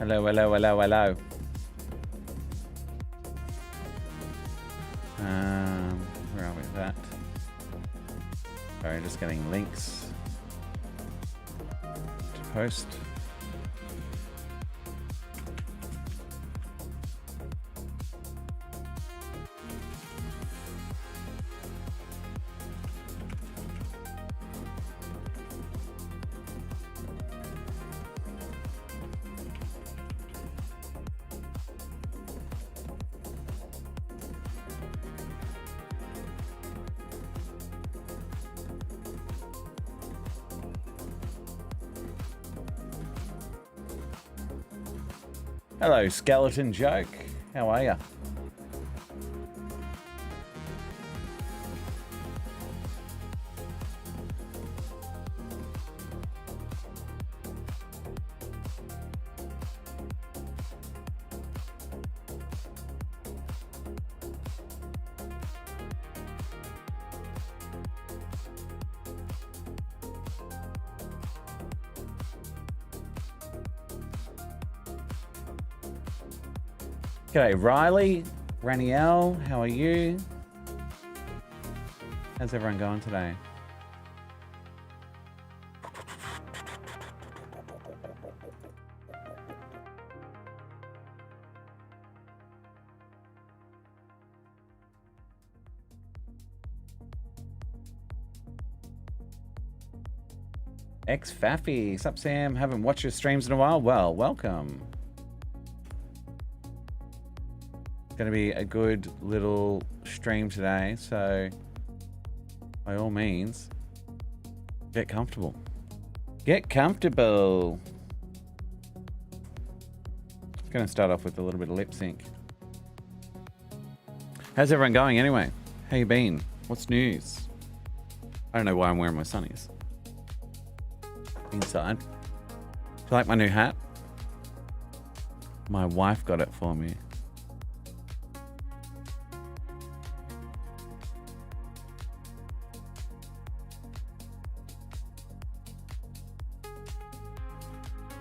Hello, hello, hello, hello. Where are we with that? Sorry, just getting links to post. Hello, Skeleton Joke. How are ya? G'day, Riley, Raniel, how are you? How's everyone going today? X-Faffy, sup Sam? Haven't watched your streams in a while. Well, welcome. Going to be a good little stream today, so by all means, get comfortable. Get comfortable. Going to start off with a little bit of lip sync. How's everyone going anyway? How you been? What's news? I don't know why I'm wearing my sunnies. Inside. Do you like my new hat? My wife got it for me.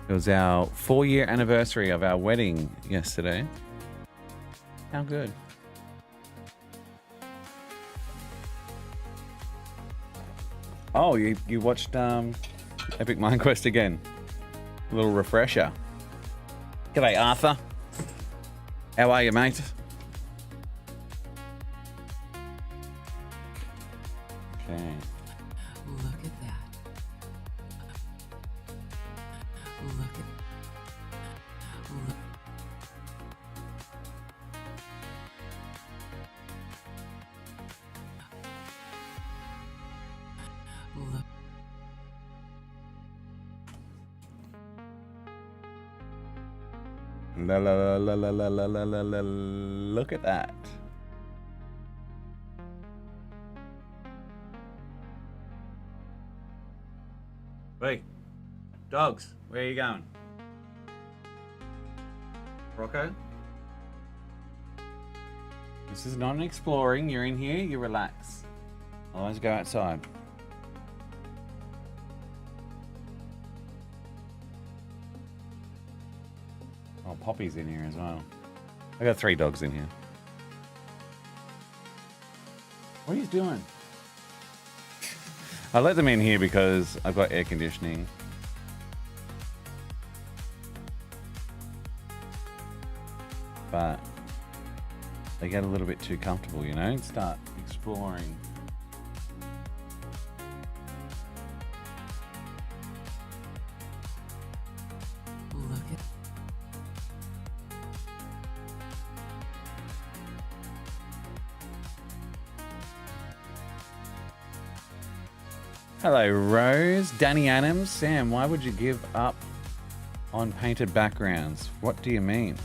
It was our 4-year anniversary of our wedding yesterday. How good. Oh, you watched Epic Minequest again. A little refresher. G'day, Arthur. How are you, mate? Okay. Look at that. Look at. Look. Look. La la la la la la la la la. Look at that. Hey, dogs, where are you going? Rocco? This is not an exploring. You're in here, you relax. Otherwise, go outside. Oh, Poppy's in here as well. I got 3 dogs in here. What are you doing? I let them in here because I've got air conditioning. But they get a little bit too comfortable, you know, and start exploring. Look at. Hello, Rose. Danny Adams. Sam, why would you give up on painted backgrounds? What do you mean?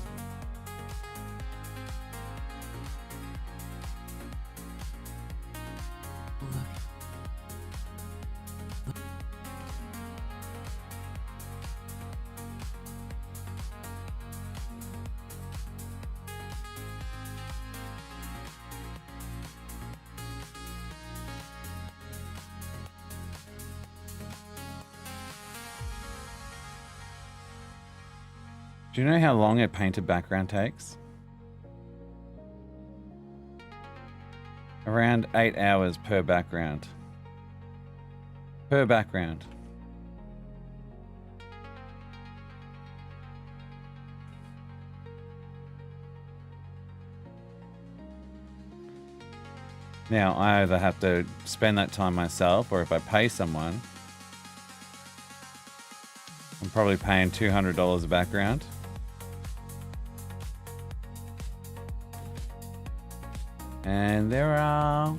Do you know how long a painted background takes? Around 8 hours per background. Per background. Now, I either have to spend that time myself, or if I pay someone, I'm probably paying $200 a background. And there are,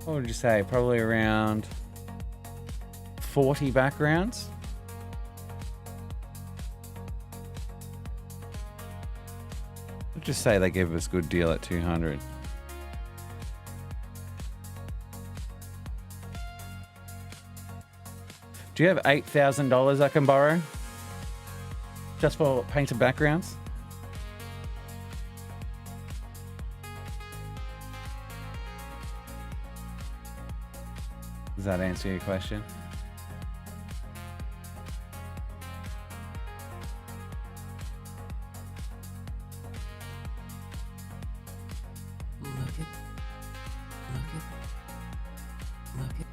what would you say, probably around 40 backgrounds. Let's just say they gave us a good deal at 200. Do you have $8,000 I can borrow? Just for painted backgrounds? Does that answer your question? Look at. Look at. Look at.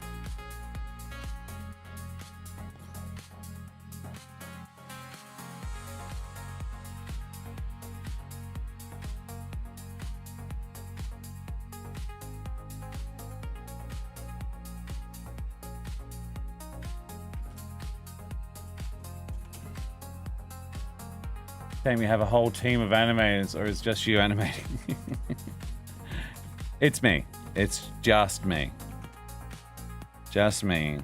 Damn, you have a whole team of animators, or is just you animating? It's me. It's just me. Just me.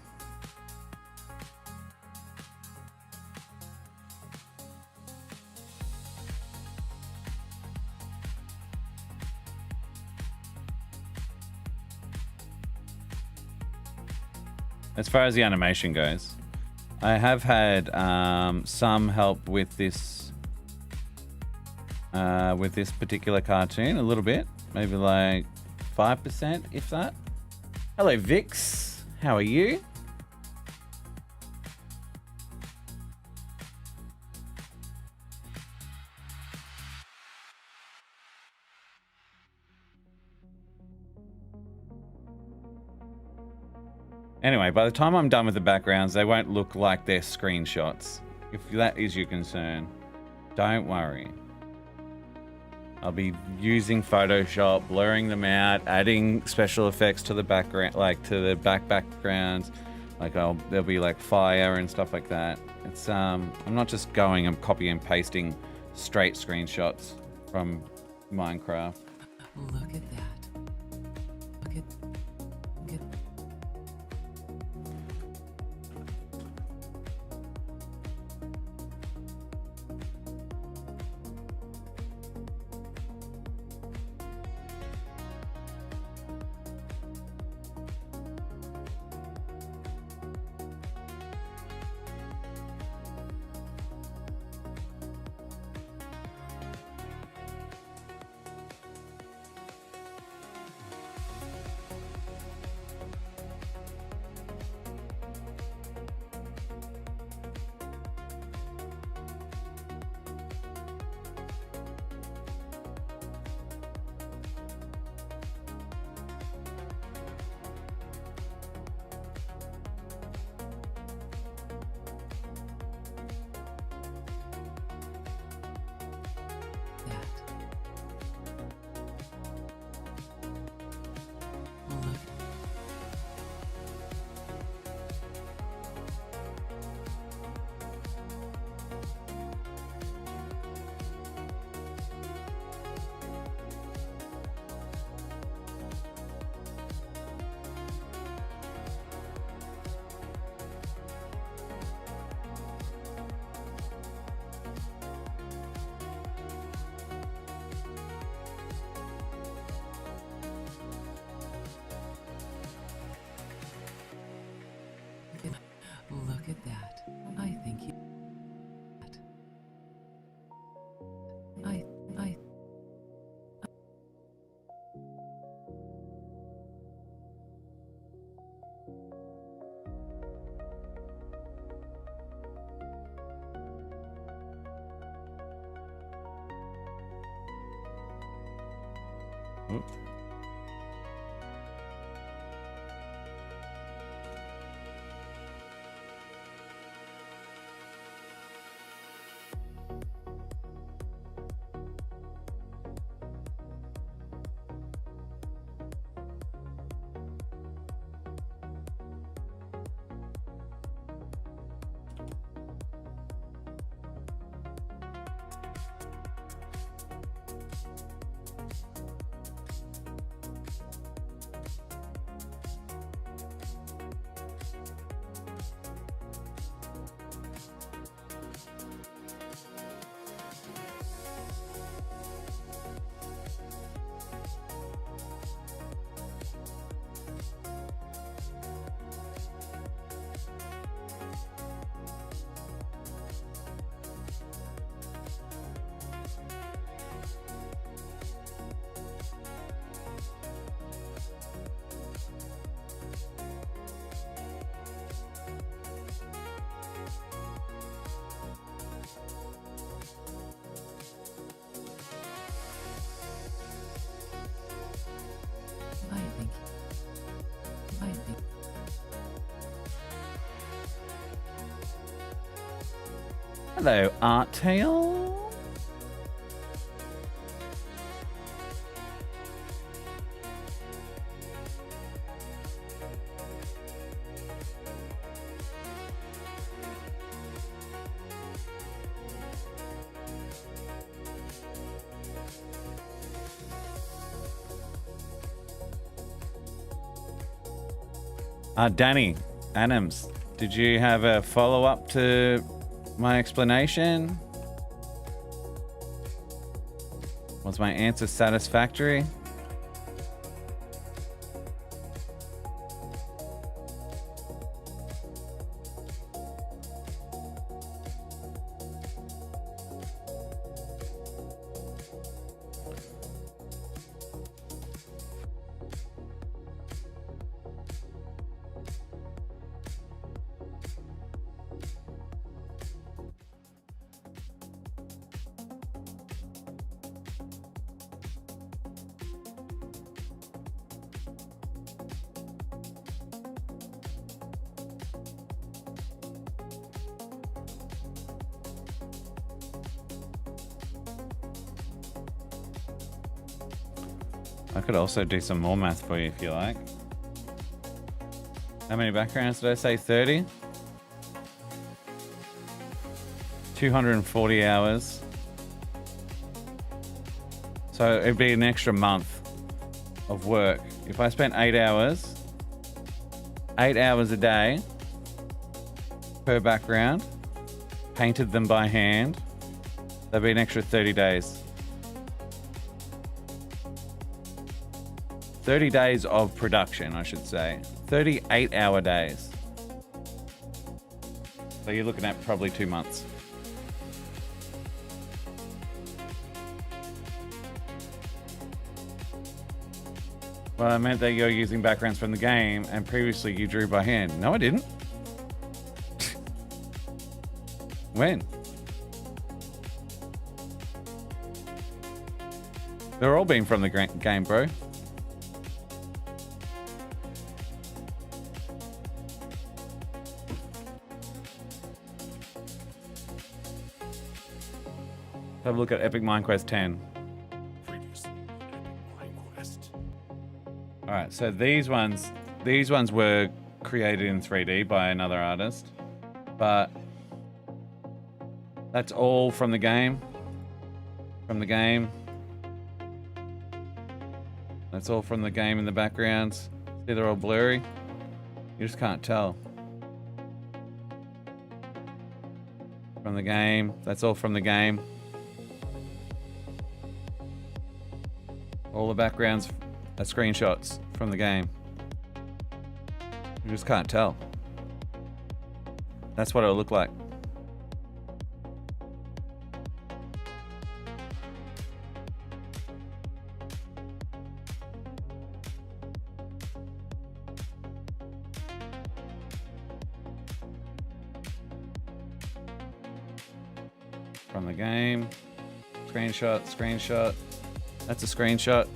As far as the animation goes, I have had some help with this particular cartoon, a little bit, maybe like 5%, if that. Hello, Vix. How are you? Anyway, by the time I'm done with the backgrounds, they won't look like they're screenshots. If that is your concern, don't worry. I'll be using Photoshop, blurring them out, adding special effects to the background, like to the backgrounds. Like there'll be like fire and stuff like that. It's I'm not just going and copying and pasting straight screenshots from Minecraft. Look at that. Look at. Look at. Look at that. I think you. I. Oop. I think. Hello, Art Tail. Danny Adams, did you have a follow-up to my explanation? Was my answer satisfactory? I could also do some more math for you if you like. How many backgrounds did I say? 30? 240 hours. So it'd be an extra month of work. If I spent 8 hours a day per background, painted them by hand, that'd be an extra 30 days. 30 days of production, I should say. 38-hour days. So you're looking at probably 2 months. Well, I meant that you're using backgrounds from the game, and previously you drew by hand. No, I didn't. When? They're all being from the game, bro. Have a look at Epic Minequest 10. All right, so these ones were created in 3D by another artist, but that's all from the game. From the game. That's all from the game in the backgrounds. See, they're all blurry. You just can't tell. From the game. That's all from the game. All the backgrounds are screenshots from the game. You just can't tell. That's what it'll look like. From the game. Screenshot, screenshot. That's a screenshot.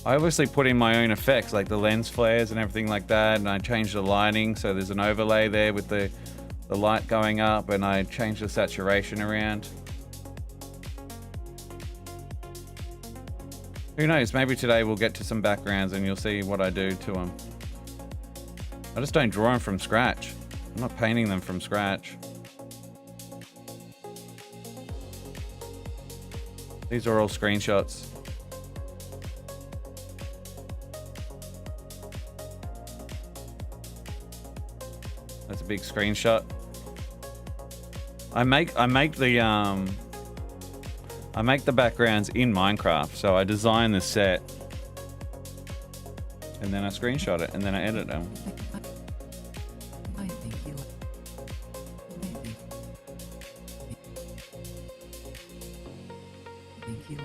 I obviously put in my own effects, like the lens flares and everything like that, and I changed the lighting, so there's an overlay there with the light going up, and I changed the saturation around. Who knows, maybe today we'll get to some backgrounds and you'll see what I do to them. I just don't draw them from scratch. I'm not painting them from scratch. These are all screenshots. That's a big screenshot. I make the backgrounds in Minecraft, so I design the set and then I screenshot it and then I edit them. I think you. Maybe. Thank you.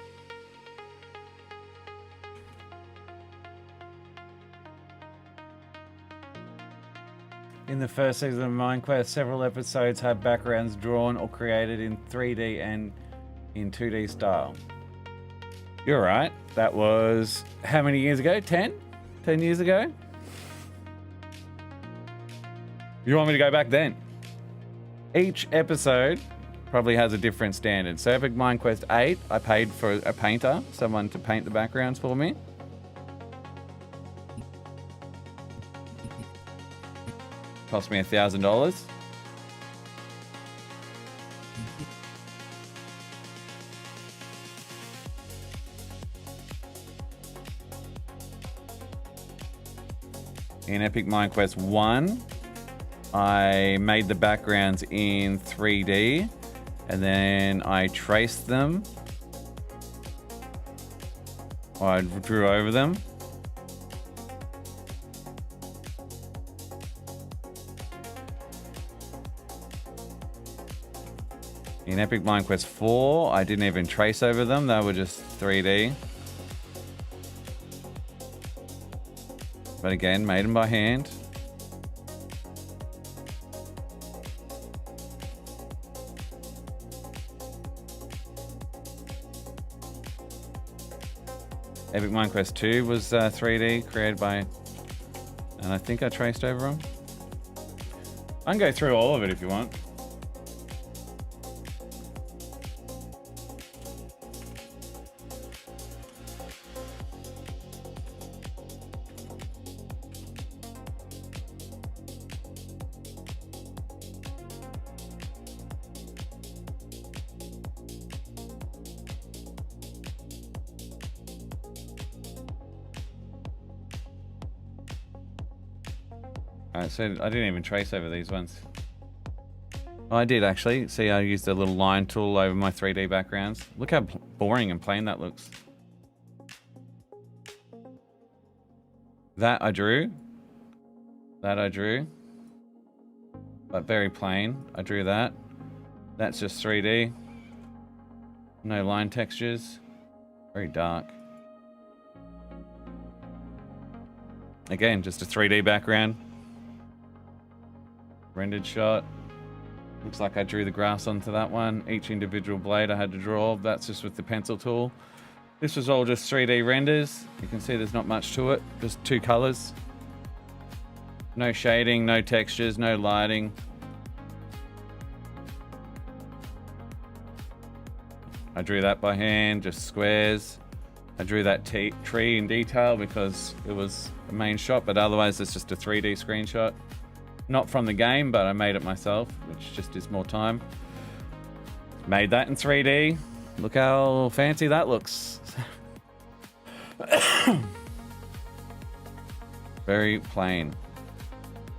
In the first season of Minequest, several episodes have backgrounds drawn or created in 3D and in 2D style. You're right. That was how many years ago? 10? 10 years ago? You want me to go back then? Each episode probably has a different standard. So Epic Minequest 8, I paid for a painter, someone to paint the backgrounds for me. Cost me $1,000. In Epic Minequest 1, I made the backgrounds in 3D and then I traced them. Or I drew over them. In Epic Minequest 4, I didn't even trace over them, they were just 3D. But again, made them by hand. Epic Minequest 2 was 3D, created by... And I think I traced over them. I can go through all of it if you want. Alright, so I didn't even trace over these ones. Oh, I did actually. See, I used a little line tool over my 3D backgrounds. Look how boring and plain that looks. That I drew. That I drew. But very plain. I drew that. That's just 3D. No line textures. Very dark. Again, just a 3D background. Rendered shot. Looks like I drew the grass onto that one. Each individual blade I had to draw. That's just with the pencil tool. This was all just 3D renders. You can see there's not much to it. Just two colors. No shading, no textures, no lighting. I drew that by hand, just squares. I drew that tree in detail because it was a main shot, but otherwise it's just a 3D screenshot. Not from the game, but I made it myself, which just is more time. Made that in 3D. Look how fancy that looks. Very plain.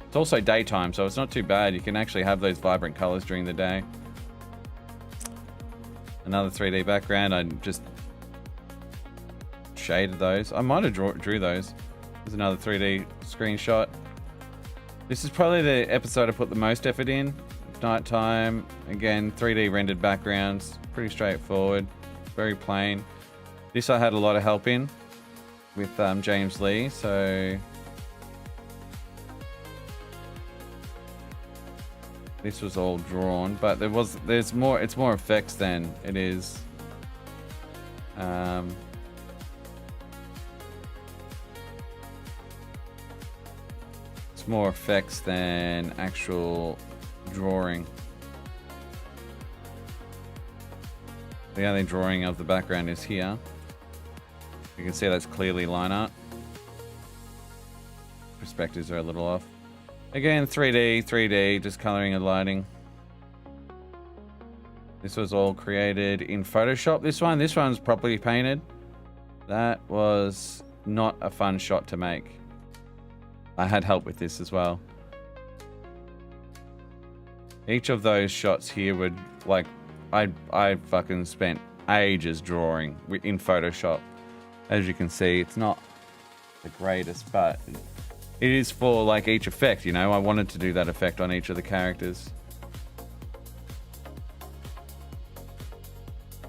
It's also daytime, so it's not too bad. You can actually have those vibrant colors during the day. Another 3D background. I just shaded those. I might have drew those. There's another 3D screenshot. This is probably the episode I put the most effort in. Nighttime, again, 3D rendered backgrounds, pretty straightforward, very plain. This I had a lot of help in with James Lee, so this was all drawn, but it's more effects than it is It's more effects than actual drawing. The only drawing of the background is here. You can see that's clearly line art. Perspectives are a little off. Again, 3D, just coloring and lighting. This was all created in Photoshop. This one's properly painted. That was not a fun shot to make. I had help with this as well. Each of those shots here would, like, I fucking spent ages drawing in Photoshop. As you can see, it's not the greatest, but it is for, like, each effect, you know? I wanted to do that effect on each of the characters.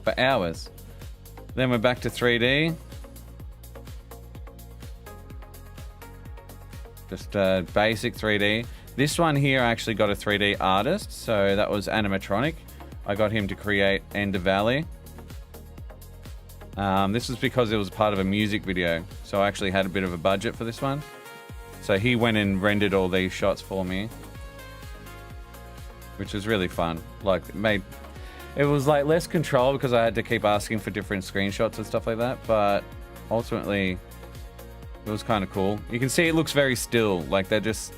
For hours. Then we're back to 3D. Just basic 3D. This one here actually got a 3D artist, so that was animatronic. I got him to create Ender Valley. This was because it was part of a music video, so I actually had a bit of a budget for this one. So he went and rendered all these shots for me, which was really fun. Like, it was like less control because I had to keep asking for different screenshots and stuff like that, but ultimately it was kind of cool. You can see it looks very still, like they're just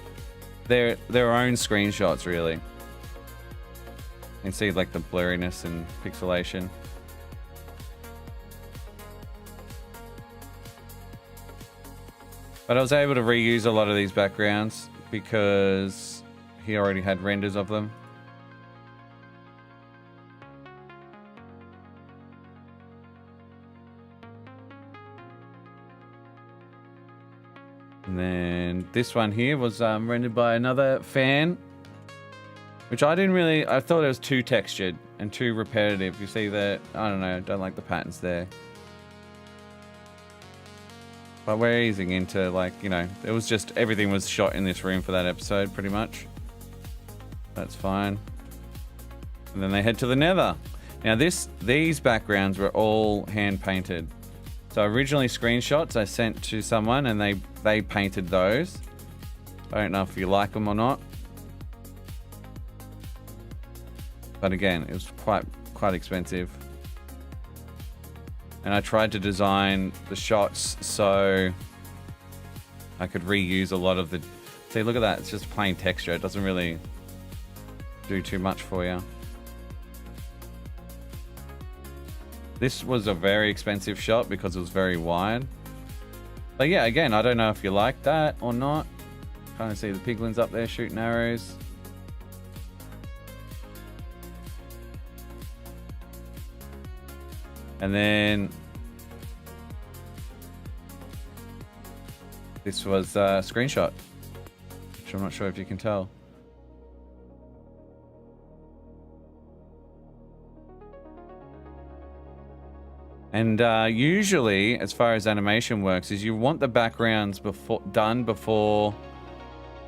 their own screenshots, really. You can see like the blurriness and pixelation. But I was able to reuse a lot of these backgrounds because he already had renders of them. And then this one here was rendered by another fan, which I thought it was too textured and too repetitive. You see that, I don't know, don't like the patterns there. But we're easing into, like, you know, it was just, everything was shot in this room for that episode, pretty much. That's fine. And then they head to the Nether. Now these backgrounds were all hand painted. So originally screenshots I sent to someone and they painted those. I don't know if you like them or not. But again, it was quite expensive. And I tried to design the shots so I could reuse a lot of the... See, look at that. It's just plain texture. It doesn't really do too much for you. This was a very expensive shot because it was very wide. But yeah, again, I don't know if you like that or not. Kind of see the piglins up there shooting arrows. And then this was a screenshot, which I'm not sure if you can tell. And usually, as far as animation works, is you want the backgrounds done before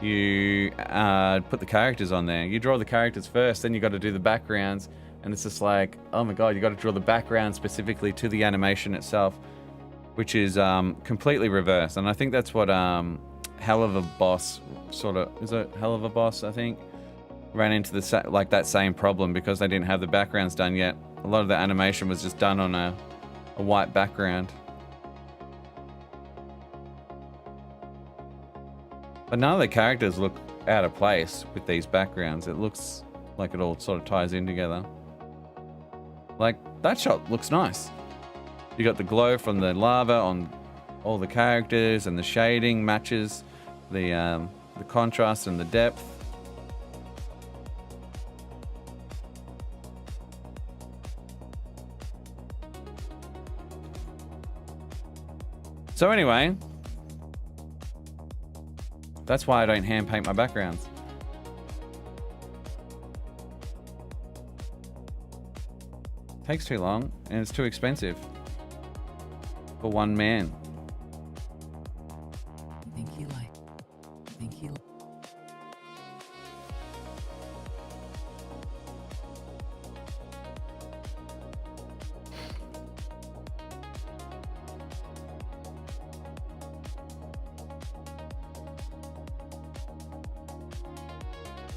you put the characters on there. You draw the characters first, then you got to do the backgrounds. And it's just like, oh my god, you got to draw the background specifically to the animation itself, which is completely reversed. And I think that's what Hell of a Boss is it Hell of a Boss, I think, ran into that same problem because they didn't have the backgrounds done yet. A lot of the animation was just done on a white background. But none of the characters look out of place with these backgrounds. It looks like it all sort of ties in together. Like, that shot looks nice. You got the glow from the lava on all the characters, and the shading matches the contrast and the depth. So anyway, that's why I don't hand paint my backgrounds. Takes too long and it's too expensive for one man.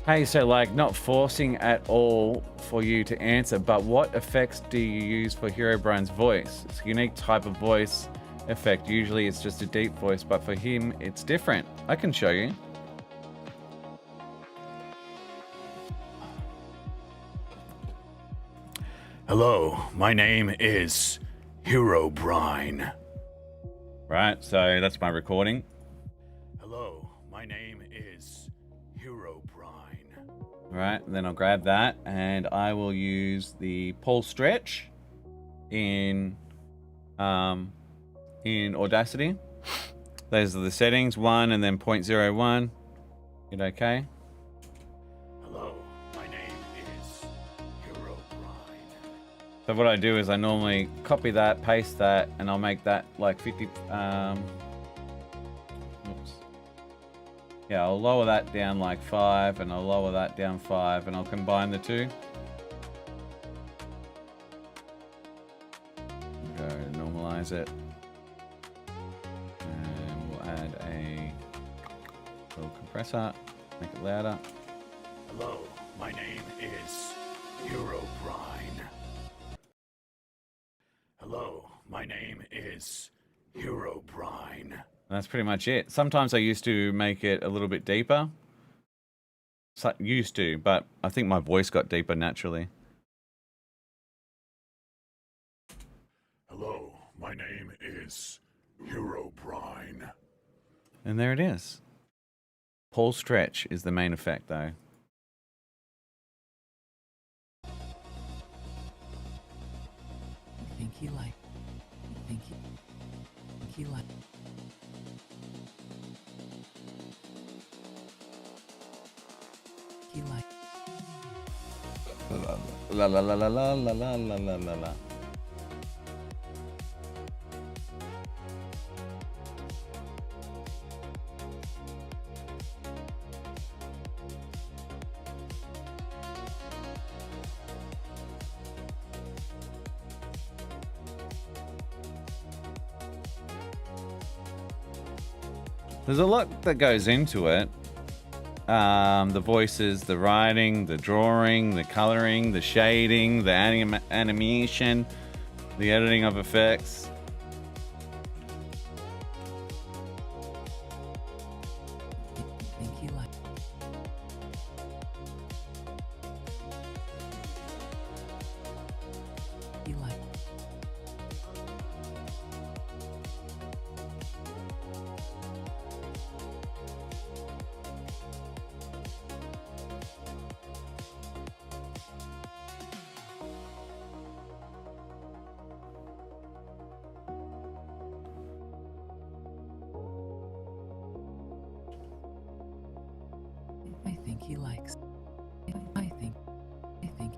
Hey, so like not forcing at all for you to answer, but what effects do you use for Herobrine's voice? It's a unique type of voice effect. Usually it's just a deep voice, but for him it's different. I can show you. Hello, my name is Herobrine. Right, so that's my recording. Hello, my name is Herobrine. Right, and then I'll grab that and I will use the pull stretch in Audacity. Those are the settings, 1 and then 0.01. Hit OK. Hello, my name is Herobrine. So what I do is I normally copy that, paste that, and I'll make that like 50. Oops. Yeah, I'll lower that down like 5, and I'll lower that down 5, and I'll combine the two. Go normalize it. And we'll add a little compressor, make it louder. Hello, my name is Herobrine. Hello, my name is Herobrine. That's pretty much it. Sometimes I used to make it a little bit deeper. So, used to, but I think my voice got deeper naturally. Hello, my name is Herobrine. And there it is. Pull stretch is the main effect though. I think he like. I think he like. He like. La la la la la la la la la la la. There's a lot that goes into it. The voices, the writing, the drawing, the coloring, the shading, the animation, the editing of effects. I think he like. He like. I think he likes. I think. I think. I think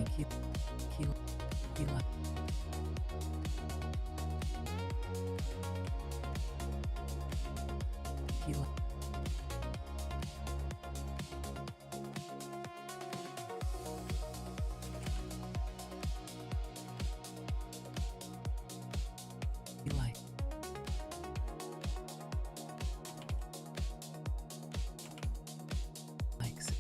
he like. He like. He like. Likes it.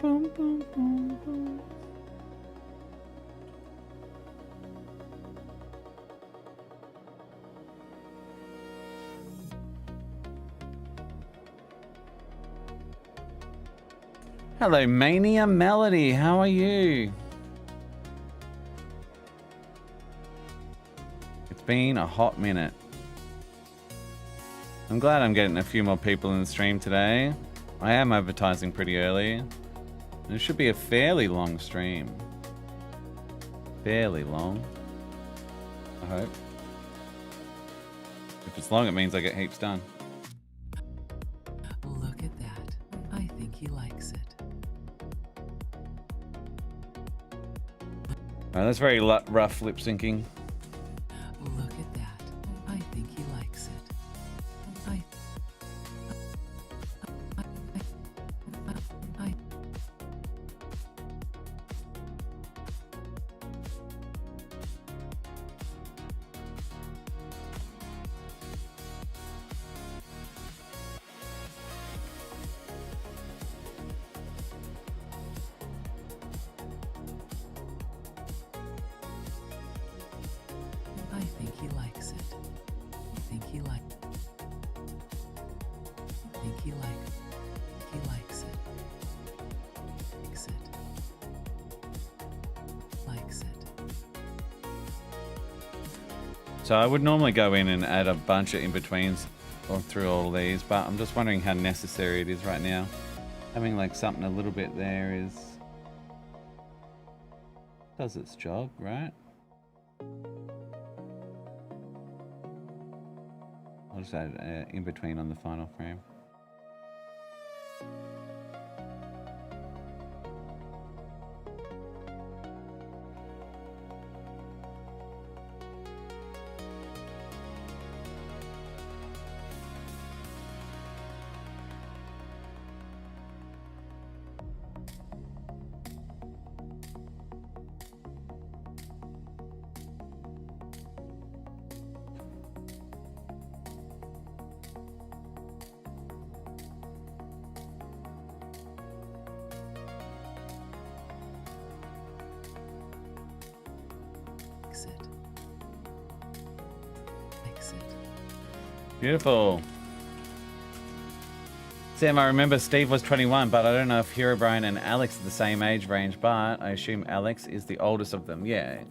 Boom, boom, boom, boom. Hello, Mania Melody. How are you? It's been a hot minute. I'm glad I'm getting a few more people in the stream today. I am advertising pretty early. And it should be a fairly long stream. Fairly long. I hope. If it's long, it means I get heaps done. Look at that. I think he likes it. That's very rough lip syncing. Look at that. I think he likes it. I think he likes it. I think he likes it. I think he likes it. Likes it. Likes it. So I would normally go in and add a bunch of in-betweens or through all these, but I'm just wondering how necessary it is right now. Having like something a little bit there does its job, right? I'll just add in between on the final frame. Likes it. Likes it. Beautiful. Sam, I remember Steve was 21, but I don't know if Herobrine and Alex are the same age range, but I assume Alex is the oldest of them. Yeah.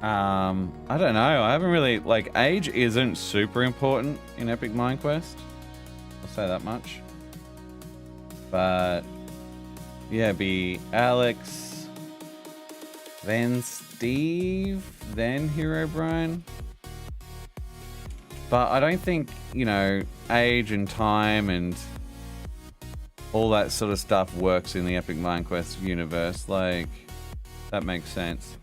I don't know. I haven't really, like, age isn't super important in Epic Minequest. I'll say that much. But, yeah, be Alex, then Steve, then Herobrine. But I don't think, you know, age and time and all that sort of stuff works in the Epic Minequest universe. Like, that makes sense.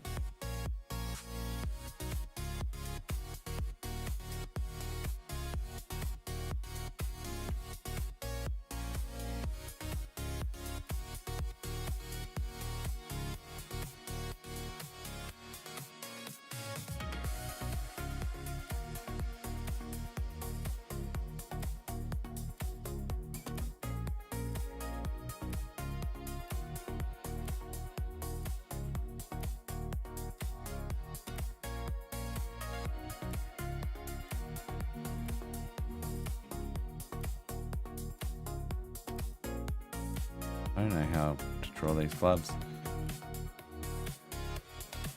I don't know how to draw these gloves.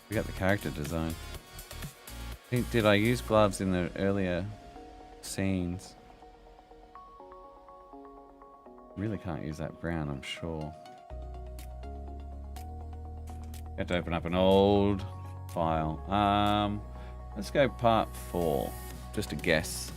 We got the character design. Did I use gloves in the earlier scenes? Really can't use that brown, I'm sure. Have to open up an old file. Let's go part 4. Just a guess.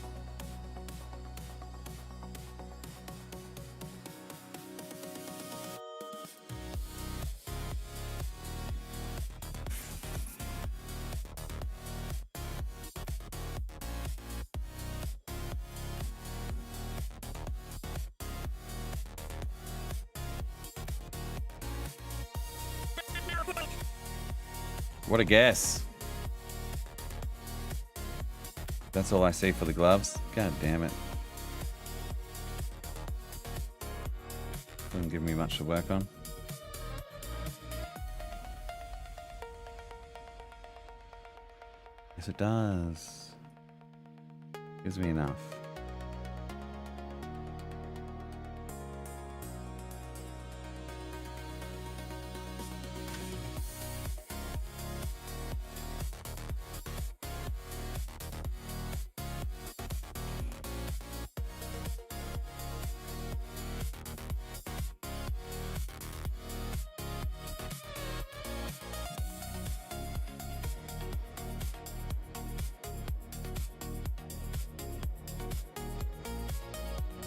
What a guess. That's all I see for the gloves. God damn it. Doesn't give me much to work on. Yes, it does. Gives me enough.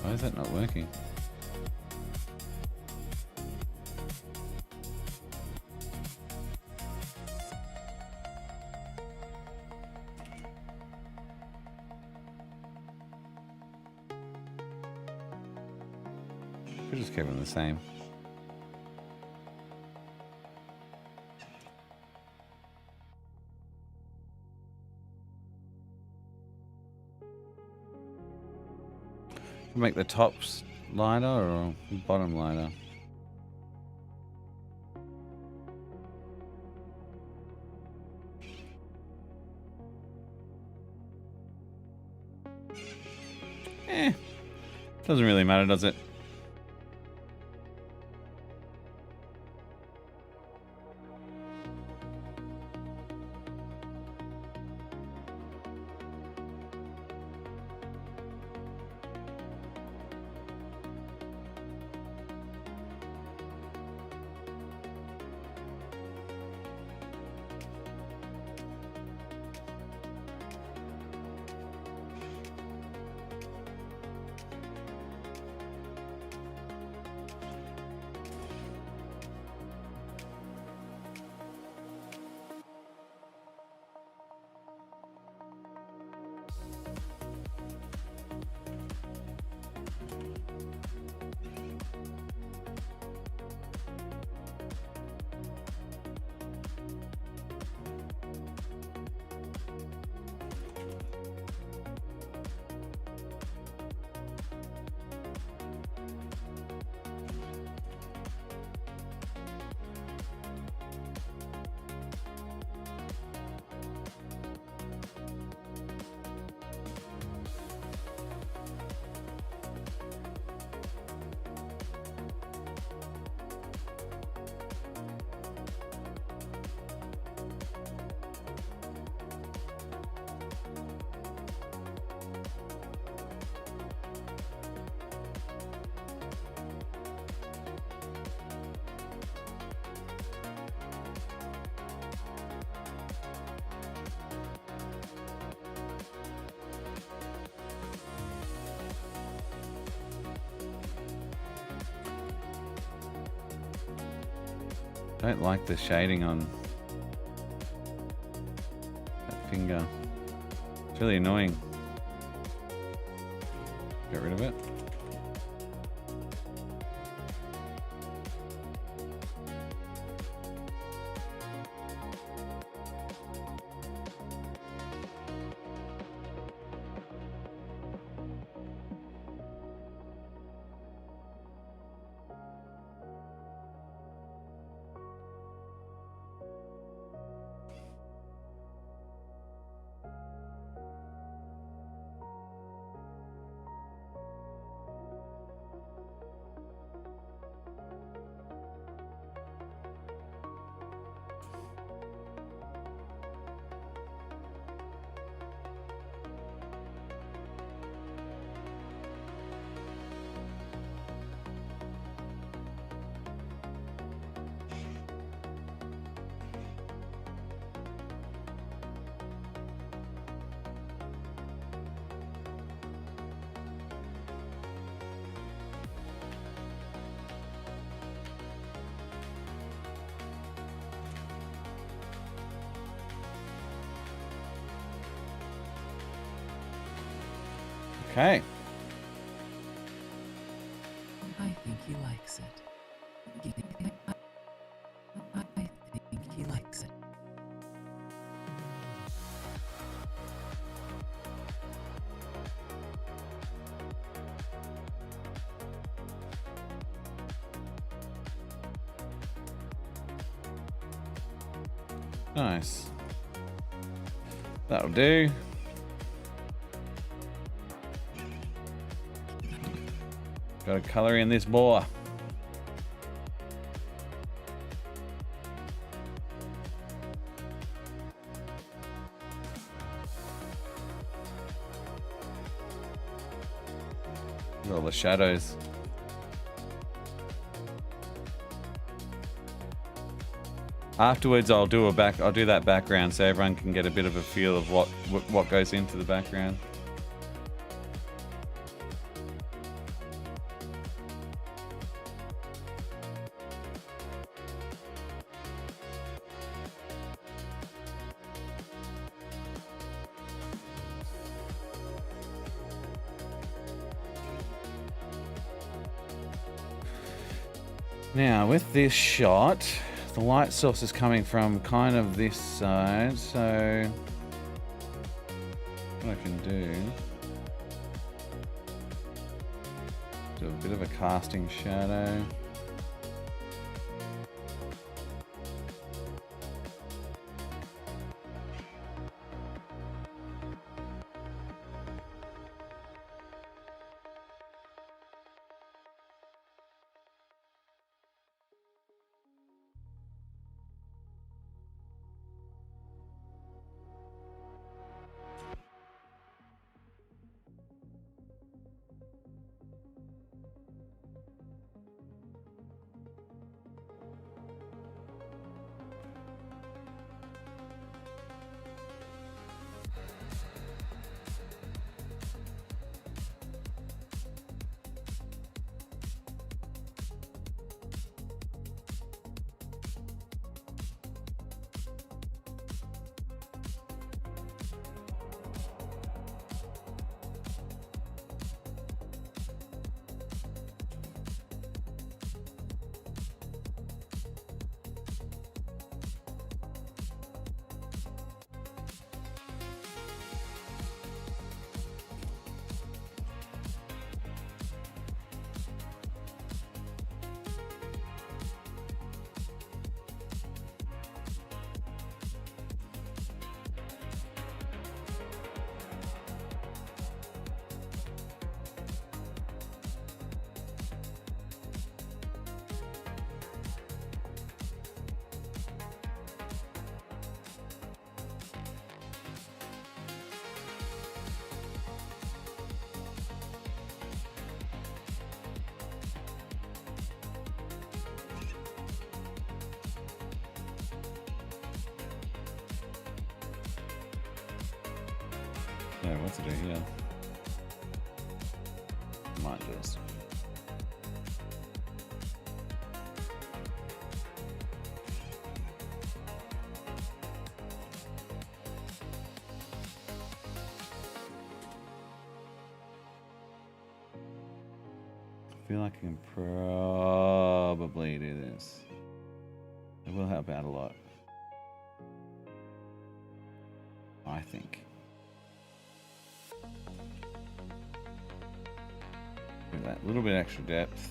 Why is that not working? Could just keep them the same. Make the tops lighter or bottom lighter? Doesn't really matter, does it? Don't like the shading on that finger. It's really annoying. Get rid of it. Okay. I think he likes it. I think he likes it. Nice. That'll do. Got to color in this boar. All the shadows. Afterwards, I'll do that background so everyone can get a bit of a feel of what goes into the background. Now, with this shot, the light source is coming from kind of this side, so what I can do a bit of a casting shadow. Yeah, what's it do here? Might just. I feel like I can probably do this. It will help out a lot. I think. Give that little bit extra depth.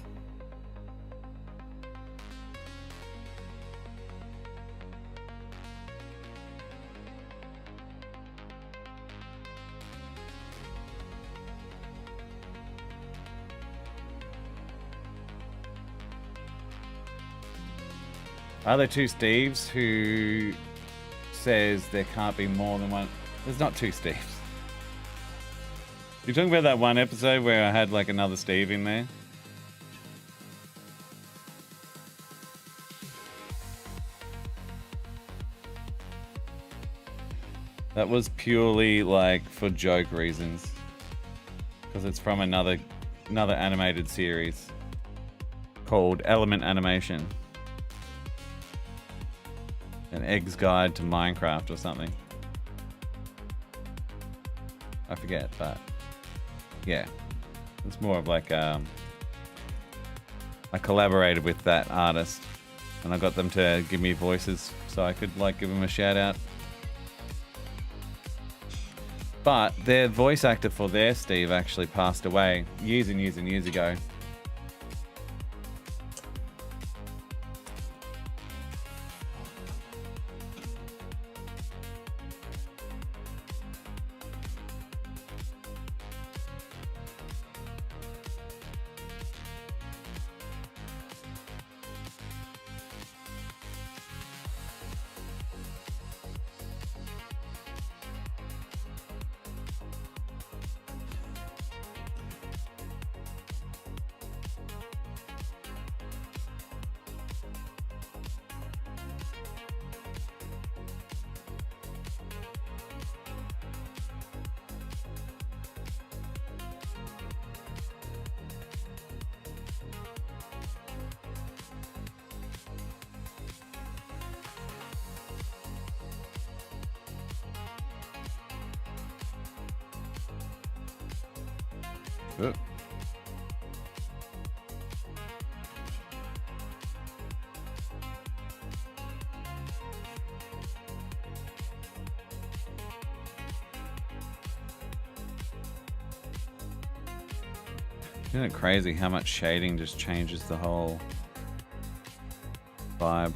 Are there two Steves who says there can't be more than one? There's not two Steves. You're talking about that one episode where I had like another Steve in there? That was purely like for joke reasons. Because it's from another animated series called Element Animation. An Egg's Guide to Minecraft or something. I forget, but yeah. It's more of like I collaborated with that artist and I got them to give me voices so I could like give them a shout out. But their voice actor for their Steve actually passed away years and years and years ago. Ugh. Isn't it crazy how much shading just changes the whole vibe?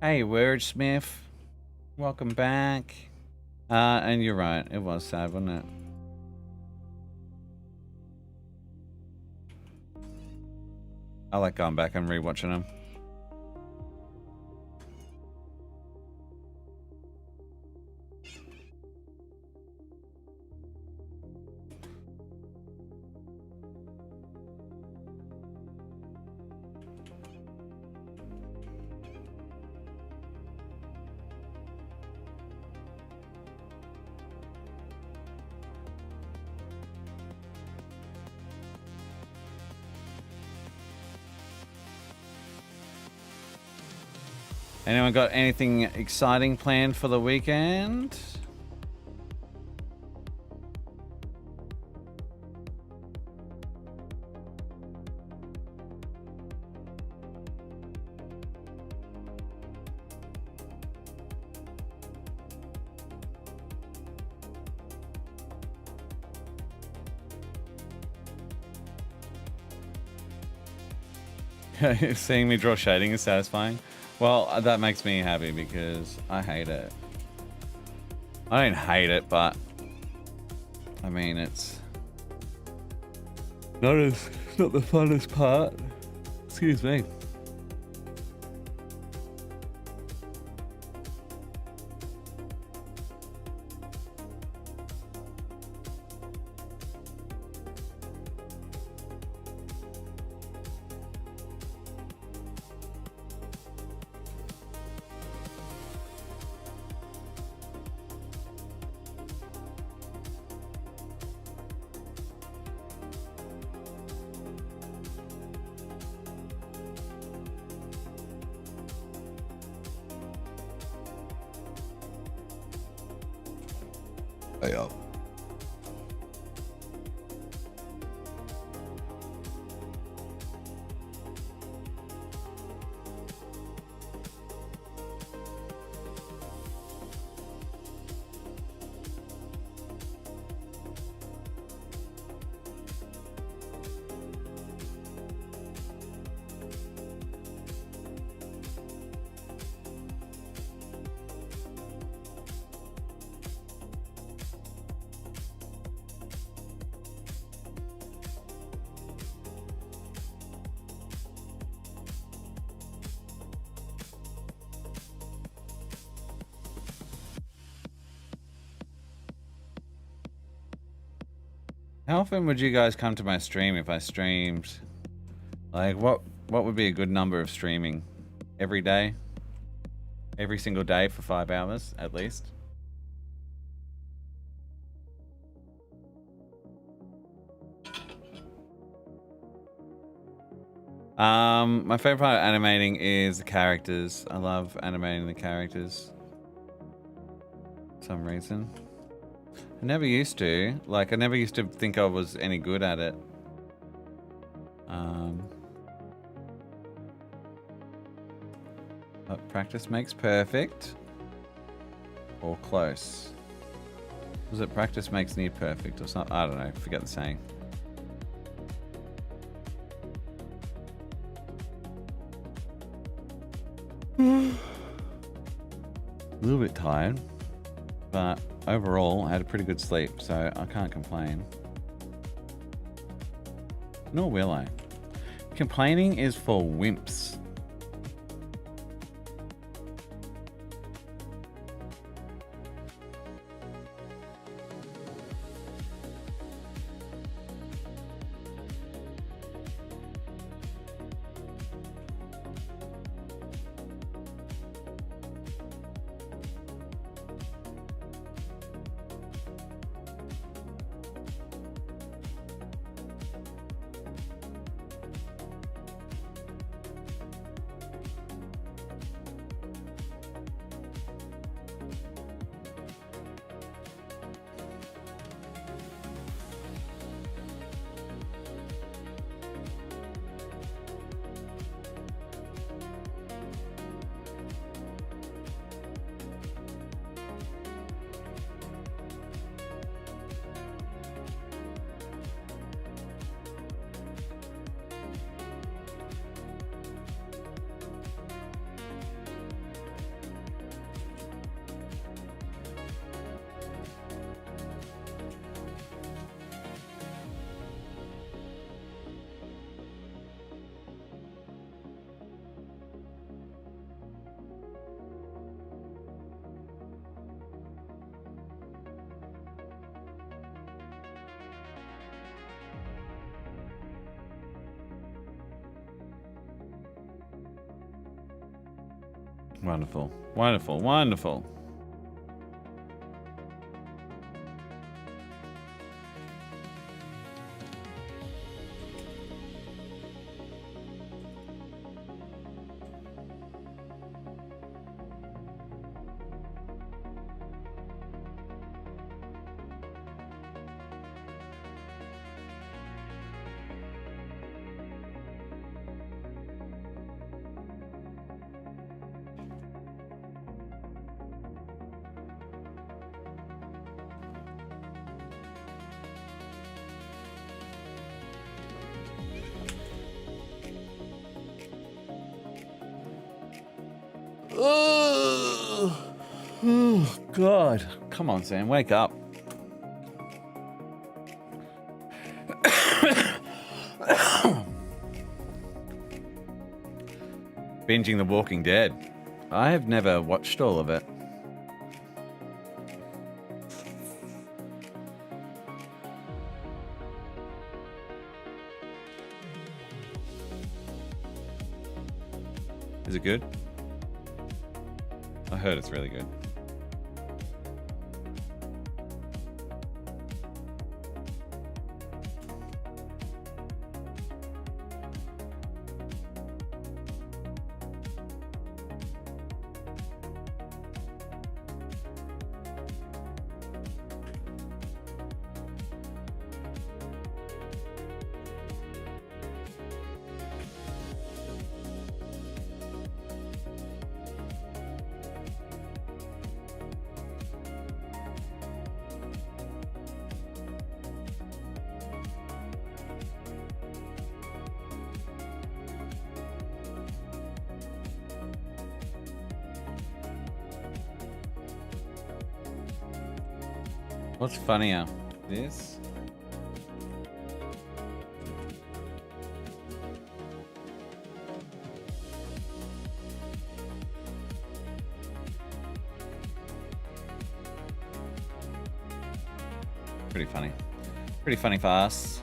Hey, Wordsmith. Welcome back. And you're right, it was sad, wasn't it? I like going back and rewatching them. Anyone got anything exciting planned for the weekend? Seeing me draw shading is satisfying. Well, that makes me happy because I hate it. I don't hate it, but I mean, it's not the funnest part. Excuse me. Yeah. How often would you guys come to my stream if I streamed? Like, what would be a good number of streaming? Every day? Every single day for 5 hours, at least? My favorite part of animating is the characters. I love animating the characters. For some reason. I never used to. Like, I never used to think I was any good at it. But practice makes perfect. Or close. Was it practice makes near perfect or something? I don't know. Forget the saying. A little bit tired. But overall, I had a pretty good sleep, so I can't complain. Nor will I. Complaining is for wimps. Wonderful. Wonderful. Wonderful. Oh, God. Come on, Sam. Wake up. Binging The Walking Dead. I have never watched all of it. Is it good? I heard it's really good. What's funnier? This? Pretty funny. Pretty funny for us.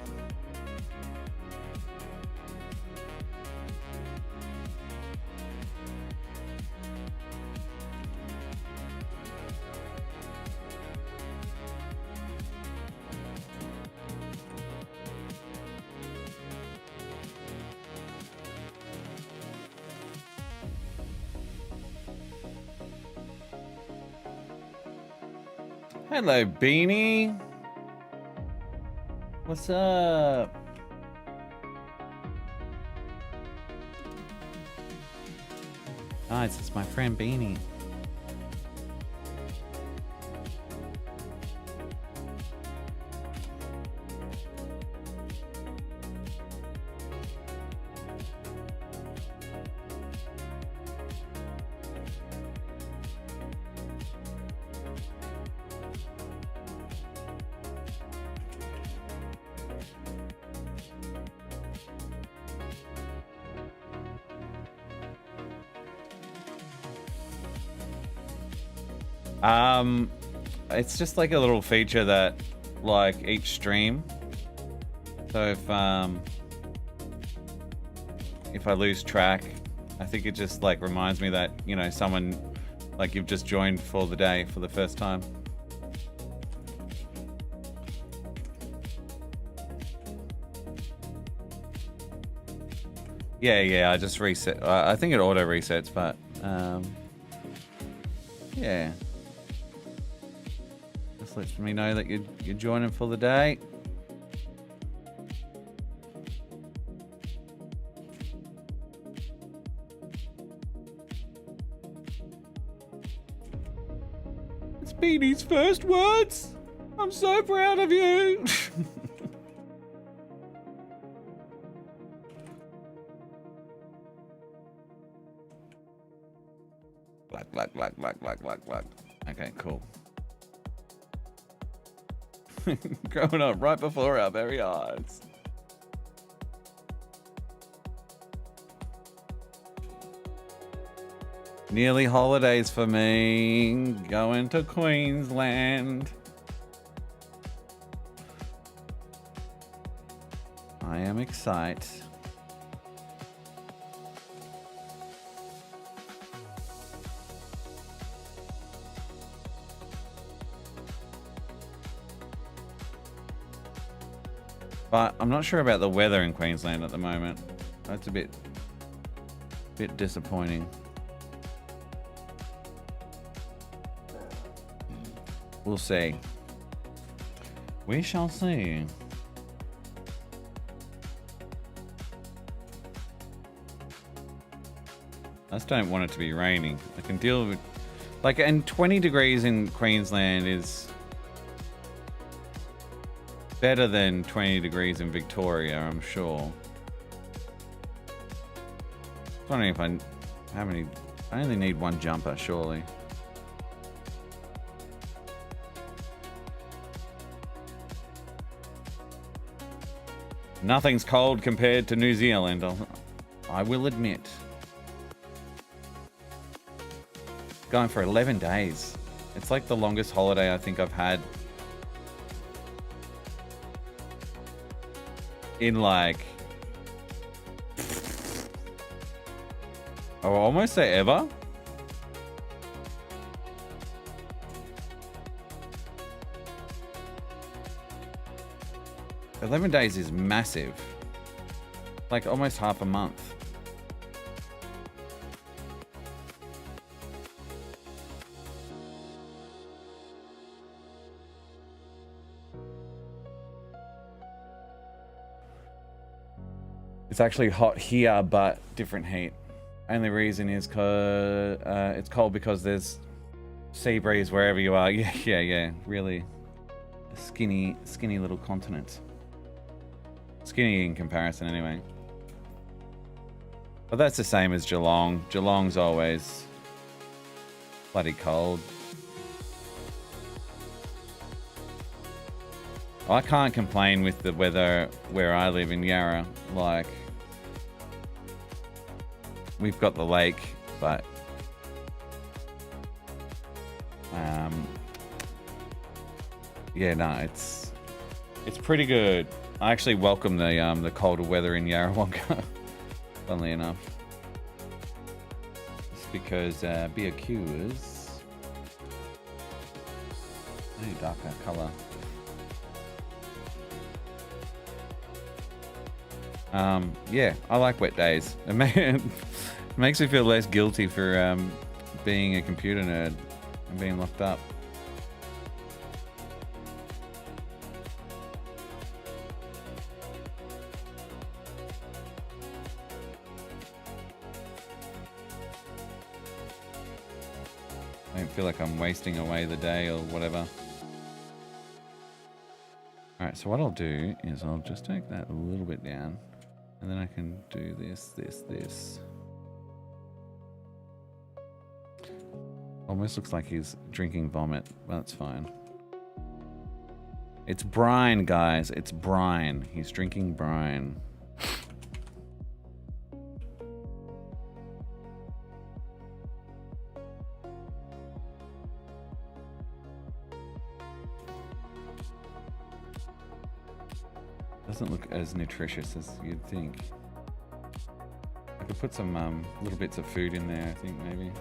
Hello, Beanie. What's up? Nice, it's my friend Beanie. It's just like a little feature that, like, each stream. So if I lose track, I think it just like reminds me that, you know, someone like you've just joined for the day for the first time. Yeah, I just reset. I think it auto resets, but yeah. Just lets me know that you're joining for the day. It's Beanie's first words. I'm so proud of you. Black. Okay, cool. Growing up right before our very eyes. Nearly holidays for me. Going to Queensland. I am excited. But I'm not sure about the weather in Queensland at the moment. That's a bit disappointing. We'll see. We shall see. I just don't want it to be raining. I can deal with, like, and 20 degrees in Queensland is better than 20 degrees in Victoria, I'm sure. I don't know if I only need one jumper, surely. Nothing's cold compared to New Zealand, I will admit. Going for 11 days. It's like the longest holiday I think I've had in, like, I will almost say ever. $11 days is massive. Like almost half a month. It's actually hot here, but different heat. Only reason is cause it's cold because there's sea breeze wherever you are. Yeah. Really a skinny little continent. Skinny in comparison, anyway. But that's the same as Geelong. Geelong's always bloody cold. I can't complain with the weather where I live in Yarra. Like, we've got the lake, but yeah, no, it's pretty good. I actually welcome the colder weather in Yarrawonga, funnily enough. It's because BOQ is a darker colour. Yeah, I like wet days. It makes me feel less guilty for being a computer nerd and being locked up. I don't feel like I'm wasting away the day or whatever. Alright, so what I'll do is I'll just take that a little bit down. And then I can do this. Almost looks like he's drinking vomit. Well, that's fine. It's brine, guys. It's brine. He's drinking brine. Doesn't look as nutritious as you'd think. I could put some little bits of food in there, I think, maybe.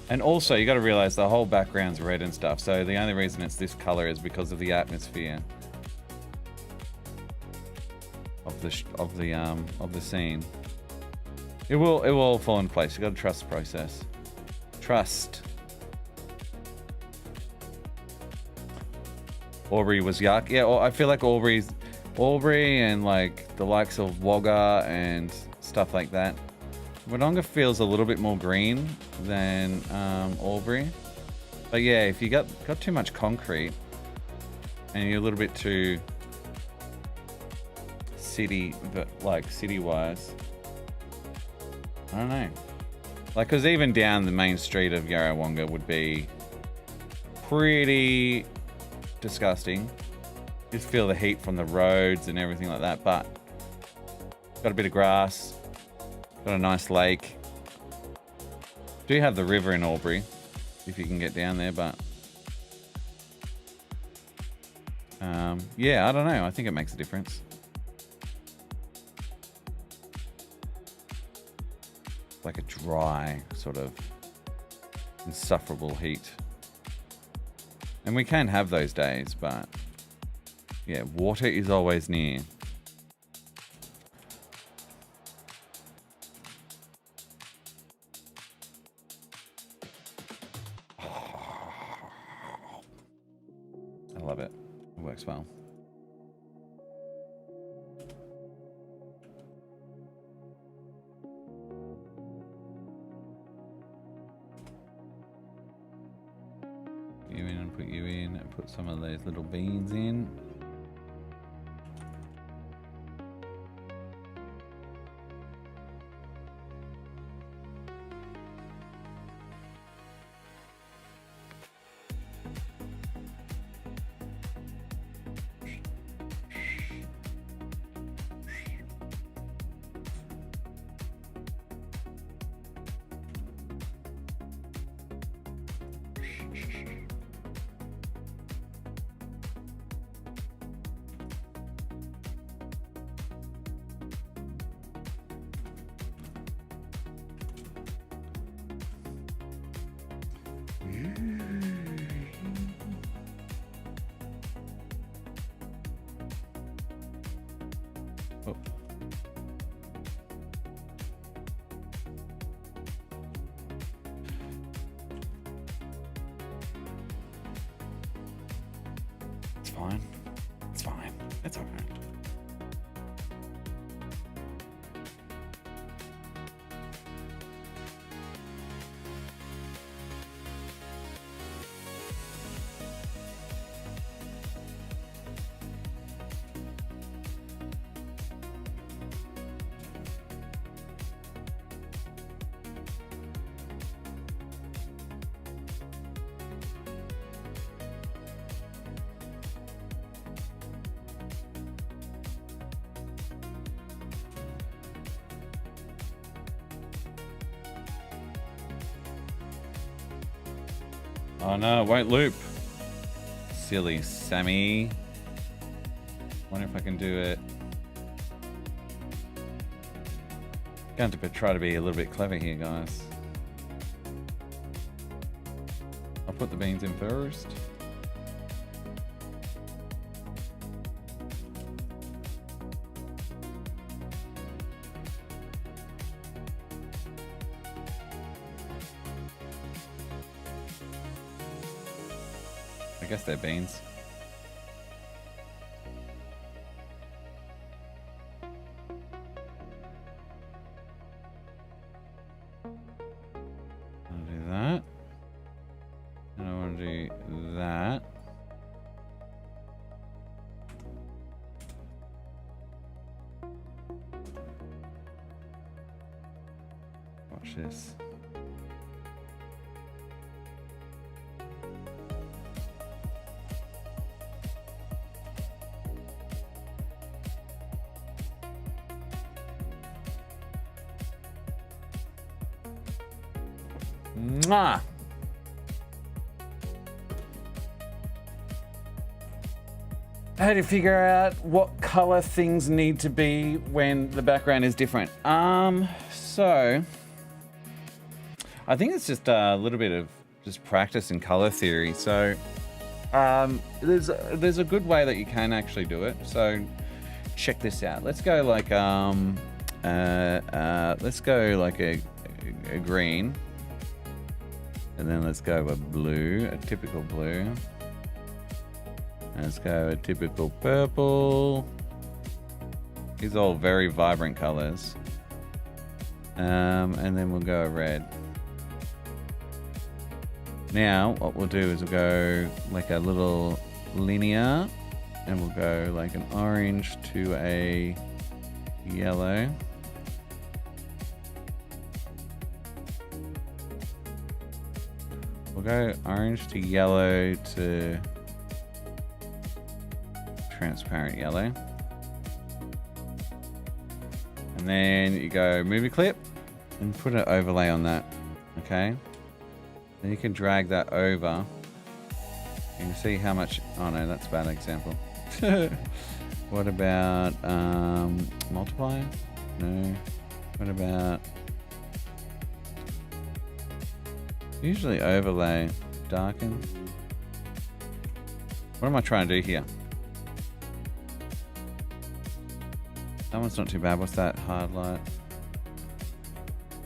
And also, you got to realize the whole background's red and stuff, so the only reason it's this color is because of the atmosphere of the scene. It will all fall in place. You got to trust the process. Trust. Aubrey was yuck. Yeah, I feel like Aubrey and like the likes of Wagga and stuff like that. Wodonga feels a little bit more green than Aubrey. But yeah, if you got too much concrete and you're a little bit too city-wise, I don't know. Like, because even down the main street of Yarrawonga would be pretty disgusting. You just feel the heat from the roads and everything like that, but got a bit of grass, got a nice lake. Do have the river in Aubrey if you can get down there, but yeah, I don't know. I think it makes a difference. Like a dry sort of insufferable heat. And we can have those days, but yeah, water is always near. I love it. It works well. You in and put you in and put some of those little beans in. Oh. It's fine. It's fine. It's all right. Oh no, it won't loop. Silly Sammy. Wonder if I can do it. Going to try to be a little bit clever here, guys. I'll put the beans in first. I guess they're beans. I'll do that. And I want to do that. Watch this. Mwah! How to figure out what color things need to be when the background is different. So I think it's just a little bit of just practice in color theory. So there's a good way that you can actually do it. So check this out. Let's go like a green. And then let's go a blue, a typical blue. Let's go a typical purple. These are all very vibrant colors. And then we'll go a red. Now, what we'll do is we'll go like a little linear, and we'll go like an orange to a yellow. We'll go orange to yellow to transparent yellow. And then you go movie clip and put an overlay on that. Okay. Then you can drag that over. You can see how much. Oh no, that's a bad example. What about multiply? No. What about usually overlay, darken? What am I trying to do here? That one's not too bad. What's that? Hard light.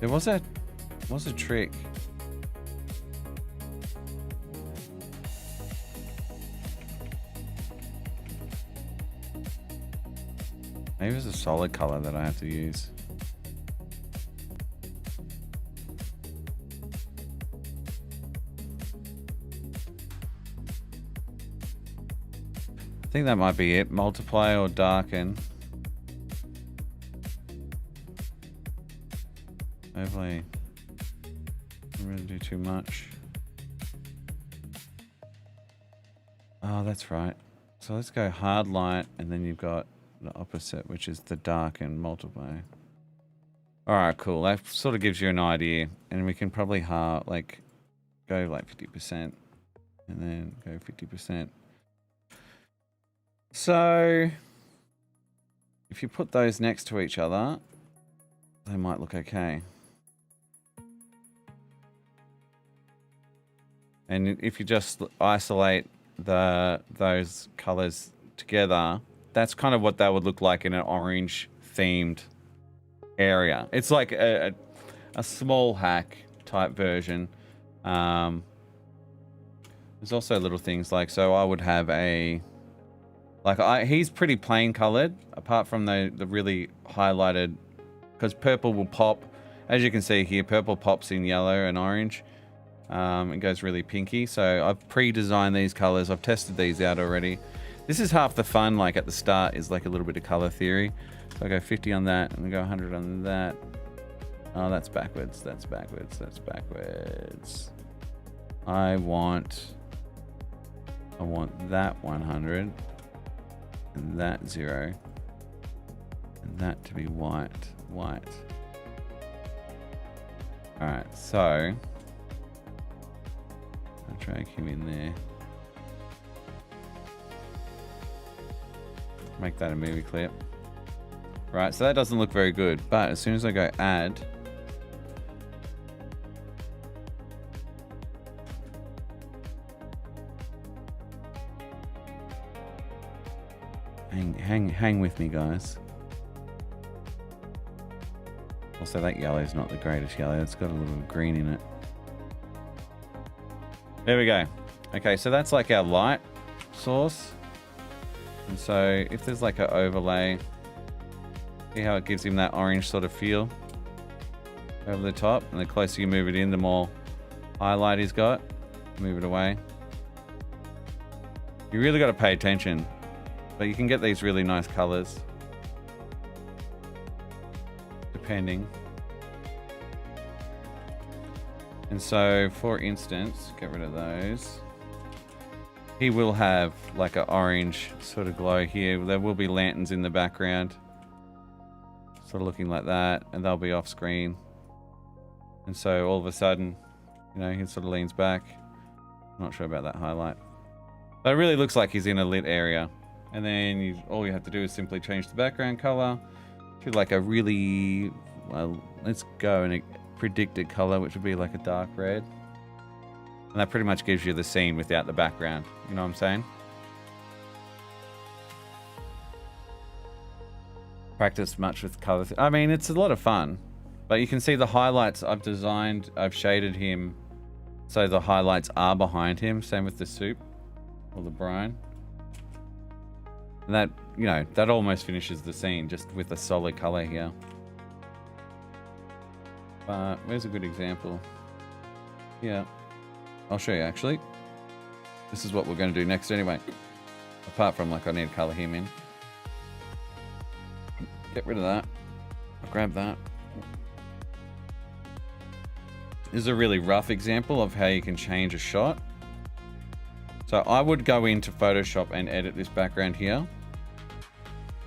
There was a trick. Maybe it's a solid color that I have to use. I think that might be it. Multiply or darken. Overlay. Don't really do too much. Oh, that's right. So let's go hard light, and then you've got the opposite, which is the darken multiply. All right, cool. That sort of gives you an idea, and we can probably go like 50%, and then go 50%. So if you put those next to each other, they might look okay. And if you just isolate those colors together, that's kind of what that would look like in an orange themed area. It's like a small hack type version. There's also little things like, so I would have he's pretty plain colored apart from the really highlighted, because purple will pop. As you can see here, purple pops in yellow and orange. It goes really pinky. So I've pre-designed these colors. I've tested these out already. This is half the fun, like at the start, is like a little bit of color theory. So I go 50 on that, and I go 100 on that. Oh, that's backwards. That's backwards. That's backwards. I want that 100, and that 0, and that to be white. White. All right, so I'll drag him in there. Make that a movie clip. Right, so that doesn't look very good, but as soon as I go add, hang with me, guys. Also, that yellow is not the greatest yellow. It's got a little green in it. There we go. Okay, so that's like our light source. And so if there's like an overlay, see how it gives him that orange sort of feel over the top? And the closer you move it in, the more highlight he's got. Move it away. You really got to pay attention. But you can get these really nice colors. Depending. And so, for instance, get rid of those. He will have like an orange sort of glow here. There will be lanterns in the background. Sort of looking like that. And they'll be off screen. And so all of a sudden, you know, he sort of leans back. Not sure about that highlight. But it really looks like he's in a lit area. And then all you have to do is simply change the background color to like a really, well, let's go in a predicted color, which would be like a dark red. And that pretty much gives you the scene without the background. You know what I'm saying? Practice much with colors. I mean, it's a lot of fun. But you can see the highlights I've designed. I've shaded him so the highlights are behind him. Same with the soup or the brine. And that, you know, that almost finishes the scene just with a solid color here. But where's a good example? Yeah. I'll show you actually. This is what we're going to do next anyway. Apart from like I need to color him in. Get rid of that. I'll grab that. This is a really rough example of how you can change a shot. So I would go into Photoshop and edit this background here.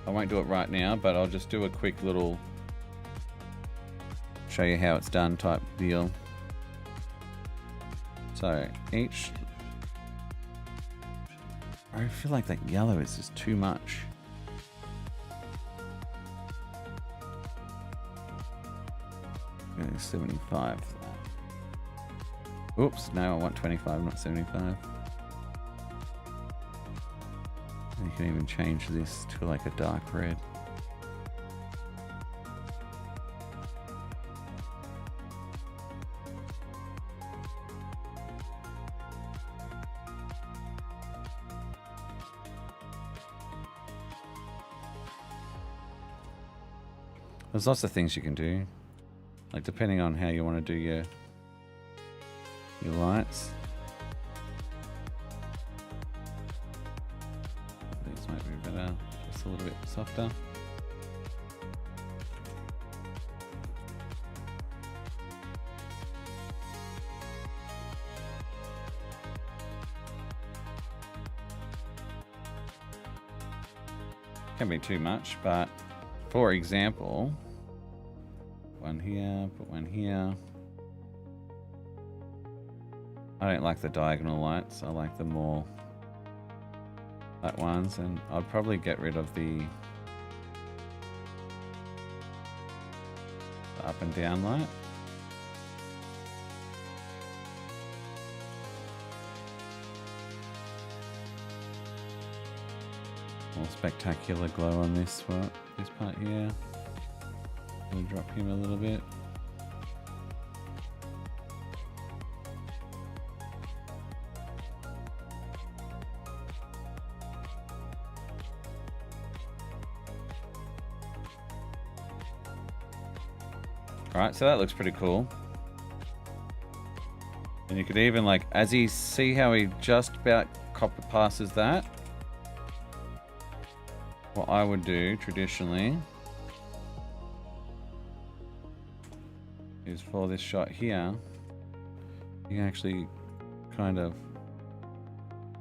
I won't do it right now, but I'll just do a quick little show you how it's done type deal. So each, I feel like that yellow is just too much. Go 75. Oops, no, I want 25, not 75. You can even change this to like a dark red. There's lots of things you can do, like depending on how you want to do your lights. These might be better, just a little bit softer. Can't be too much, but for example, one here, put one here. I don't like the diagonal lights. I like the more flat ones, and I'd probably get rid of the up and down light. More spectacular glow on this part here. We'll drop him a little bit. Alright, so that looks pretty cool. And you could even like, as he, see how he just about passes that? What I would do traditionally is for this shot here, you can actually kind of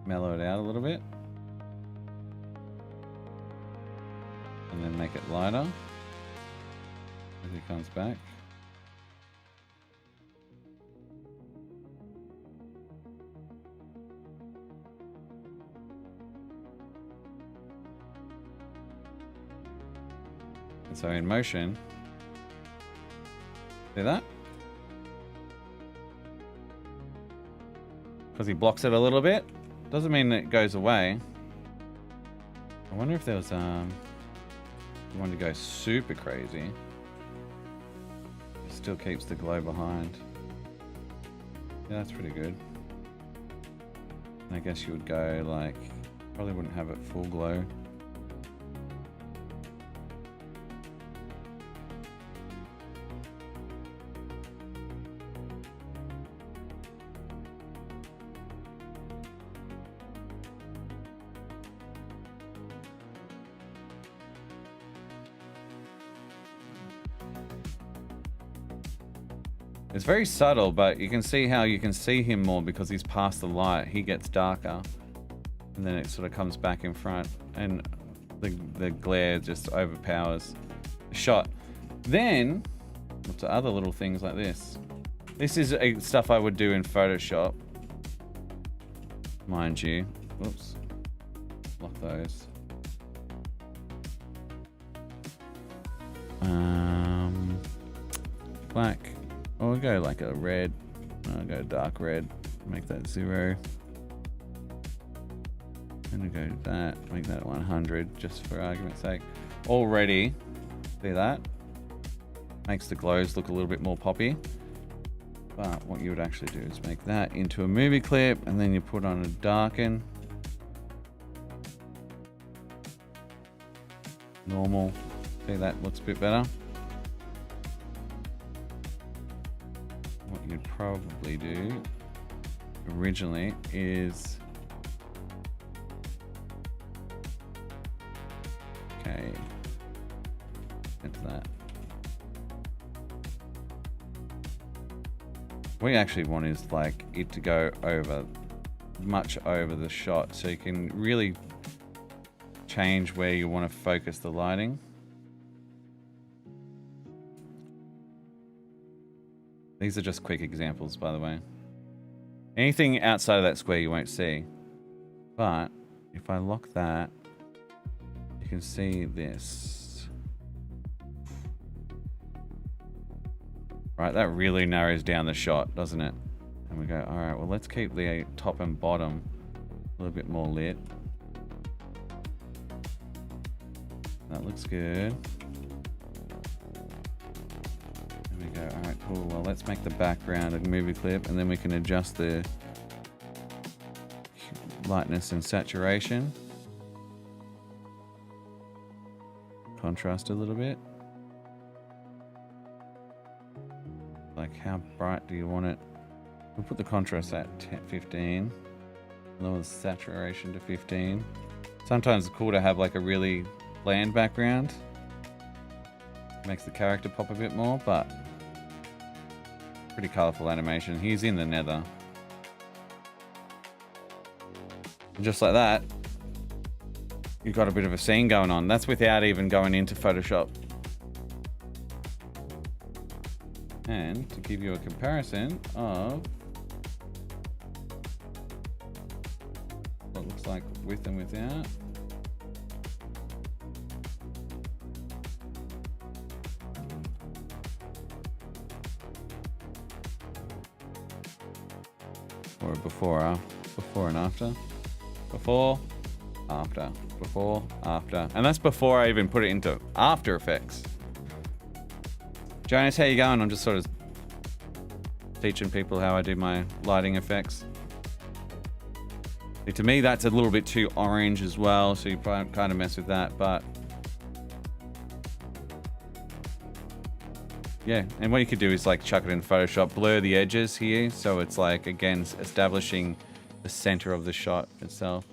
mellow it out a little bit and then make it lighter as he comes back. And so in motion, see that? Because he blocks it a little bit, doesn't mean that it goes away. I wonder if there was you want to go super crazy. It still keeps the glow behind. Yeah, that's pretty good. And I guess you would go like, probably wouldn't have it full glow. It's very subtle, but you can see how you can see him more because he's past the light. He gets darker, and then it sort of comes back in front, and the glare just overpowers the shot. Then, what's the other little things like this? This is stuff I would do in Photoshop, mind you. Whoops, lock those. Black. I'll go like a red. I'll go dark red. Make that 0. And I'll go that. Make that 100, just for argument's sake. Already, see that? Makes the glows look a little bit more poppy. But what you would actually do is make that into a movie clip, and then you put on a darken. Normal. See, that looks a bit better. What you'd probably do originally is, okay, into that. What you actually want is like it to go over, much over the shot, so you can really change where you want to focus the lighting. These are just quick examples, by the way. Anything outside of that square you won't see. But if I lock that, you can see this. Right, that really narrows down the shot, doesn't it? And we go, all right, well, let's keep the top and bottom a little bit more lit. That looks good. There we go. All right, cool. Well, let's make the background a movie clip, and then we can adjust the lightness and saturation. Contrast a little bit. Like, how bright do you want it? We'll put the contrast at 15. Lower the saturation to 15. Sometimes it's cool to have like a really bland background. Makes the character pop a bit more, but pretty colorful animation. He's in the nether. And just like that, you've got a bit of a scene going on. That's without even going into Photoshop. And to give you a comparison of what it looks like with and without. Or before and after. Before, after. And that's before I even put it into After Effects. Jonas, how you going? I'm just sort of teaching people how I do my lighting effects. To me, that's a little bit too orange as well, so you kind of mess with that, but yeah. And what you could do is like chuck it in Photoshop, blur the edges here, so it's like, again, establishing the center of the shot itself.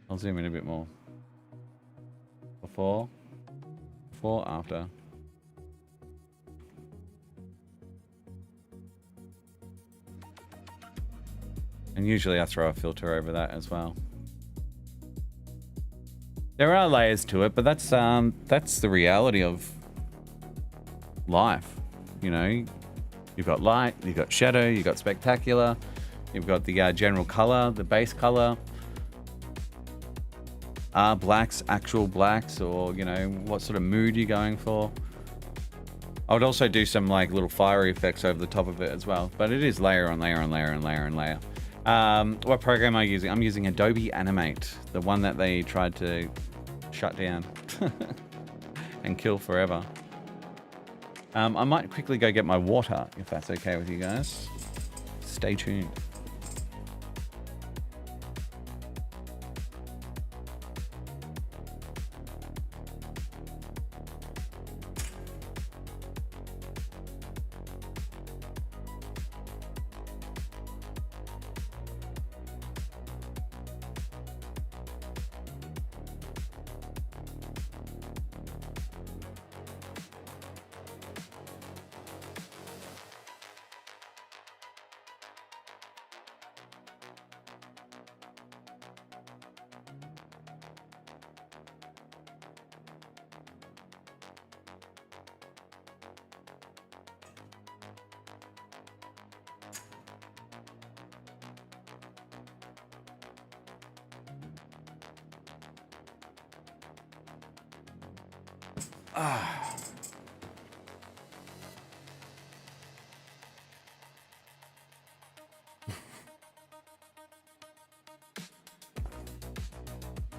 I'll zoom in a bit more. Before, after. And usually I throw a filter over that as well. There are layers to it, but that's the reality of life. You know, you've got light, you've got shadow, you've got spectacular, you've got the general color, the base color. are blacks actual blacks, or, you know, what sort of mood you're going for. I would also do some like little fiery effects over the top of it as well, but it is layer on layer on layer and layer and layer. What program am I using? I'm using Adobe Animate, the one that they tried to shut down and kill forever. I might quickly go get my water, if that's okay with you guys. Stay tuned.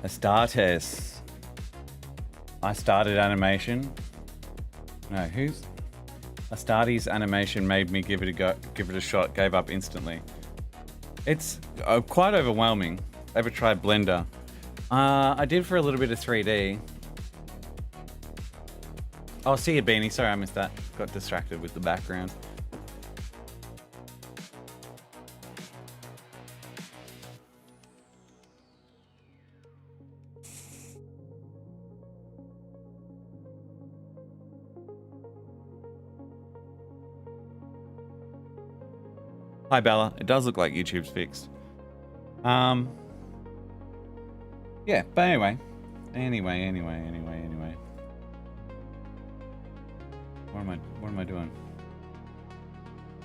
Astartes. I started animation. No, who's Astartes animation made me give it a go, give it a shot, gave up instantly. It's quite overwhelming. Ever tried Blender? I did for a little bit of 3D. Oh, see you, Beanie. Sorry, I missed that. Got distracted with the background. Hi, Bella. It does look like YouTube's fixed. Yeah, but anyway. Anyway. What am I doing?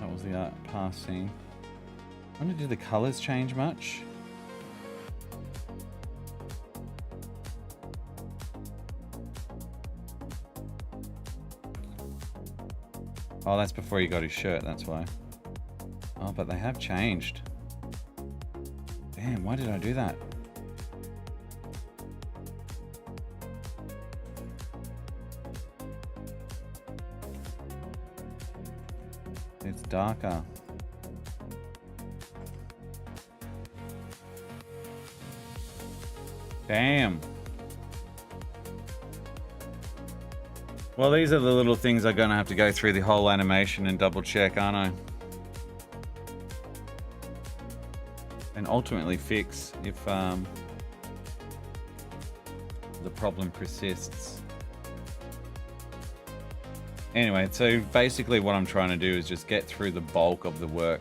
That was the art pass scene. I wonder, did the colors change much? Oh, that's before he got his shirt, that's why. Oh, but they have changed. Damn, why did I do that? It's darker. Damn. Well, these are the little things I'm gonna have to go through the whole animation and double check, aren't I? And ultimately fix if the problem persists. Anyway, so basically what I'm trying to do is just get through the bulk of the work.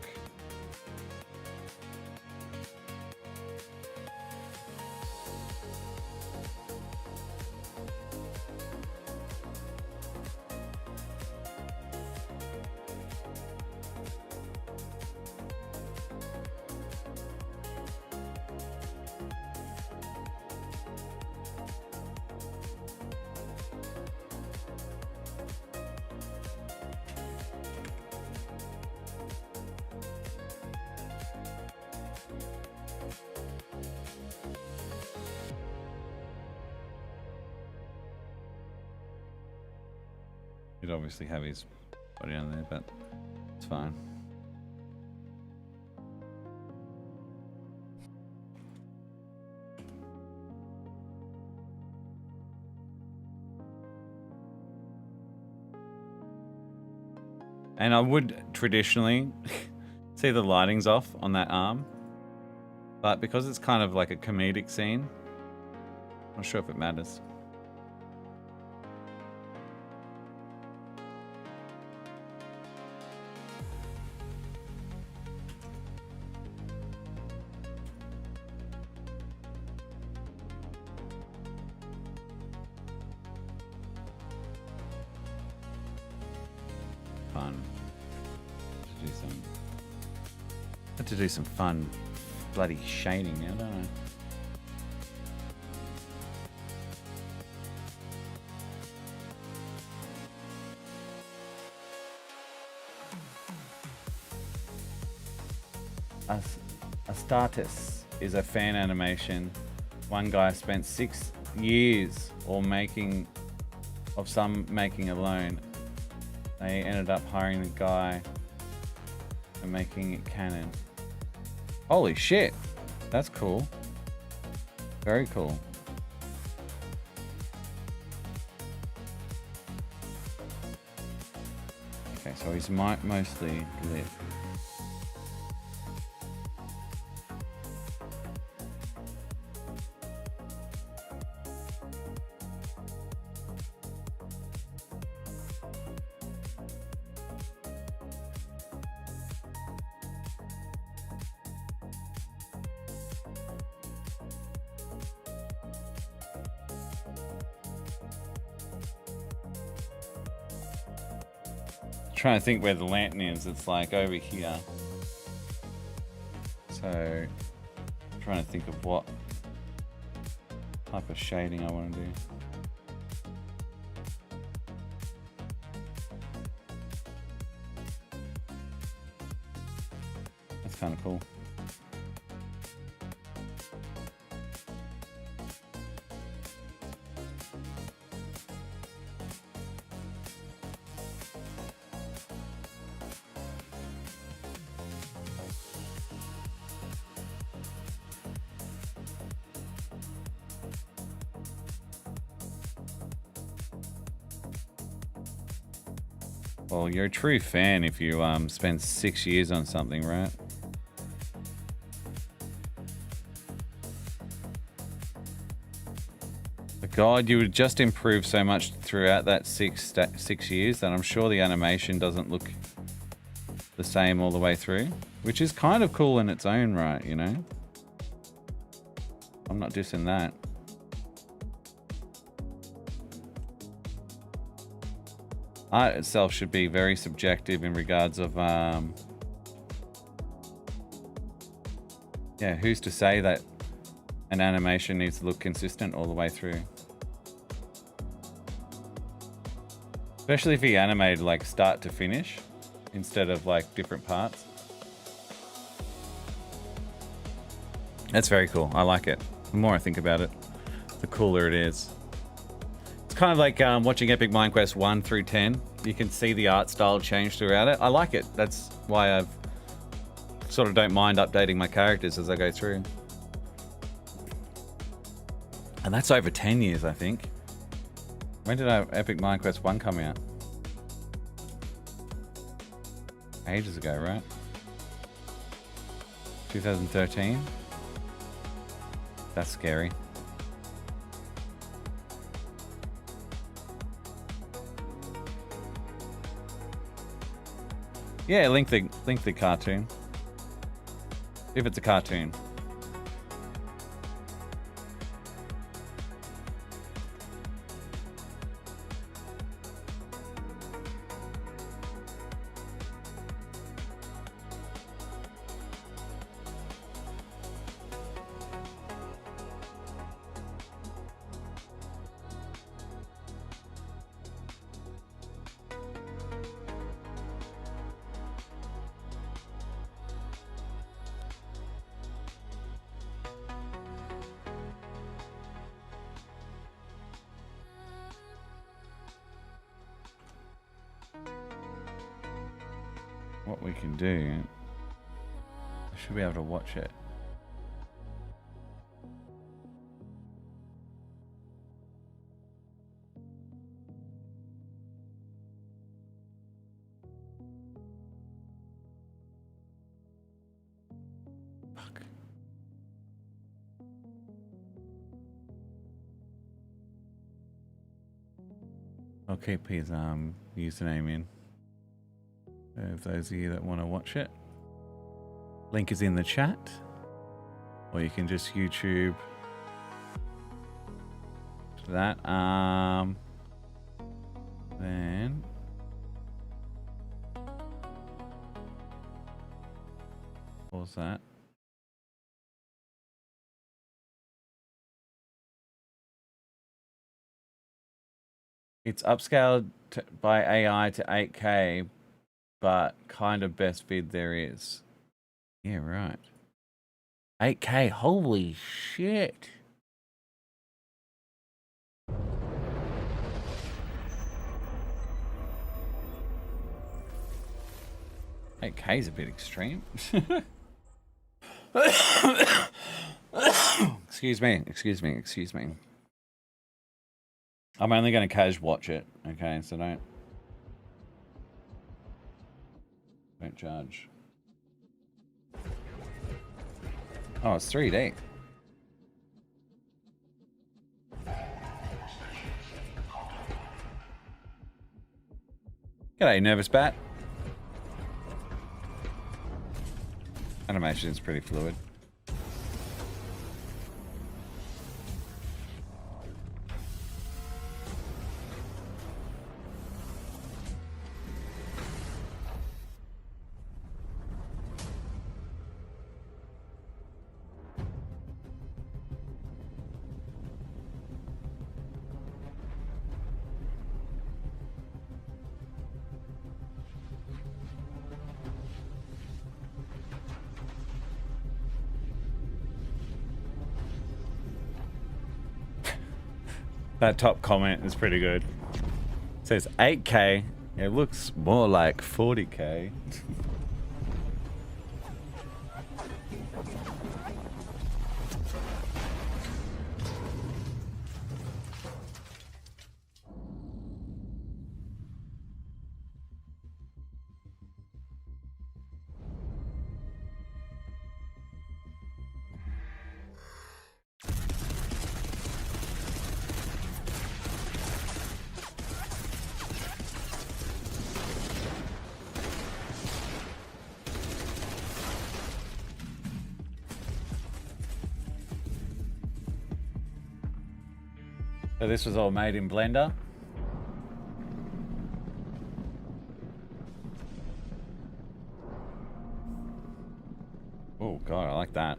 He'd obviously have his body on there, but it's fine. And I would traditionally see the lighting's off on that arm, but because it's kind of like a comedic scene, I'm not sure if it matters. To do some fun bloody shading now, don't I? Astartes is a fan animation. One guy spent 6 years making alone. They ended up hiring the guy and making it canon. Holy shit. That's cool. Very cool. Okay, so he's mostly lit. Trying to think where the lantern is. It's like over here. So trying to think of what type of shading I want to do. That's kind of cool. Well, you're a true fan if you spend 6 years on something, right? But God, you would just improve so much throughout that six years that I'm sure the animation doesn't look the same all the way through, which is kind of cool in its own right, you know? I'm not dissing that. Art itself should be very subjective in regards of, yeah, who's to say that an animation needs to look consistent all the way through? Especially if he animated like start to finish instead of like different parts. That's very cool. I like it. The more I think about it, the cooler it is. Kind of like watching Epic Minequest 1 through 10. You can see the art style change throughout it. I like it. That's why I've sort of don't mind updating my characters as I go through. And that's over 10 years, I think. When did Epic Minequest 1 come out? Ages ago, right? 2013? That's scary. Yeah, link the cartoon. If it's a cartoon. What we can do, I should be able to watch it. Fuck. I'll keep his username in. If those of you that want to watch it, link is in the chat, or you can just YouTube that. Then pause that. It's upscaled by AI to 8K. But kind of best vid there is. Yeah, right. 8K, holy shit. Eight K is a bit extreme. Excuse me, excuse me, excuse me. I'm only going to cash watch it, okay? So don't judge. Oh, it's 3D. G'day, nervous bat. Animation is pretty fluid. That top comment is pretty good. It says 8K. It looks more like 40K. So this was all made in Blender. Oh god, I like that.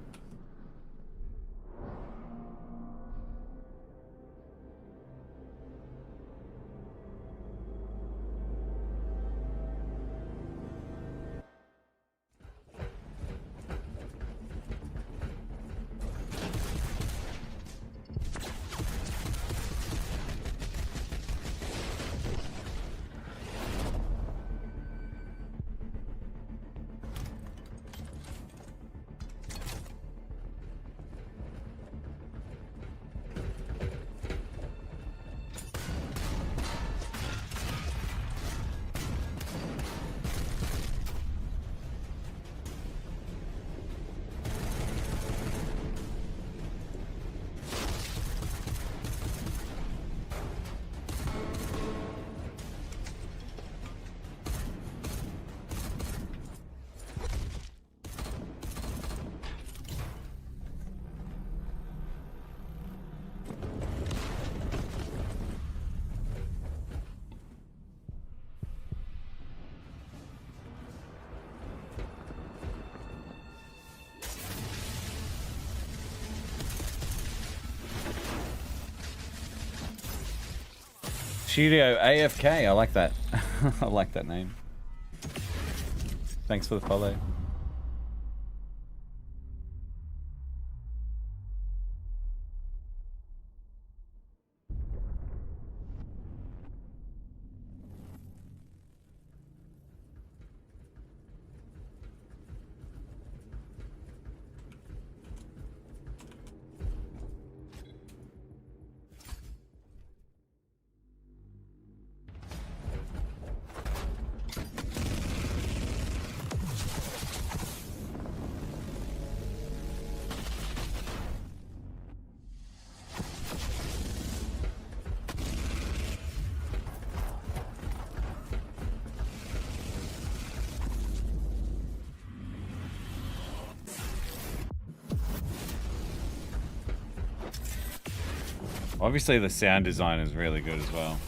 Studio AFK, I like that. I like that name. Thanks for the follow. Obviously the sound design is really good as well.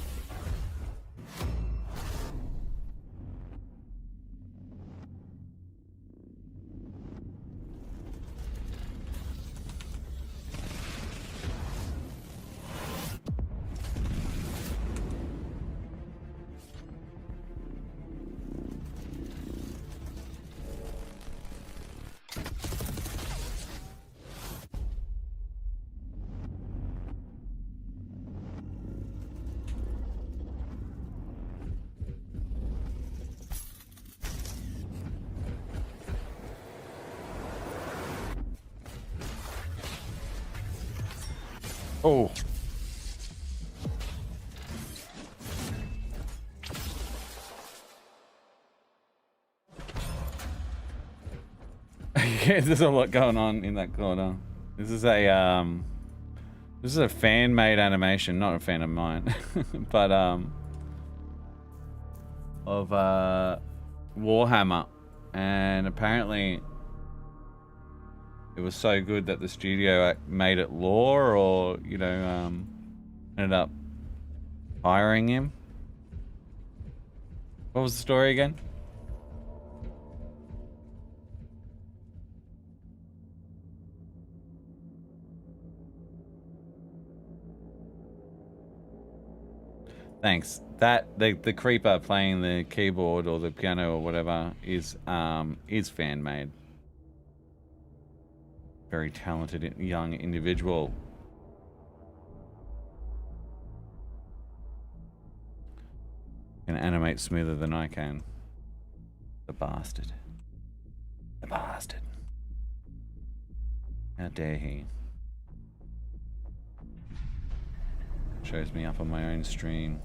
Oh. Yeah, there's a lot going on in that corner. This is a fan-made animation, not a fan of mine, but of Warhammer, and apparently it was so good that the studio made it lore, or you know, ended up hiring him. What was the story again? Thanks. That the creeper playing the keyboard or the piano or whatever is fan made. Very talented young individual. Can animate smoother than I can. The bastard. The bastard. How dare he? Shows me up on my own stream.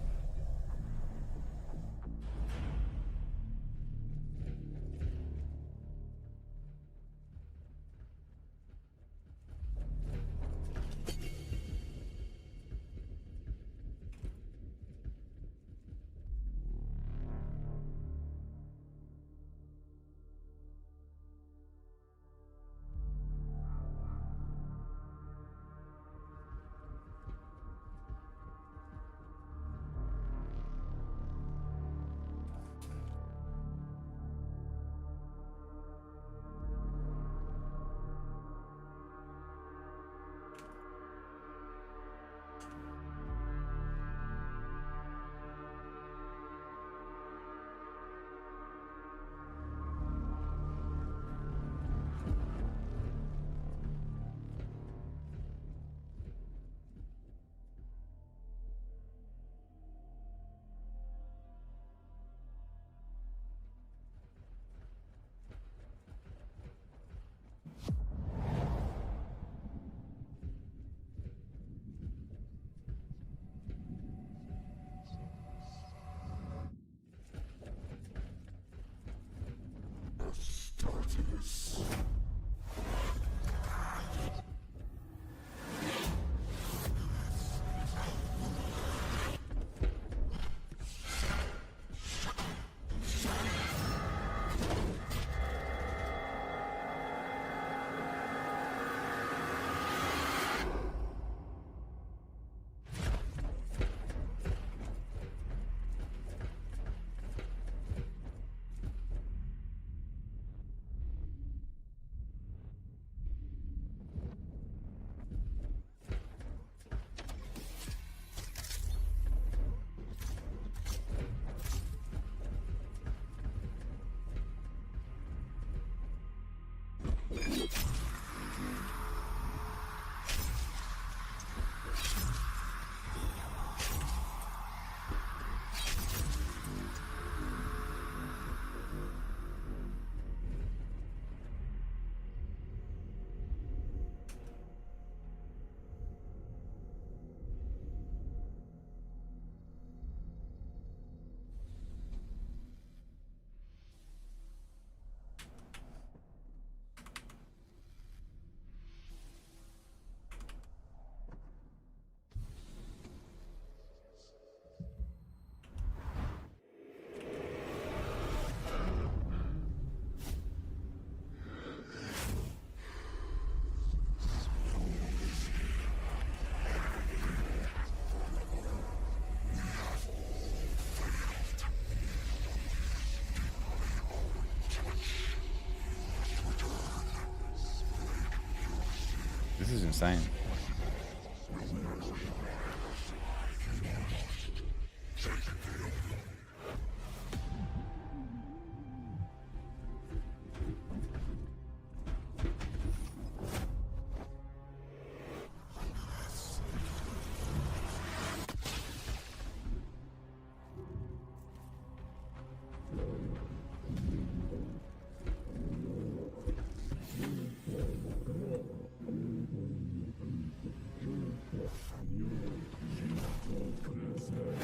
This is insane.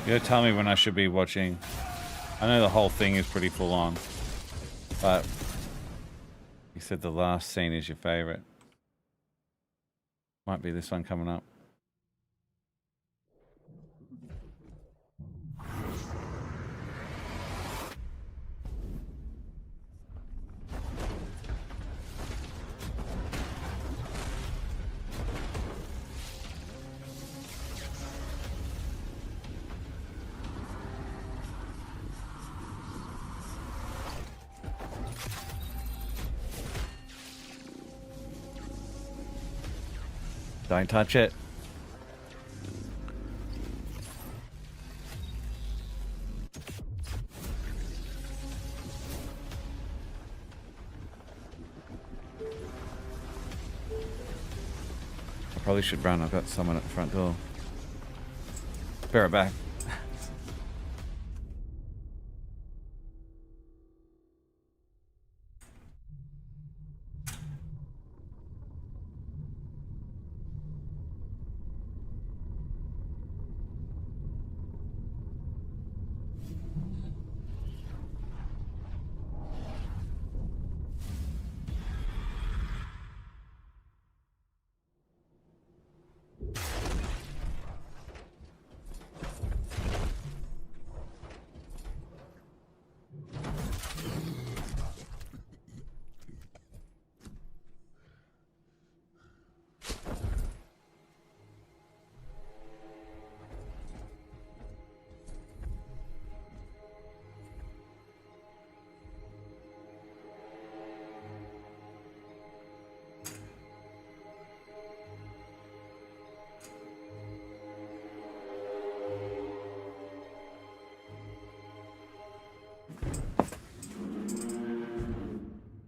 You gotta tell me when I should be watching. I know the whole thing is pretty full on, but you said the last scene is your favorite. Might be this one coming up. Don't touch it. I probably should run. I've got someone at the front door. Be right back.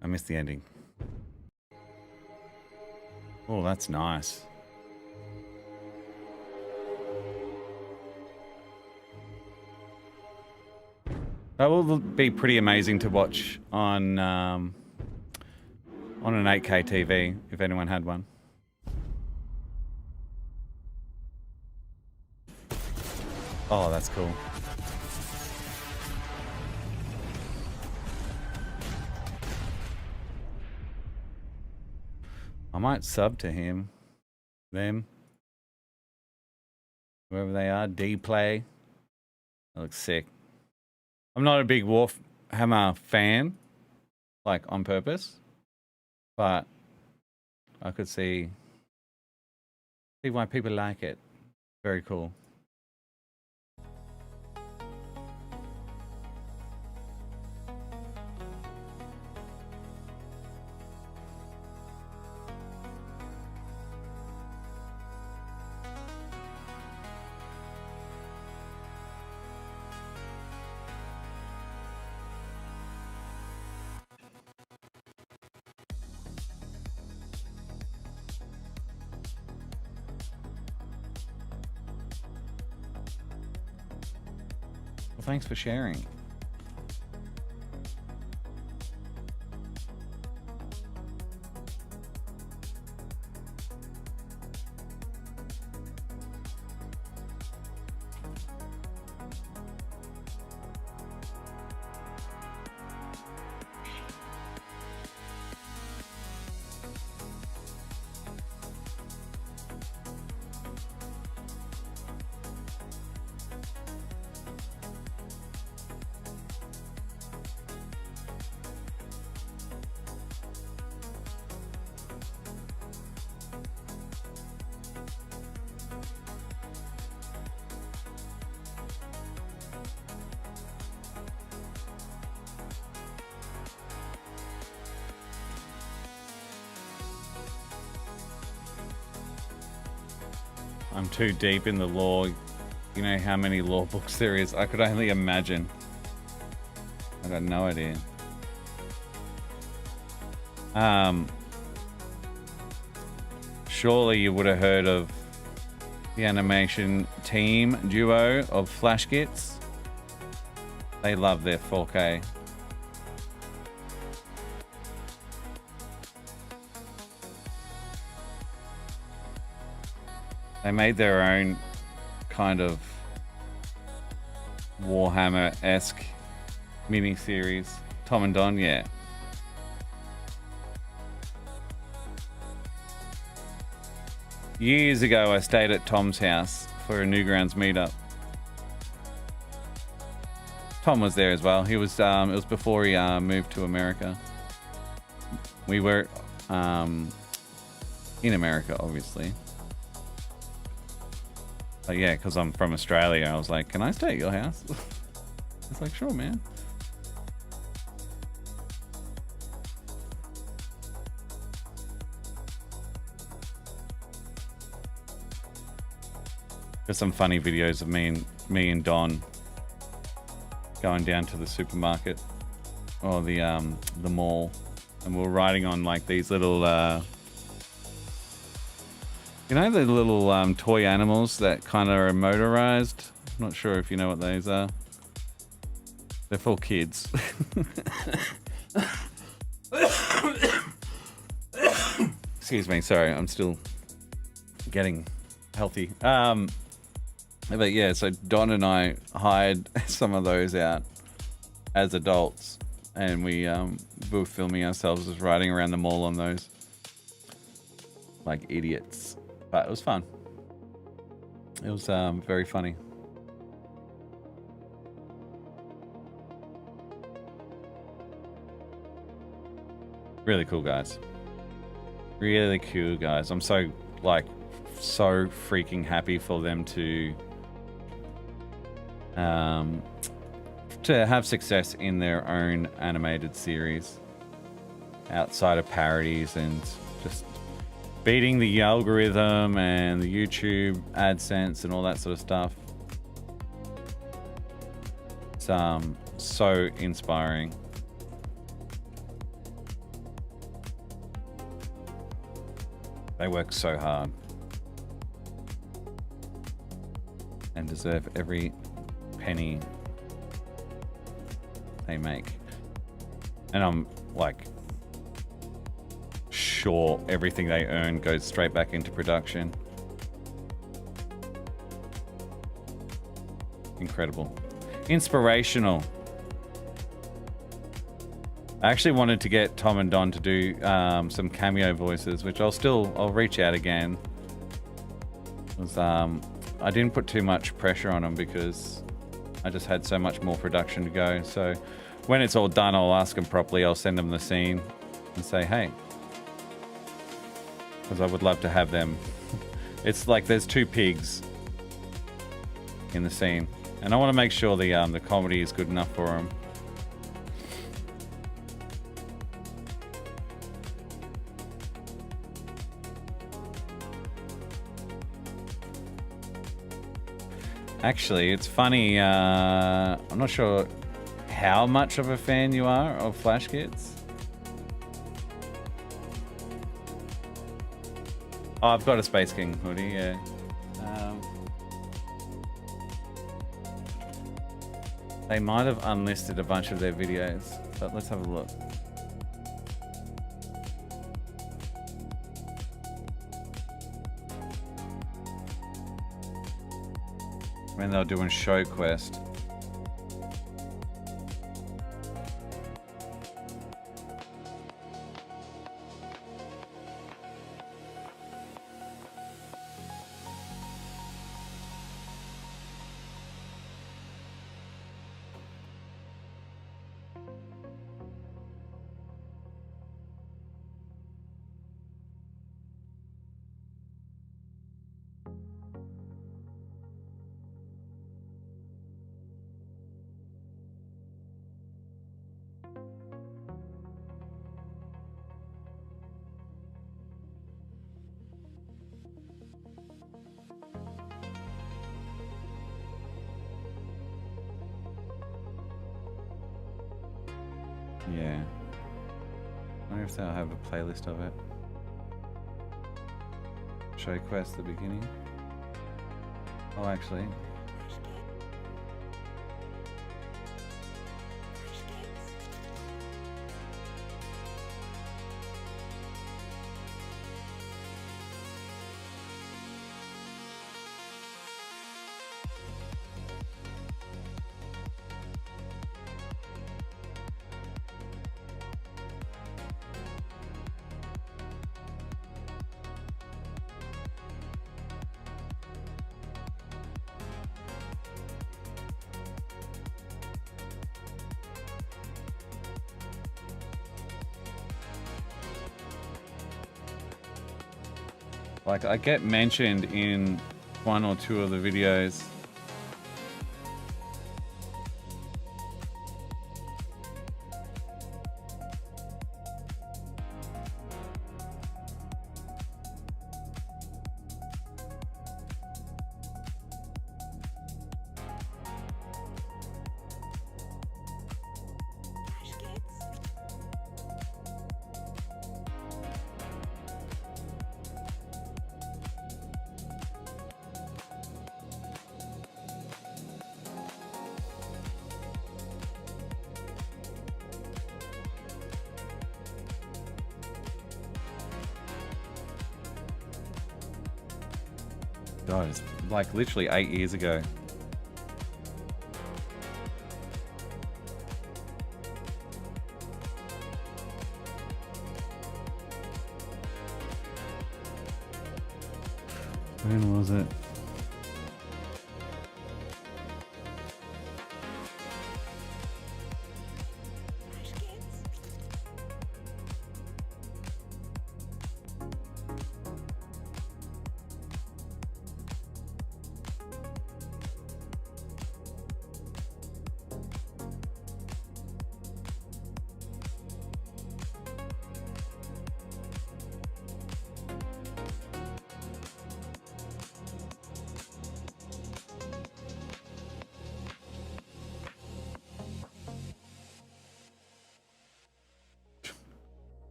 I missed the ending. Oh, that's nice. That will be pretty amazing to watch on an 8K TV if anyone had one. Oh, that's cool. I might sub to him, them, whoever they are. D-Play. That looks sick. I'm not a big Warhammer fan, like on purpose, but I could see why people like it. Very cool. Well, thanks for sharing. I'm too deep in the lore. You know how many lore books there is? I could only imagine. I got no idea. Surely you would have heard of the animation team duo of Flash Kits. They love their 4K. They made their own kind of Warhammer-esque mini-series. Tom and Don, yeah. Years ago, I stayed at Tom's house for a Newgrounds meetup. Tom was there as well. He was. It was before he moved to America. We were in America, obviously. But yeah, because I'm from Australia, I was like, "Can I stay at your house?" It's like, "Sure, man." There's some funny videos of me and Don going down to the supermarket or the mall, and we're riding on like these little you know, the little toy animals that kind of are motorized. I'm not sure if you know what those are. They're for kids. Excuse me, sorry, I'm still getting healthy. But yeah, so Don and I hired some of those out as adults, and we were filming ourselves as riding around the mall on those like idiots. But it was fun. It was very funny. Really cool guys. Really cool guys. I'm so freaking happy for them to have success in their own animated series outside of parodies and just beating the algorithm and the YouTube AdSense and all that sort of stuff. It's so inspiring. They work so hard and deserve every penny they make. And I'm like sure everything they earn goes straight back into production. Incredible. Inspirational. I actually wanted to get Tom and Don to do some cameo voices, which I'll reach out again. I didn't put too much pressure on them because I just had so much more production to go. So when it's all done, I'll ask them properly. I'll send them the scene and say, hey, because I would love to have them. It's like there's two pigs in the scene, and I want to make sure the comedy is good enough for them. Actually, it's funny, I'm not sure how much of a fan you are of Flash Kids. Oh, I've got a Space King hoodie, yeah. They might have unlisted a bunch of their videos, but let's have a look. When they were doing Showquest. Yeah. I wonder if they'll have a playlist of it. Showquest, the beginning. Oh, actually. Like, I get mentioned in one or two of the videos. God, it's like literally 8 years ago. When was it?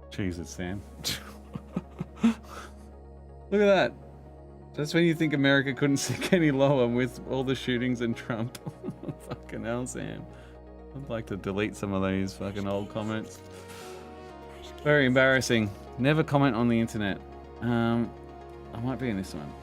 Jesus, Sam. Look at that. Just when you think America couldn't sink any lower with all the shootings and Trump. Fucking hell, Sam. I'd like to delete some of these fucking old comments. Very embarrassing. Never comment on the internet. I might be in this one.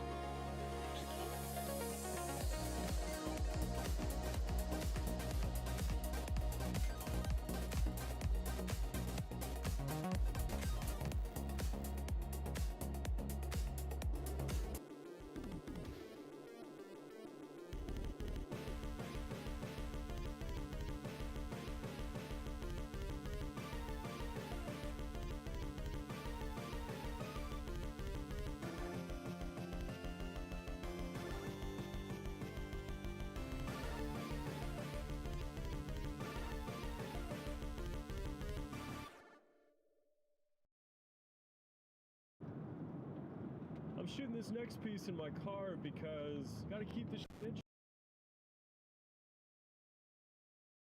I'm shooting this next piece in my car because gotta keep the shit in.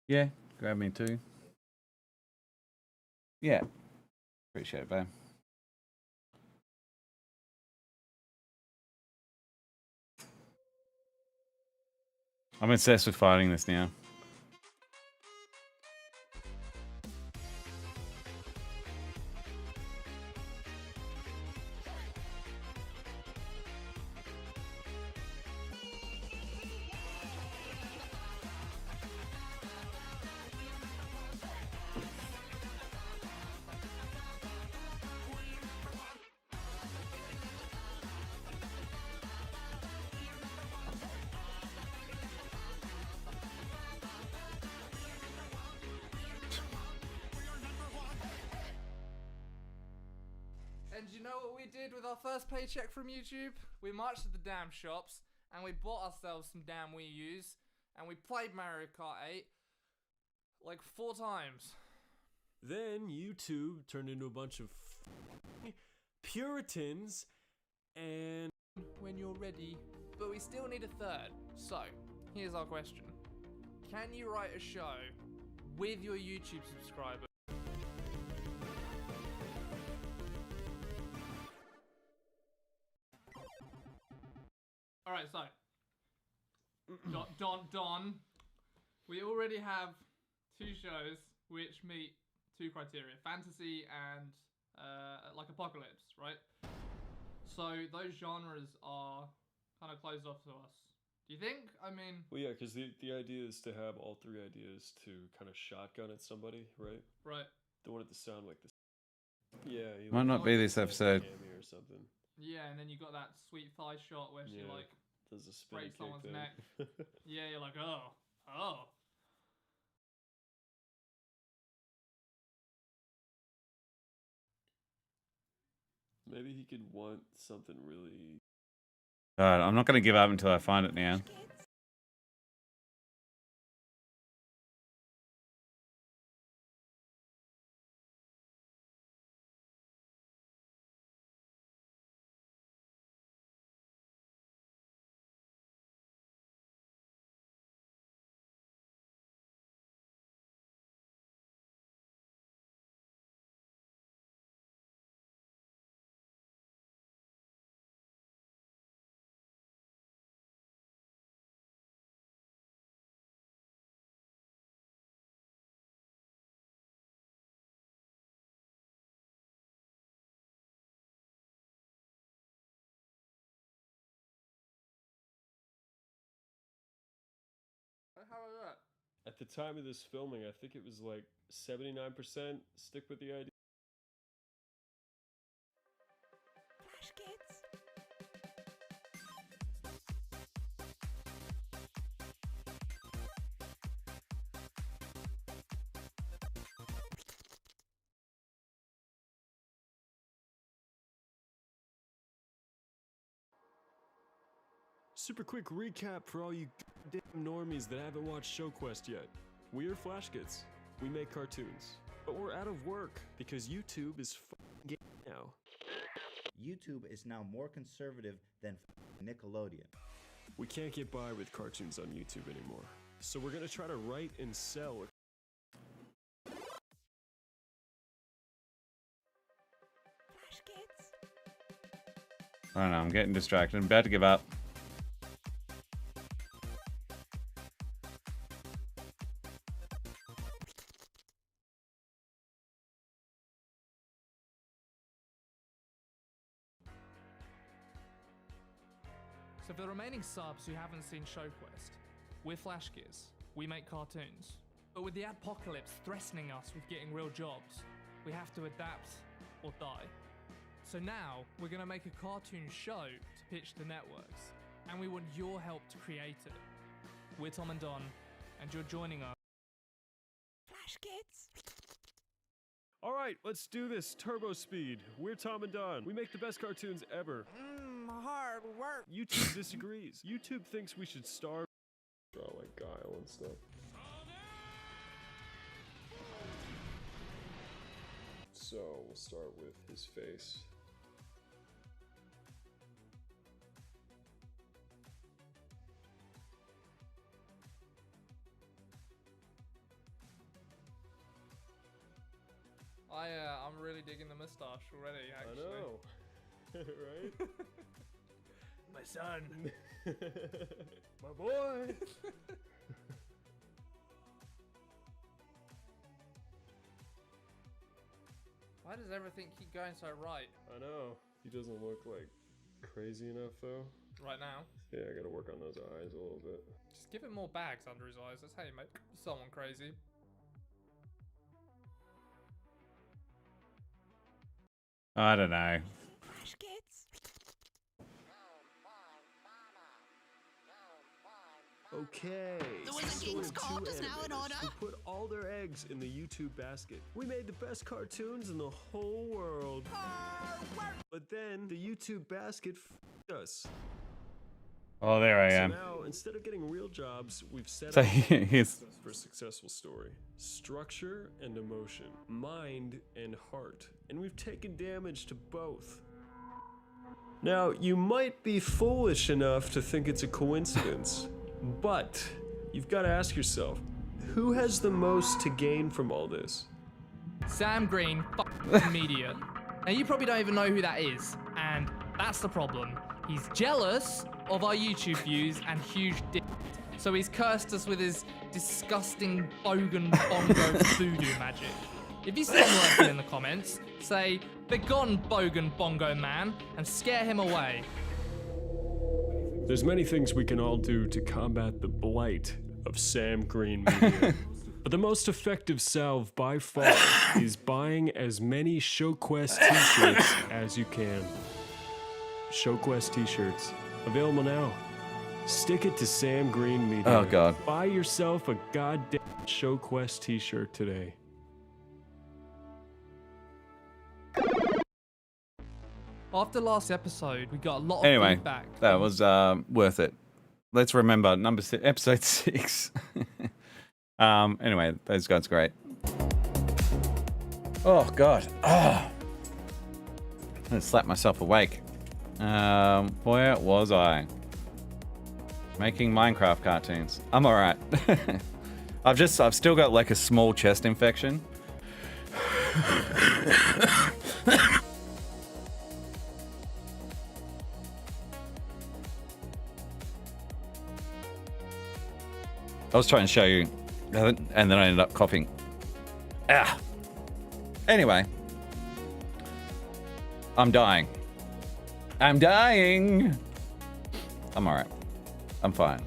Yeah, grab me too. Yeah. Appreciate it, babe. I'm obsessed with fighting this now. And you know what we did with our first paycheck from YouTube? We marched to the damn shops, and we bought ourselves some damn Wii U's, and we played Mario Kart 8 like 4 times. Then YouTube turned into a bunch of Puritans, and When you're ready, but we still need a third. So, here's our question. Can you write a show with your YouTube subscribers? Alright, so Don, we already have 2 shows which meet 2 criteria, fantasy and like apocalypse, right? So those genres are kind of closed off to us. Do you think? I mean, well, yeah, because the idea is to have all 3 ideas to kind of shotgun at somebody, right? right. Don't want it to sound like this. Yeah, you Might not be this episode. or something. Yeah, and then you got that sweet thigh shot where she like Does a spinny breaks someone's kick neck. thing. Yeah, you're like, oh. Maybe he could want something really... God, I'm not going to give up until I find it now. How was that? At the time of this filming, I think it was like 79% stick with the idea. Flash kids. Super quick recap for all you damn normies that haven't watched Showquest yet. We're Flash Kids. We make cartoons. But we're out of work because YouTube is f***ing gay now. YouTube is now more conservative than Nickelodeon. We can't get by with cartoons on YouTube anymore. So we're gonna try to write and sell. Flash kids. I don't know, I'm getting distracted. I'm about to give up. So for the remaining subs who haven't seen Showquest, we're Flash Gears. We make cartoons. But with the apocalypse threatening us with getting real jobs, we have to adapt or die. So now, we're gonna make a cartoon show to pitch to networks, and we want your help to create it. We're Tom and Don, and you're joining us. Flash kids. Alright, let's do this. Turbo speed. We're Tom and Don. We make the best cartoons ever. Hard work. YouTube disagrees. YouTube thinks we should starve. Draw like Guile and stuff. So we'll start with his face. I'm really digging the mustache already, actually. I know. Right? My son. My boy. Why does everything keep going so right? I know. He doesn't look like crazy enough though. Right now? Yeah, I gotta work on those eyes a little bit. Just give him more bags under his eyes. That's how you make someone crazy. I don't know. Flash kids. Okay. The Wizard King's court is now in order. Who put all their eggs in the YouTube basket. We made the best cartoons in the whole world. But then the YouTube basket f***ed us. Oh, there I So am. now, instead of getting real jobs, we've set So up he's for a successful story. Structure and emotion. Mind and heart. And we've taken damage to both. Now, you might be foolish enough to think it's a coincidence, but you've got to ask yourself, who has the most to gain from all this? Sam Green, f***ing media. Now you probably don't even know who that is, and that's the problem. He's jealous of our YouTube views and huge dick, so he's cursed us with his disgusting bogan bongo voodoo magic. If you see him lurking in the comments, say, "Begone, bogan bongo man," and scare him away. There's many things we can all do to combat the blight of Sam Green media. But the most effective salve by far is buying as many Showquest t-shirts as you can. Showquest t-shirts, available now. Stick it to Sam Green media. Oh, God. Buy yourself a goddamn Showquest t-shirt today. After last episode, we got a lot of Anyway, feedback. that was worth it. Let's remember episode 6. Anyway, those guys are great. Oh God. Oh. I slapped myself awake. Where was I? Making Minecraft cartoons. I'm alright. I've still got like a small chest infection. I was trying to show you, and then I ended up coughing. Ah. Anyway, I'm dying. I'm dying. I'm alright. I'm fine.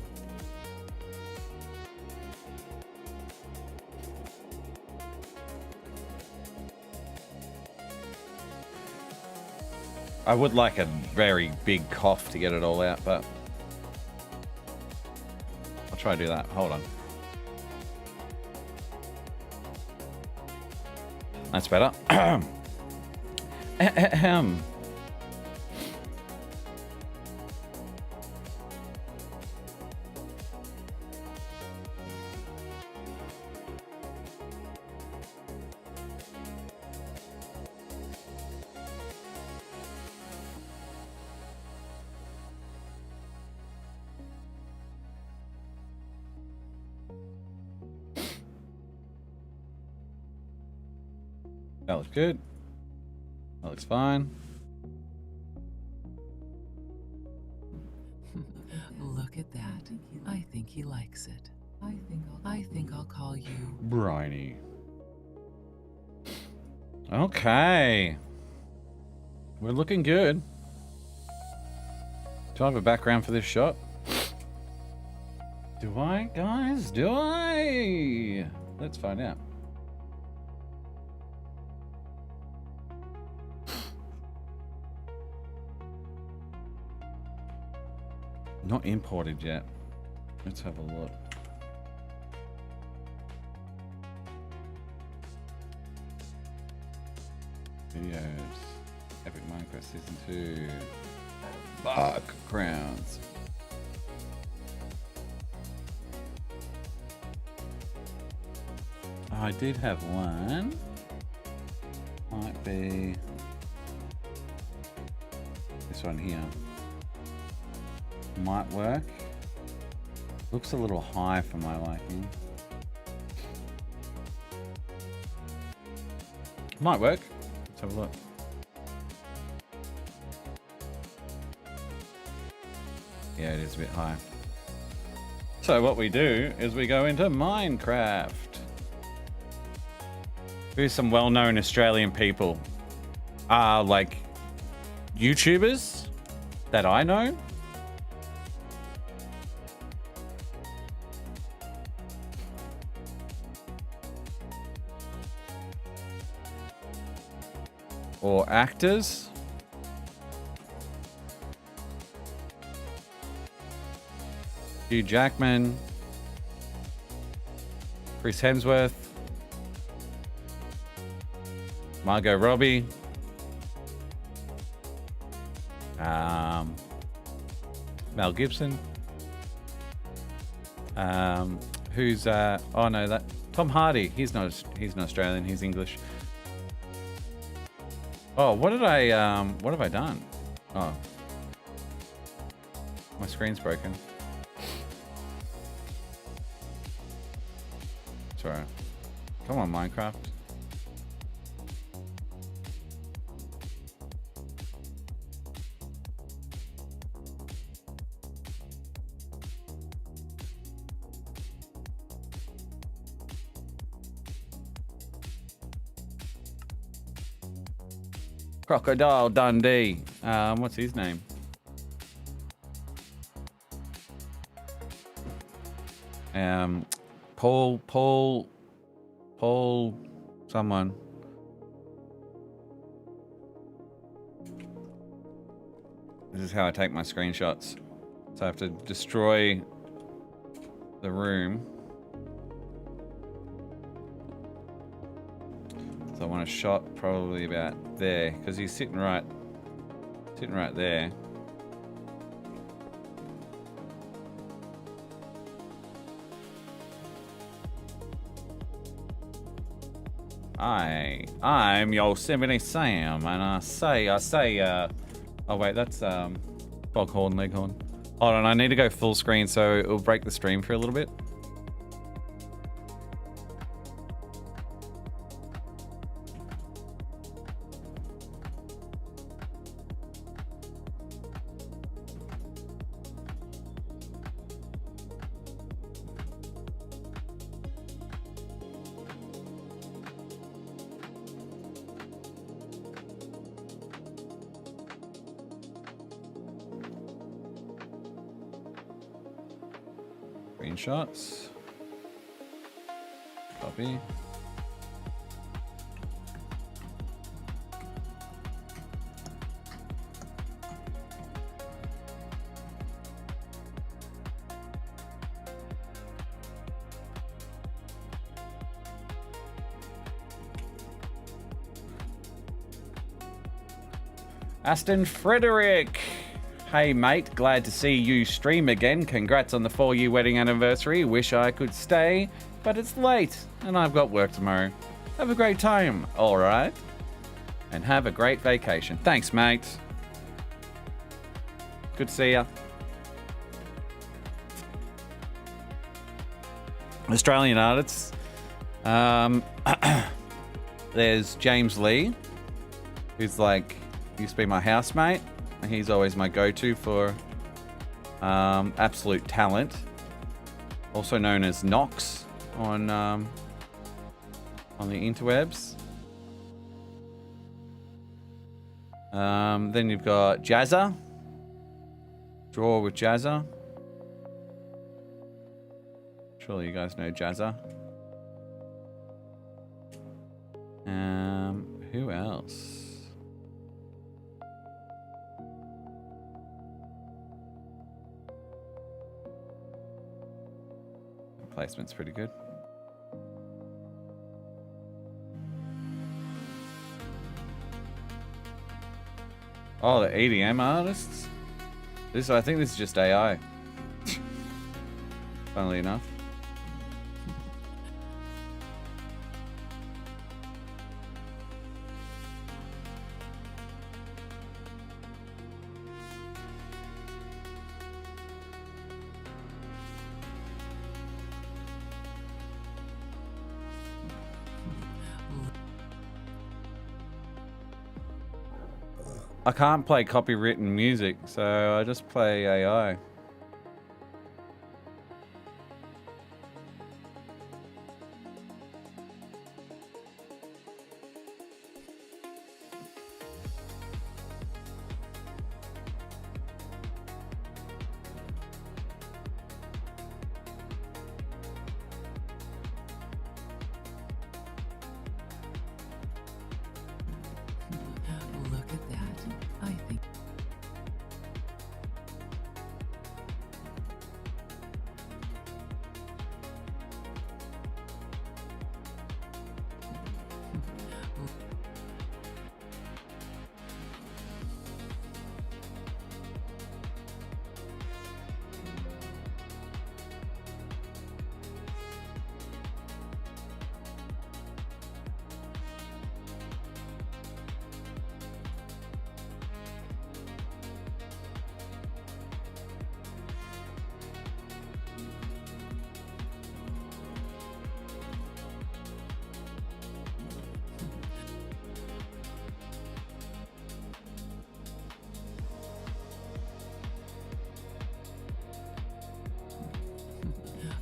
I would like a very big cough to get it all out, but I'll try to do that. Hold on. That's better. Ahem. That looks good. That looks fine. Look at that. I think he likes it. I think I'll call you Briny. Okay. We're looking good. Do I have a background for this shot? Do I, guys? Do I? Let's find out. Not imported yet. Let's have a look. Videos. Epic Minequest Season 2. Backgrounds. Oh, I did have one. Might be this one here. Might work. Looks a little high for my liking. Might work. Let's have a look. Yeah, it is a bit high. So what we do is we go into Minecraft. Who's some well-known Australian people? Like YouTubers that I know. Or actors. Hugh Jackman. Chris Hemsworth. Margot Robbie. Mel Gibson. Who's oh no, that Tom Hardy. He's not Australian, he's English. Oh, what have I done? Oh. My screen's broken. Sorry. Come on, Minecraft. Crocodile Dundee. What's his name? Paul, someone. This is how I take my screenshots. So I have to destroy the room. So I want a shot probably about there, because he's sitting right Sitting right there. I'm Yosemite Sam, and I say, oh wait, that's Foghorn Leghorn. Hold on, I need to go full screen so it'll break the stream for a little bit. Screenshots. Copy. Aston Frederick. Hey mate, glad to see you stream again. Congrats on the 4-year wedding anniversary. Wish I could stay, but it's late and I've got work tomorrow. Have a great time, alright? And have a great vacation. Thanks, mate. Good to see ya. Australian artists. There's James Lee, who's like, used to be my housemate. He's always my go-to for absolute talent. Also known as Nox on the interwebs. Then you've got Jazza. Draw with Jazza. Surely you guys know Jazza. Who else? Placement's pretty good. Oh, the EDM artists? I think this is just AI. Funnily enough. I can't play copywritten music, so I just play AI. Look at that. I think.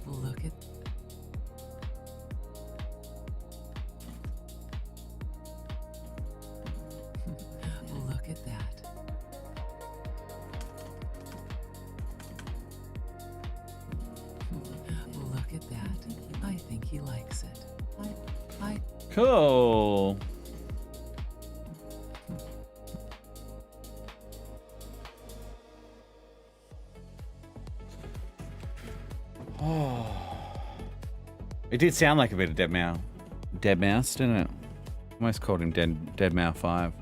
Look at. Look at that. Look at that. I think he likes it. I Cool. Oh. It did sound like a bit of Dead Mouse, didn't it? Almost called him Dead Mouse 5.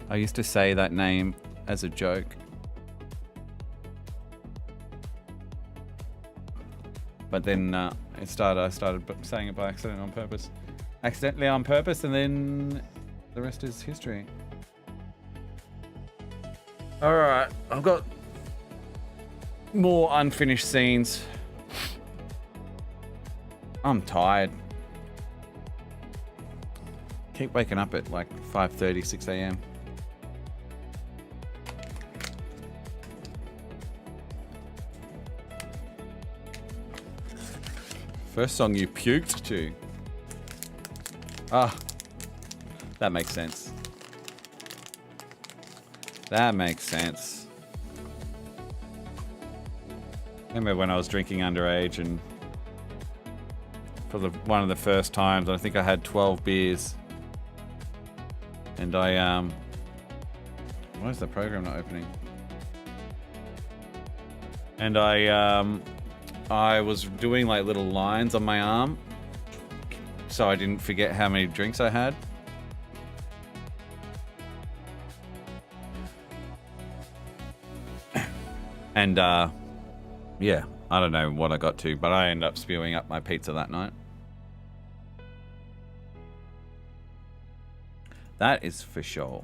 I used to say that name as a joke. But then I started saying it by accident on purpose. Accidentally on purpose, and then the rest is history. Alright, I've got more unfinished scenes. I'm tired. Keep waking up at like 5:30, 6 a.m. First song you puked to. Ah, that makes sense. That makes sense. Remember when I was drinking underage, and for one of the first times, I think I had 12 beers. And why is the program not opening? And I was doing like little lines on my arm, so I didn't forget how many drinks I had. And yeah, I don't know what I got to, but I ended up spewing up my pizza that night. That is for sure.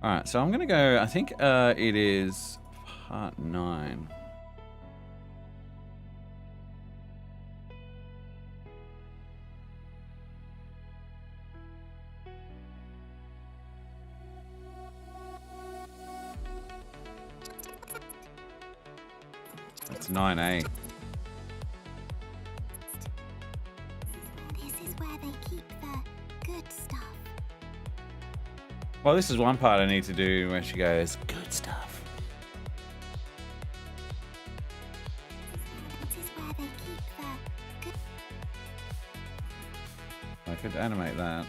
Alright, so I'm gonna go, I think it is part 9. That's 9A. This is where they keep the good stuff. Well, this is one part I need to do where she goes, good stuff. This is where they keep the good. I could animate that.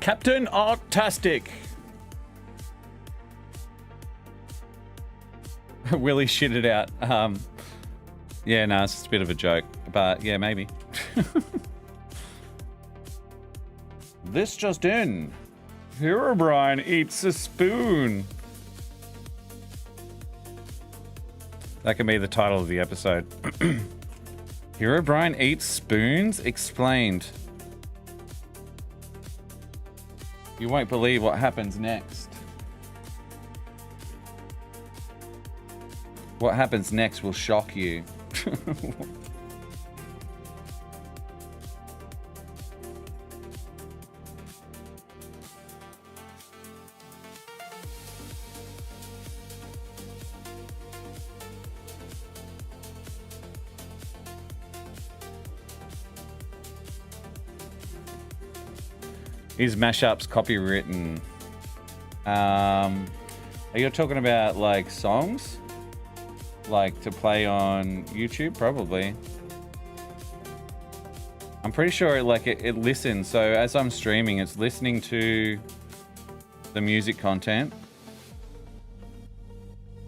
Captain Arctastic. Willie shitted out. Yeah, no, it's just a bit of a joke. But yeah, maybe. This just in. Herobrine eats a spoon. That can be the title of the episode. Herobrine eats spoons? Explained. You won't believe what happens next. What happens next will shock you. Is mashups copywritten? Are you talking about like songs? Like to play on YouTube? Probably. I'm pretty sure it listens. So as I'm streaming, it's listening to the music content.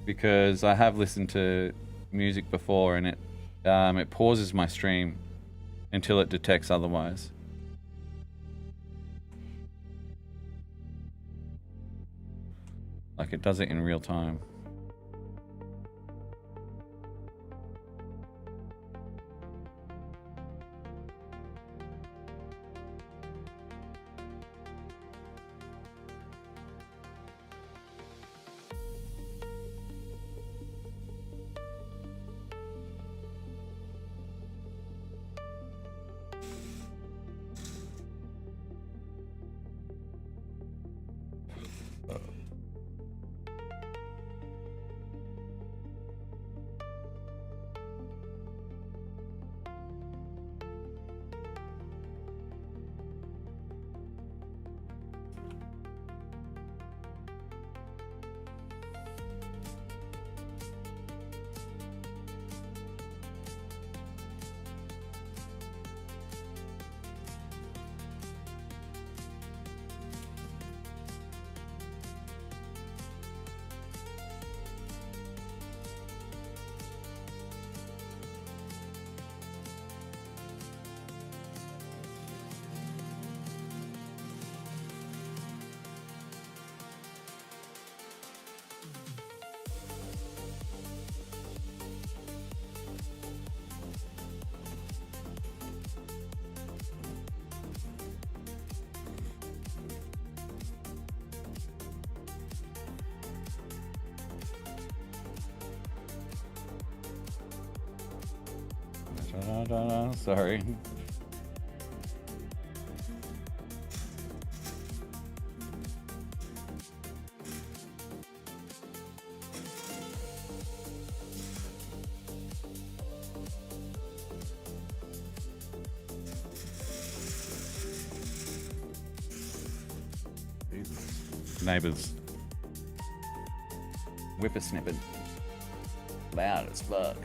Because I have listened to music before and it pauses my stream until it detects otherwise. Like it does it in real time. Sorry. Neighbors. Whippersnipping. Loud as fuck.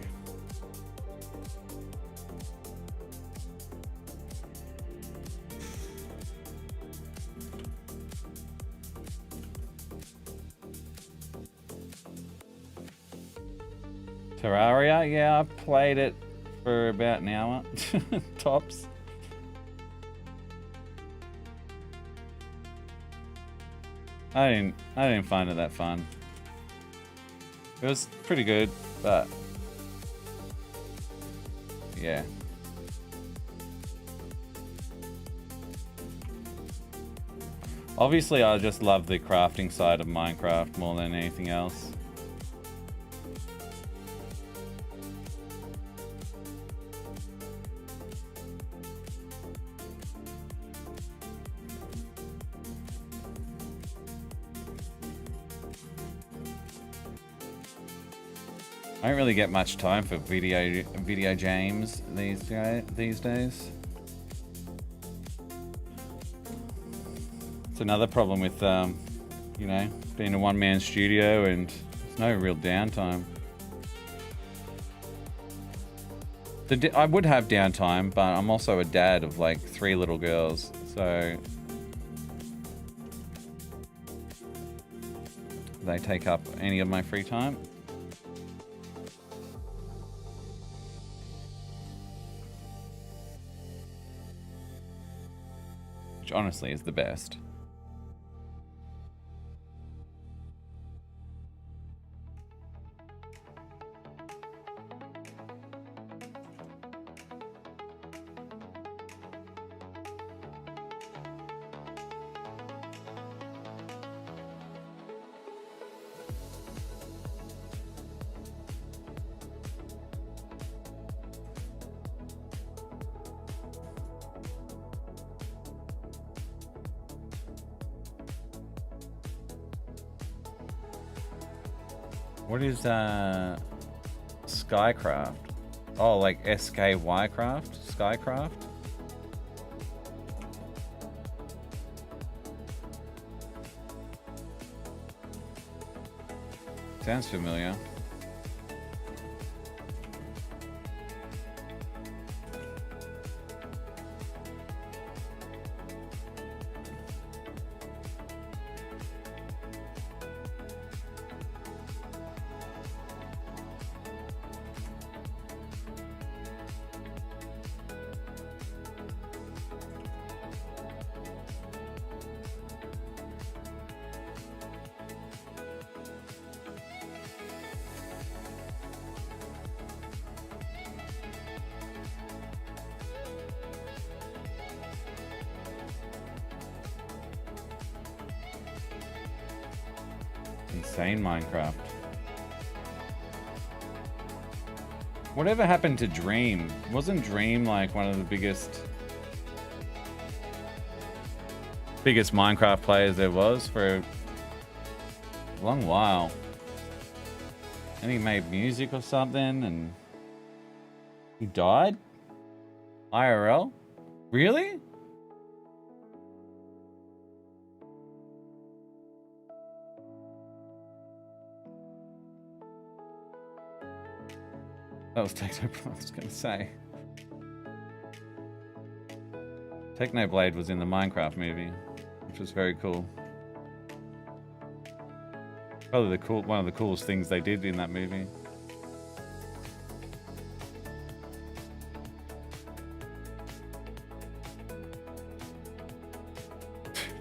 Terraria? Yeah, I've played it for about an hour. Tops. I didn't find it that fun. It was pretty good, but yeah. Obviously, I just love the crafting side of Minecraft more than anything else. I don't really get much time for video games these days. It's another problem with you know, being a one-man studio and there's no real downtime. I would have downtime, but I'm also a dad of like 3 little girls, so they take up any of my free time. Which honestly is the best. What is Skycraft? Oh, like SKYcraft? Skycraft? Sounds familiar. Insane Minecraft. Whatever happened to Dream? Wasn't Dream like one of the biggest Minecraft players there was for a long while? And he made music or something and he died? IRL? Really? That was Technoblade, I was going to say. Technoblade was in the Minecraft movie, which was very cool. Probably one of the coolest things they did in that movie.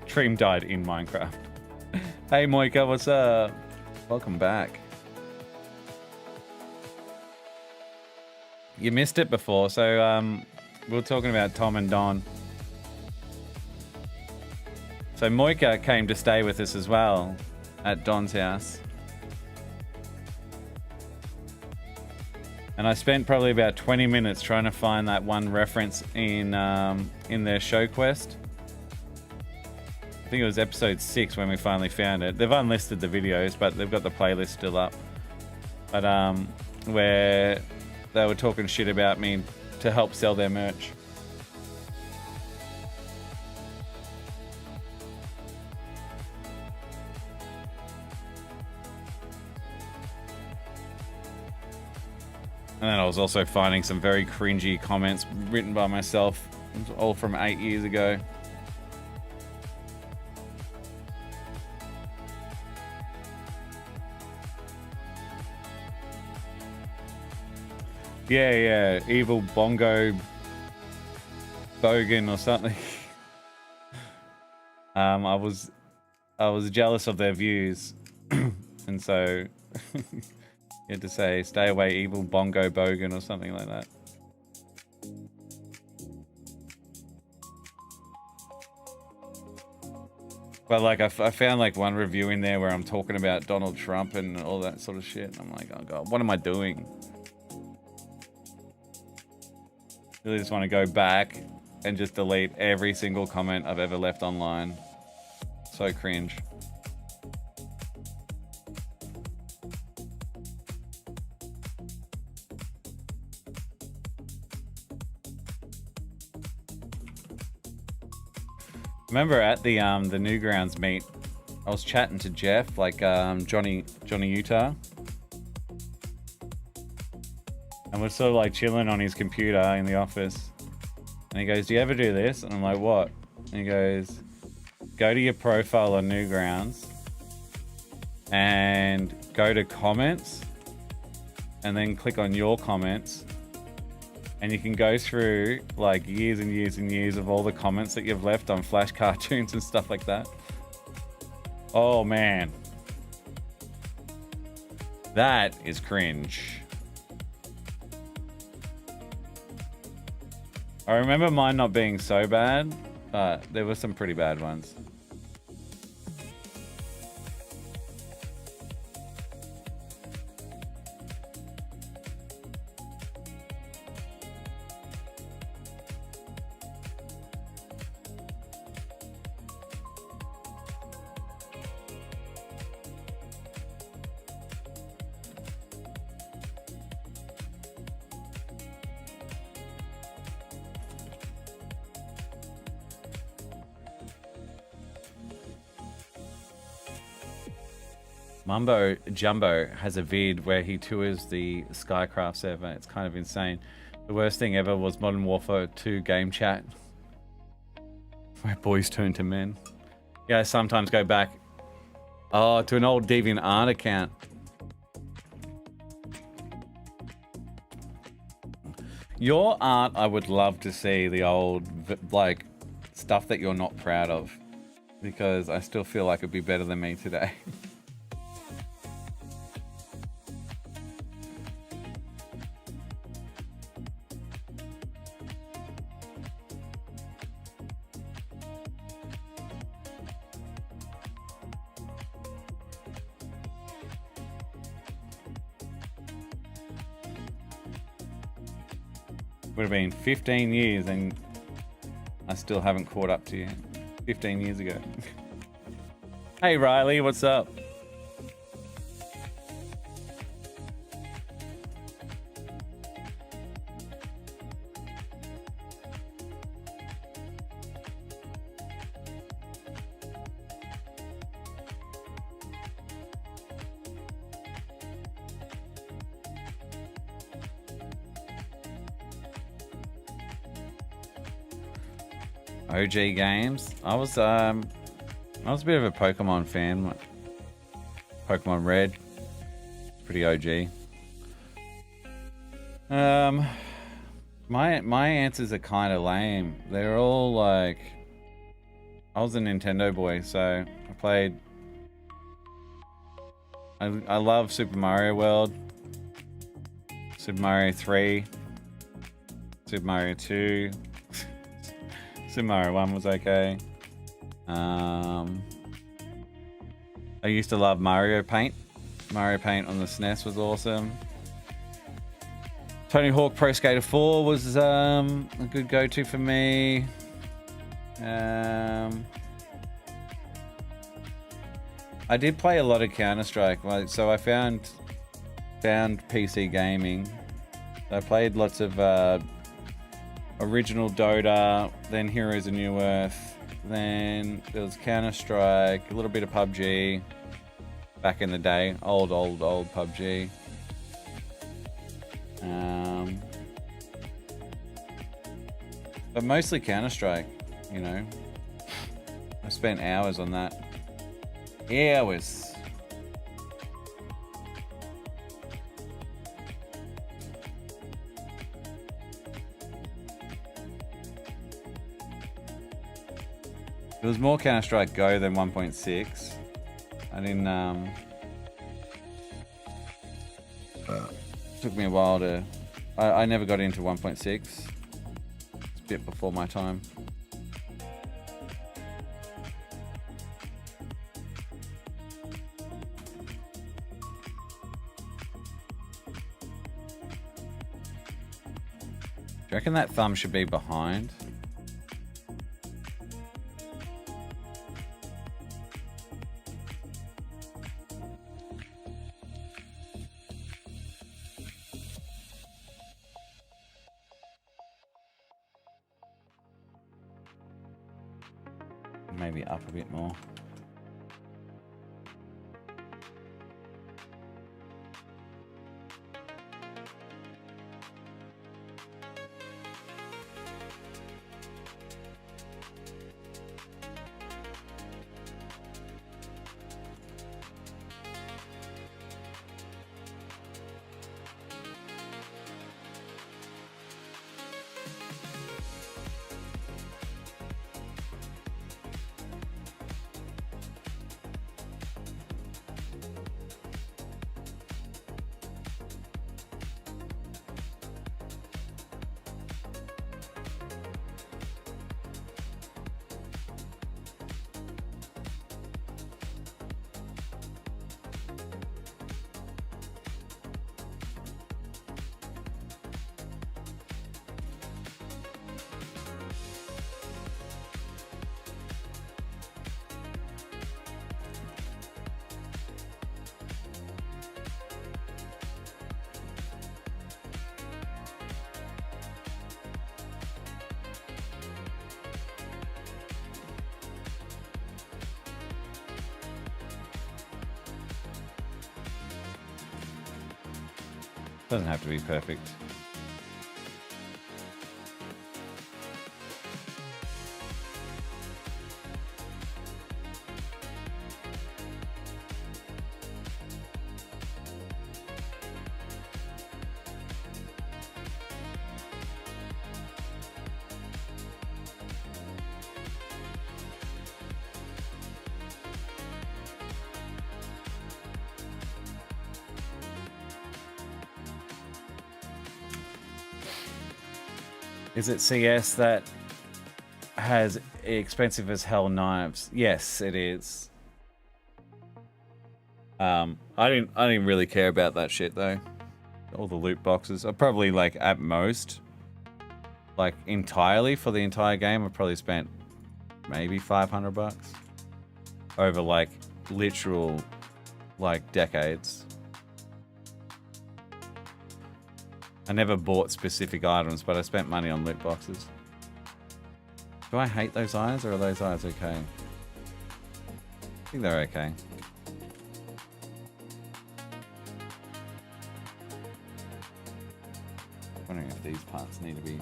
Dream died in Minecraft. Hey Moika, what's up? Welcome back. You missed it before, so we were talking about Tom and Don. So Moika came to stay with us as well at Don's house. And I spent probably about 20 minutes trying to find that one reference in their Showquest. I think it was episode 6 when we finally found it. They've unlisted the videos, but they've got the playlist still up. But where they were talking shit about me to help sell their merch. And then I was also finding some very cringy comments written by myself, all from 8 years ago. Yeah, evil bongo bogan or something. I was jealous of their views, and so you had to say, "Stay away, evil bongo bogan" or something like that. But like, I found like one review in there where I'm talking about Donald Trump and all that sort of shit. I'm like, oh god, what am I doing? Really just want to go back and just delete every single comment I've ever left online. So cringe. Remember at the Newgrounds meet, I was chatting to Jeff, like Johnny Utah. And we're sort of like chilling on his computer in the office. And he goes, "Do you ever do this?" And I'm like, "What?" And he goes, "Go to your profile on Newgrounds and go to comments and then click on your comments, and you can go through like years and years and years of all the comments that you've left on Flash cartoons and stuff like that. Oh man, that is cringe. I remember mine not being so bad, but there were some pretty bad ones. Mumbo Jumbo has a vid where he tours the Skycraft server. It's kind of insane. The worst thing ever was Modern Warfare 2 game chat, where boys turn to men. Yeah, I sometimes go back to an old DeviantArt account. Your art, I would love to see the old, like, stuff that you're not proud of, because I still feel like it'd be better than me today. Would have been 15 years and I still haven't caught up to you. 15 years ago. Hey Riley, what's up? OG games. I was a bit of a Pokemon fan. Pokemon Red, pretty OG. My answers are kind of lame. They're all like, I was a Nintendo boy, so I played. I love Super Mario World, Super Mario 3, Super Mario 2. Super Mario 1 was okay. I used to love Mario Paint. Mario Paint on the SNES was awesome. Tony Hawk Pro Skater 4 was a good go-to for me. I did play a lot of Counter-Strike, so I found PC gaming. I played lots of original Dota, then Heroes of New Earth, then there was Counter-Strike, a little bit of PUBG back in the day, old PUBG. But mostly Counter-Strike, you know. I spent hours on that. Hours. It was more Counter-Strike Go than 1.6. I didn't, took me a while to, I never got into 1.6. It's a bit before my time. Do you reckon that thumb should be behind? Maybe up a bit more. Doesn't have to be perfect. Is it CS that has expensive as hell knives? Yes, it is. I didn't really care about that shit though. All the loot boxes. I probably like at most, like entirely for the entire game, I probably spent maybe $500 over like literal like decades. I never bought specific items, but I spent money on loot boxes. Do I hate those eyes, or are those eyes okay? I think they're okay. Wondering if these parts need to be...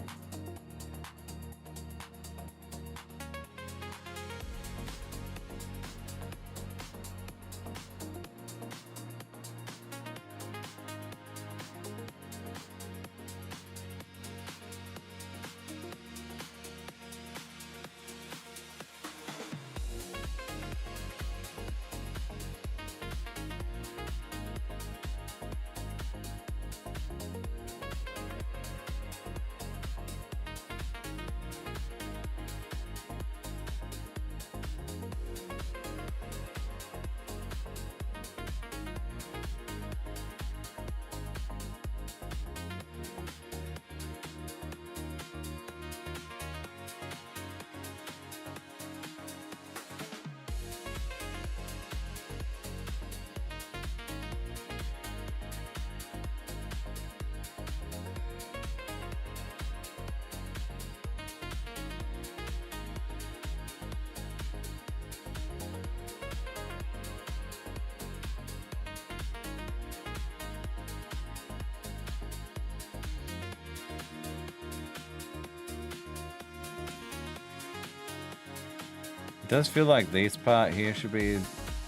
It does feel like this part here should be a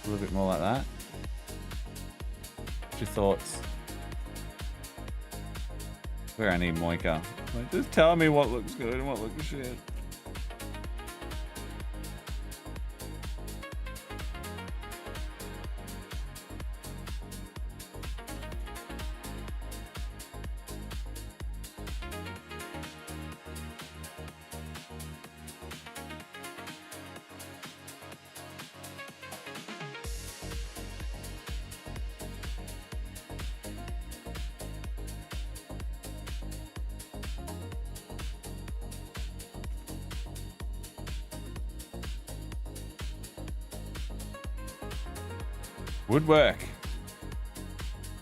little bit more like that. What's your thoughts? Where I need Moika. Like, just tell me what looks good and what looks shit. Woodwork.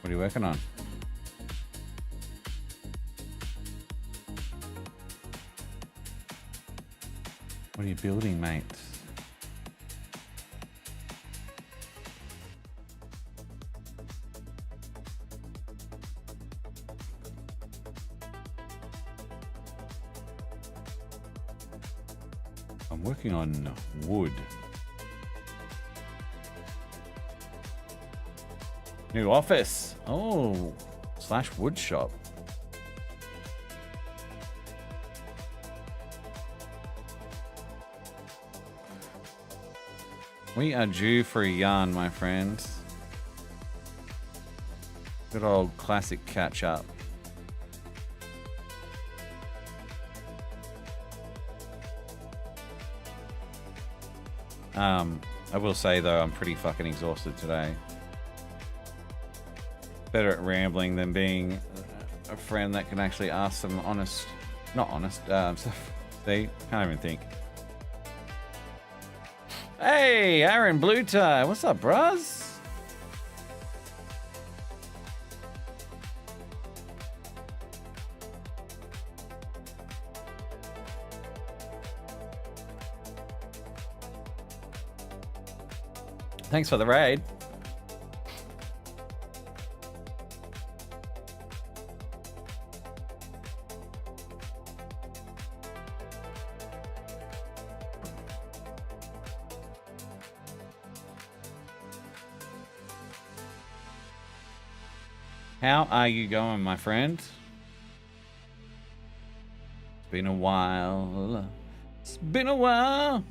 What are you working on? What are you building, mate? I'm working on wood. New office. Oh, / wood shop. We are due for a yarn, my friends. Good old classic catch up. I will say though, I'm pretty fucking exhausted today. Better at rambling than being a friend that can actually ask some honest, not honest, stuff. See, can't even think. Hey, Aaron Blue Tie, what's up, bros? Thanks for the raid. How are you going, my friend? It's been a while. It's been a while.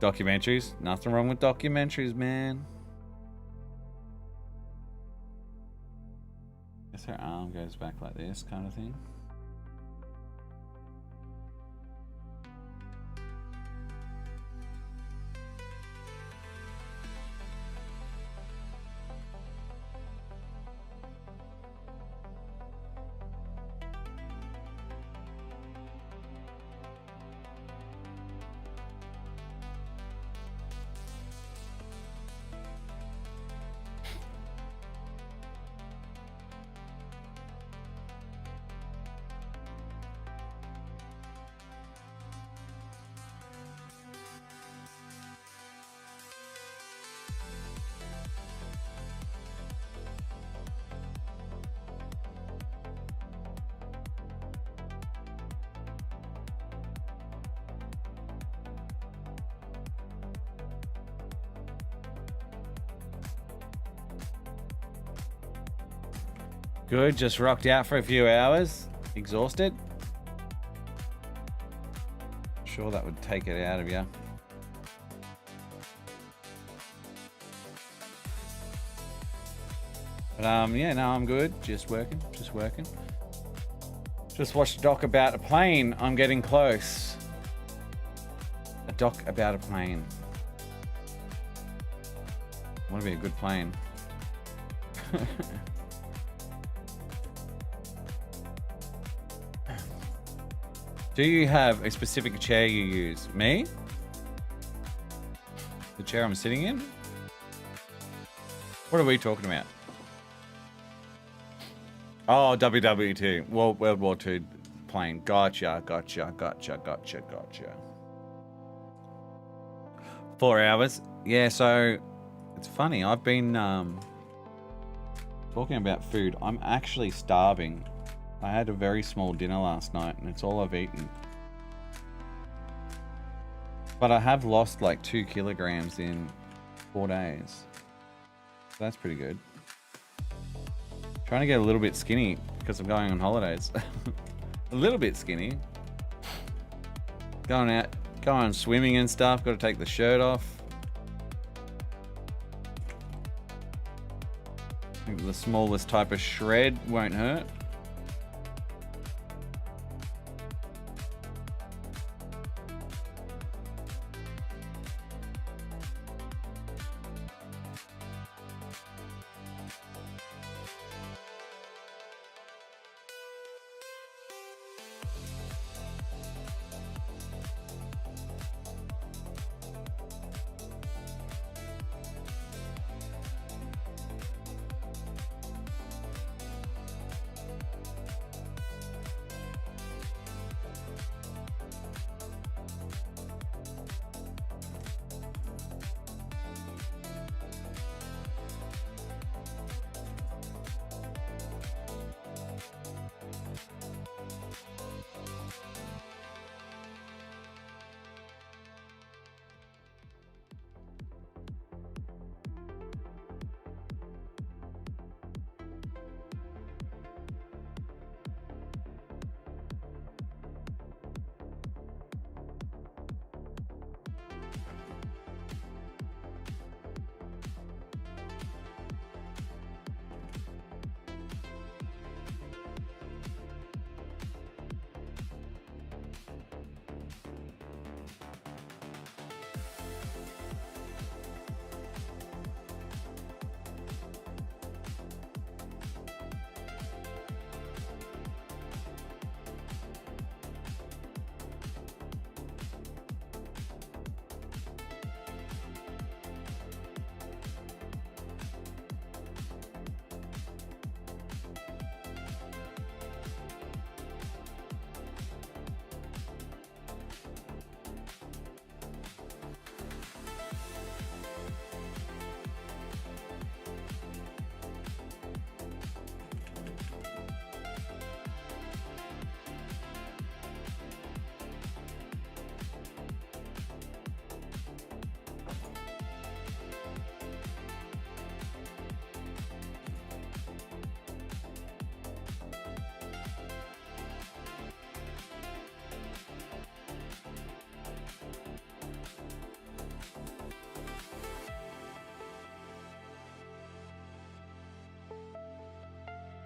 Documentaries? Nothing wrong with documentaries, man. Guess her arm goes back like this, kind of thing. Good, just rocked out for a few hours. Exhausted. Sure, that would take it out of you. But yeah, no, I'm good. Just working. Just watched a doc about a plane. I'm getting close. A doc about a plane. I want to be a good plane. Do you have a specific chair you use? Me? The chair I'm sitting in? What are we talking about? Oh, WW2. World War II plane. Gotcha. 4 hours. Yeah, so it's funny. I've been talking about food. I'm actually starving. I had a very small dinner last night and it's all I've eaten. But I have lost like 2 kilograms in 4 days. So that's pretty good. Trying to get a little bit skinny because I'm going on holidays. A little bit skinny. Going swimming and stuff. Got to take the shirt off. I think the smallest type of shred won't hurt.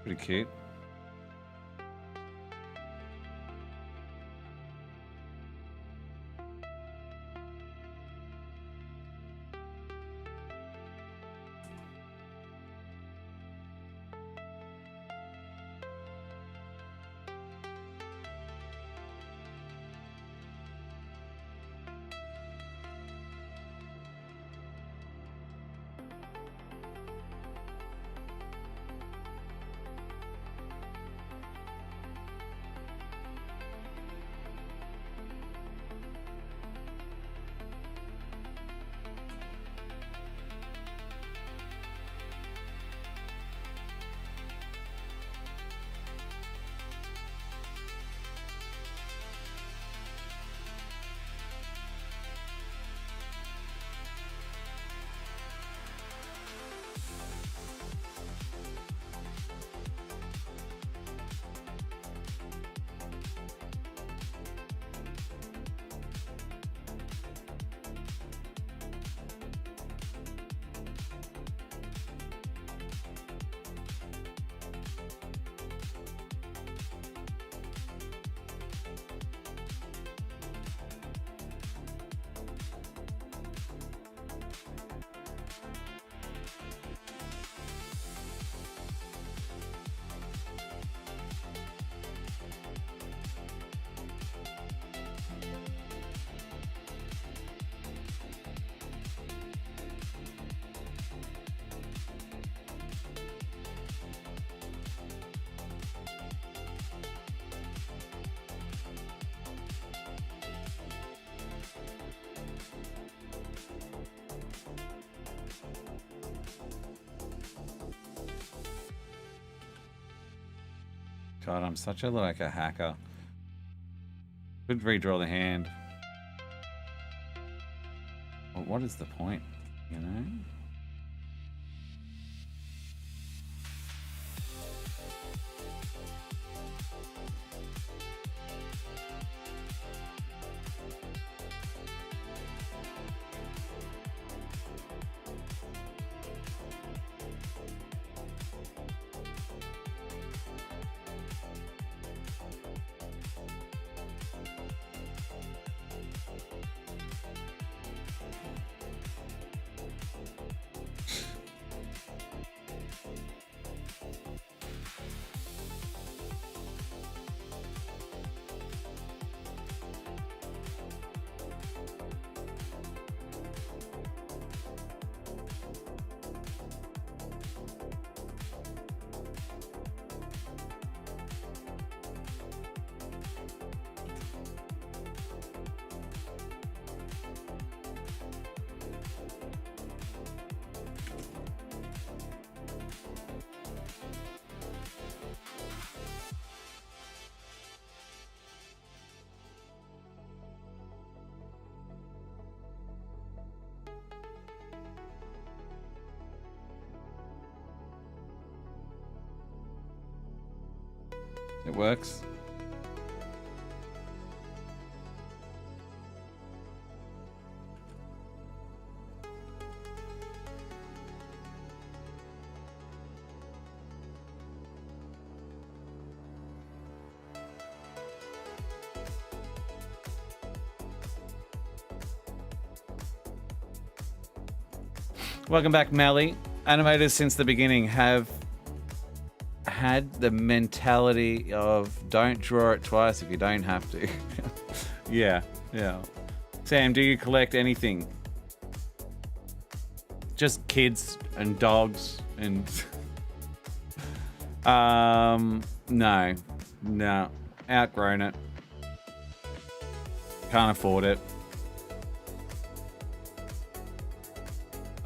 Pretty cute. God, I'm such a like a hacker. Could redraw the hand. But what is the point, you know? It works. Welcome back, Melly. Animators since the beginning have had the mentality of don't draw it twice if you don't have to. Yeah. Sam, do you collect anything? Just kids and dogs and no. Outgrown it. Can't afford it.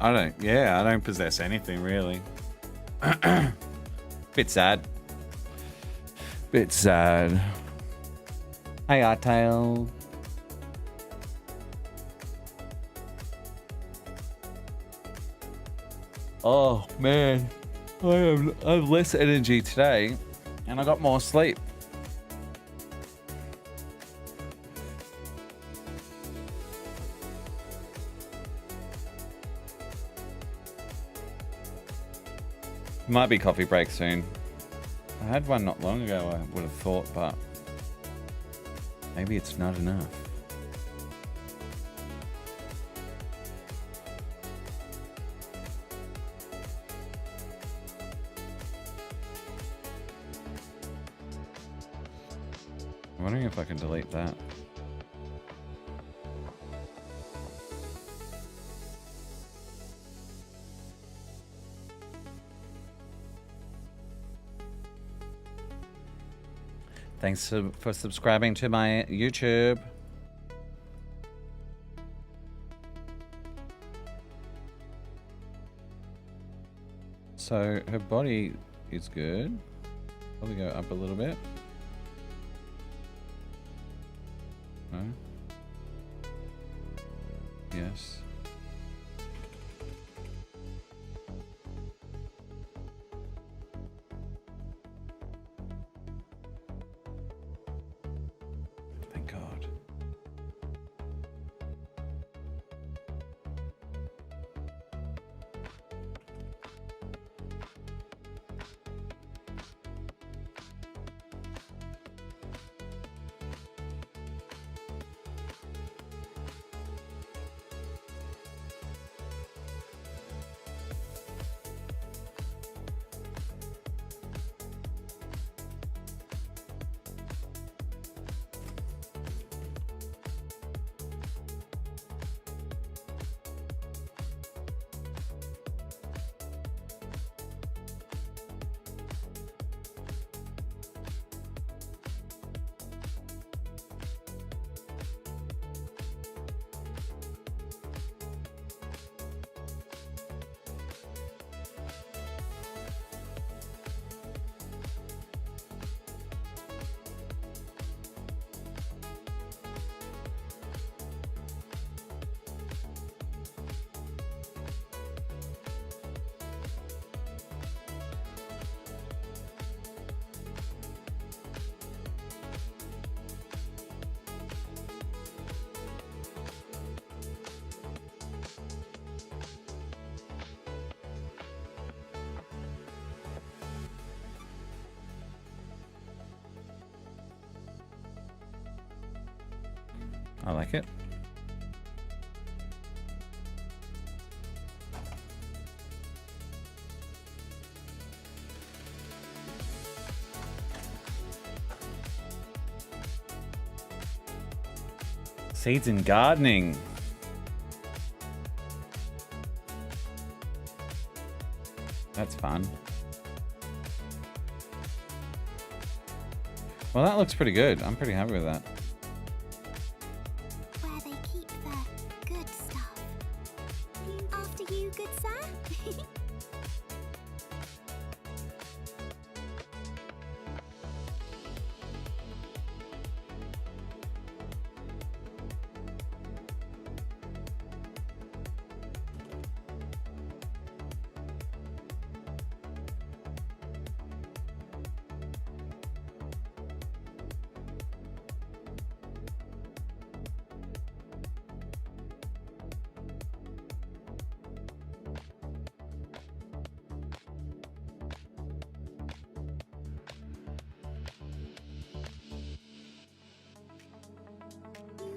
I don't possess anything really. Bit sad. Hey, Artail. Oh man, I have less energy today, and I got more sleep. Might be coffee break soon. had one not long ago, I would have thought, but maybe it's not enough. I'm wondering if I can delete that. Thanks for subscribing to my YouTube. So her body is good. Probably go up a little bit. No? Yes. Thank God. I like it. Seeds in gardening. That's fun. Well, that looks pretty good. I'm pretty happy with that. Where they keep the good stuff. After you, good sir.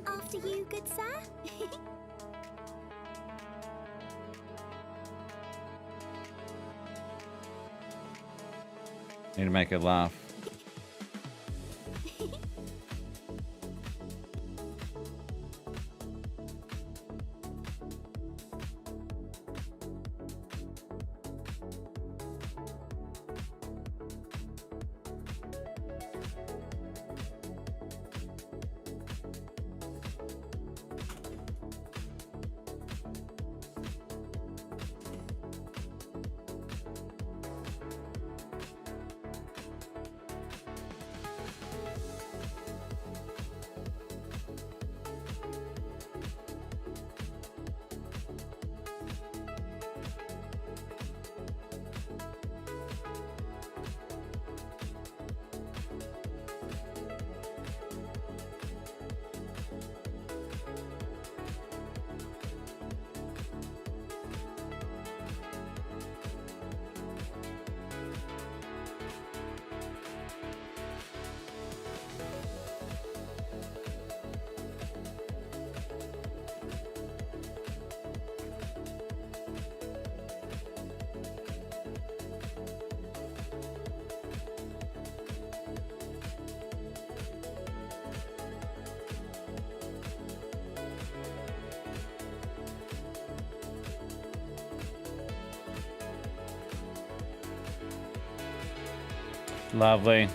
After you, good sir. Need to make her laugh. Lovely.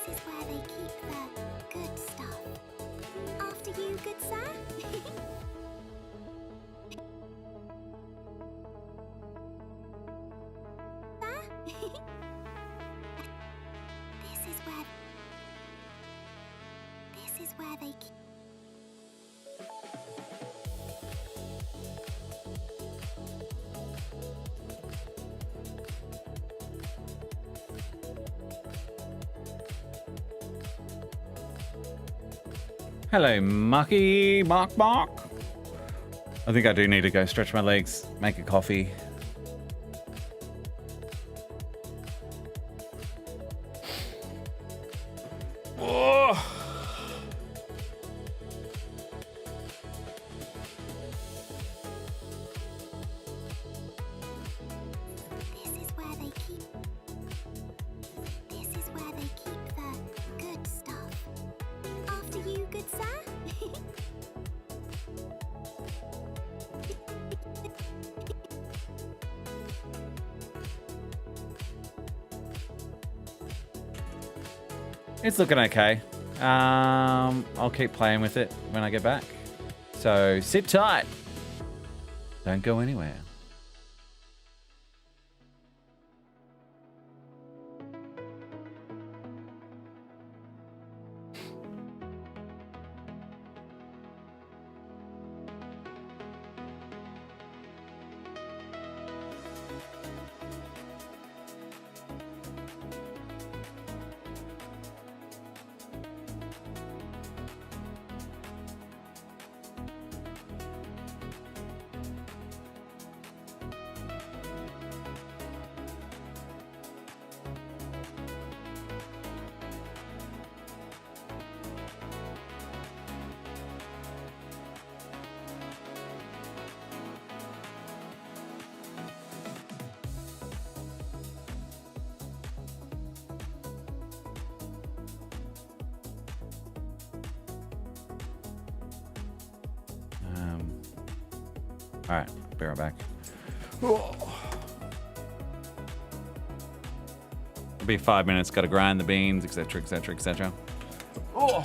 This is where they keep the good stuff. After you, good sir. Sir? This is where they keep. Hello, Mucky. Bark, bark. I think I do need to go stretch my legs, make a coffee. Oh. This is where they keep. This is where they keep the good stuff. After you, good sir. It's looking okay. I'll keep playing with it when I get back. So sit tight. Don't go anywhere. All right, be right back. It'll be 5 minutes. Got to grind the beans, etc., etc., etc. Oh.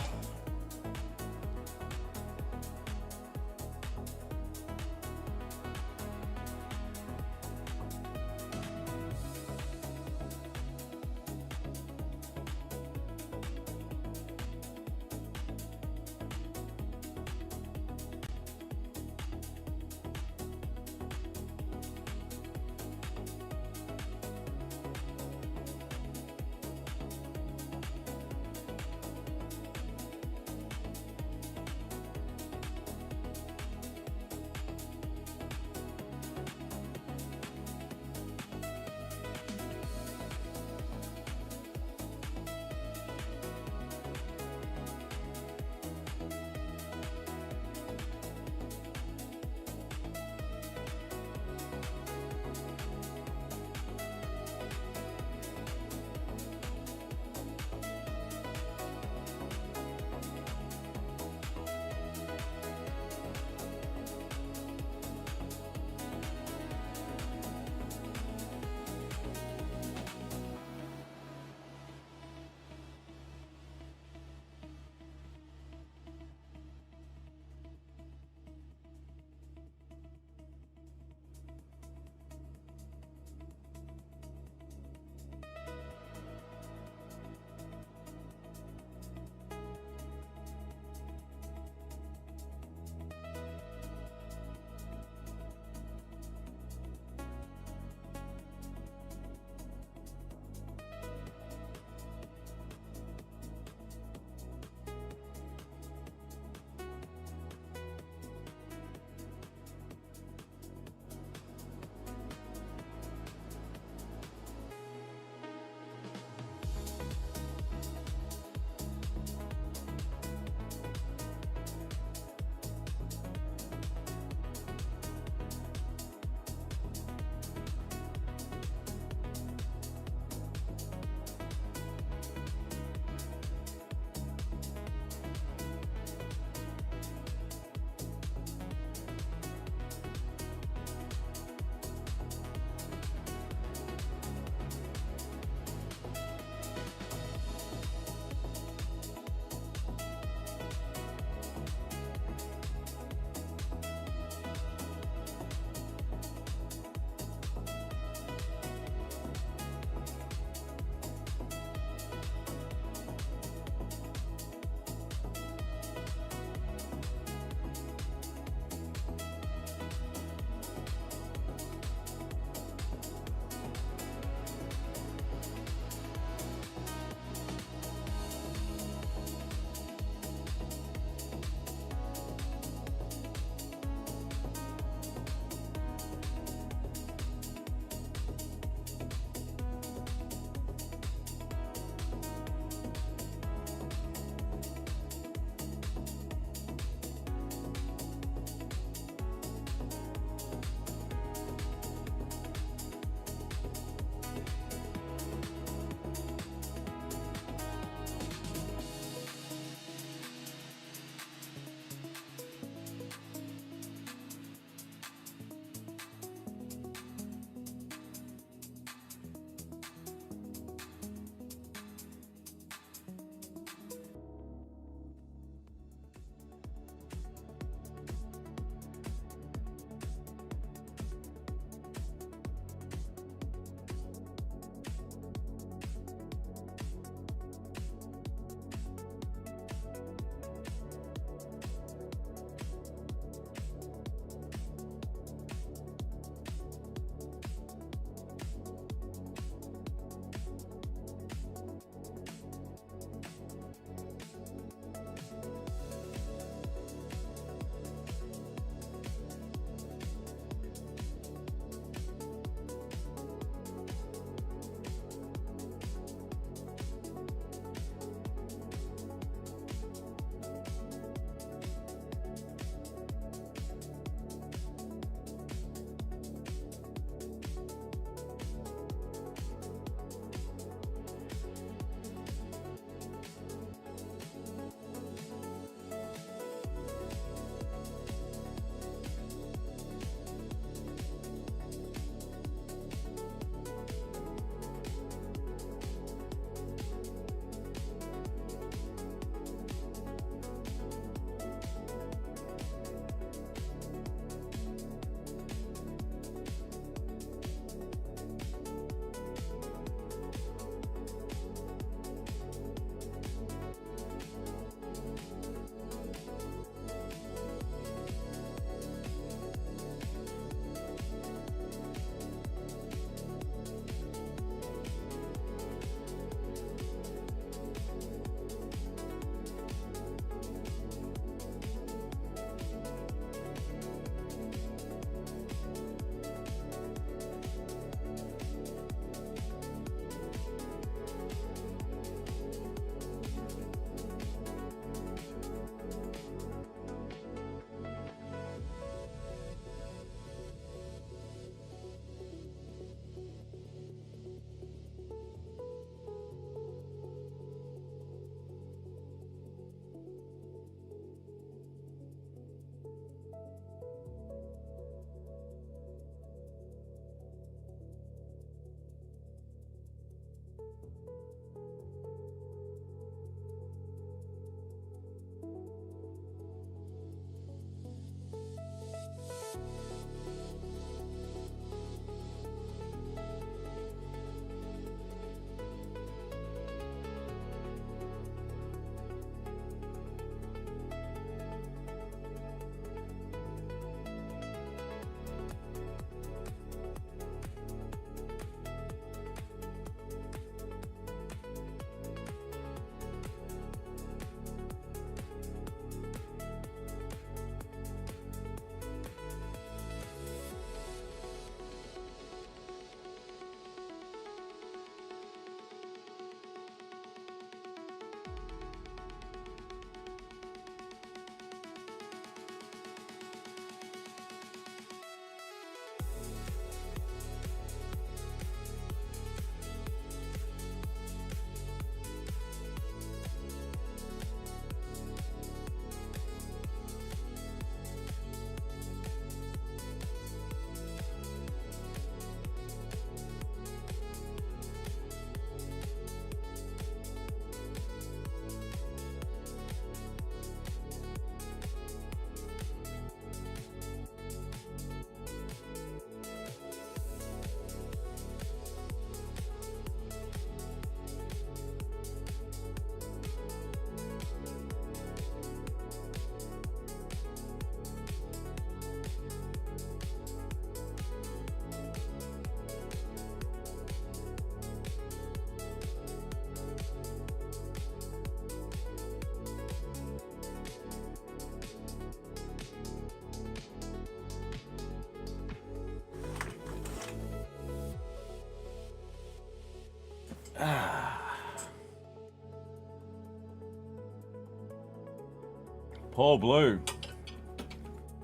Poor Blue.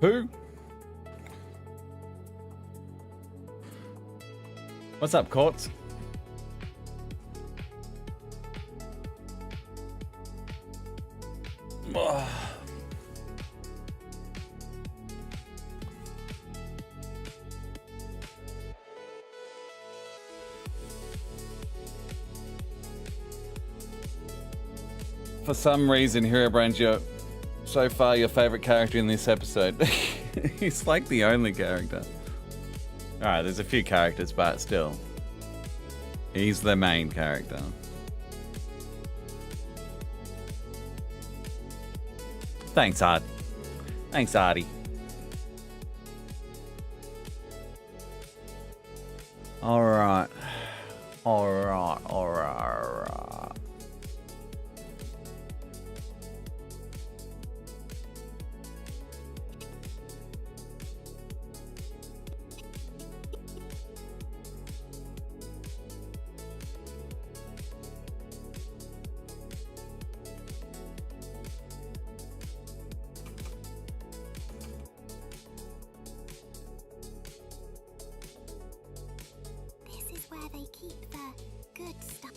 Who? What's up, Courts? For some reason, Herobrine's so far your favorite character in this episode. He's like the only character. Alright, there's a few characters, but still. He's the main character. Thanks, Art. Thanks, Artie. Alright. Alright. This is where they keep the good stuff.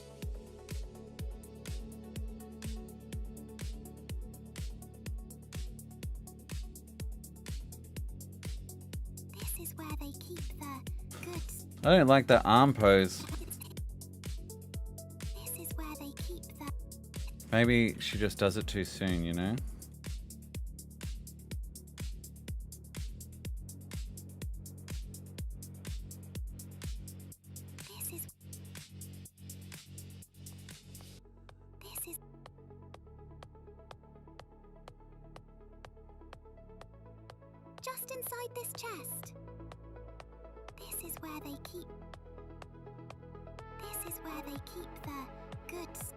This is where they keep the good stuff. I don't like the arm pose. This is where they keep the. Maybe she just does it too soon, you know? This is. This is. Just inside this chest. This is where they keep. This is where they keep the goods.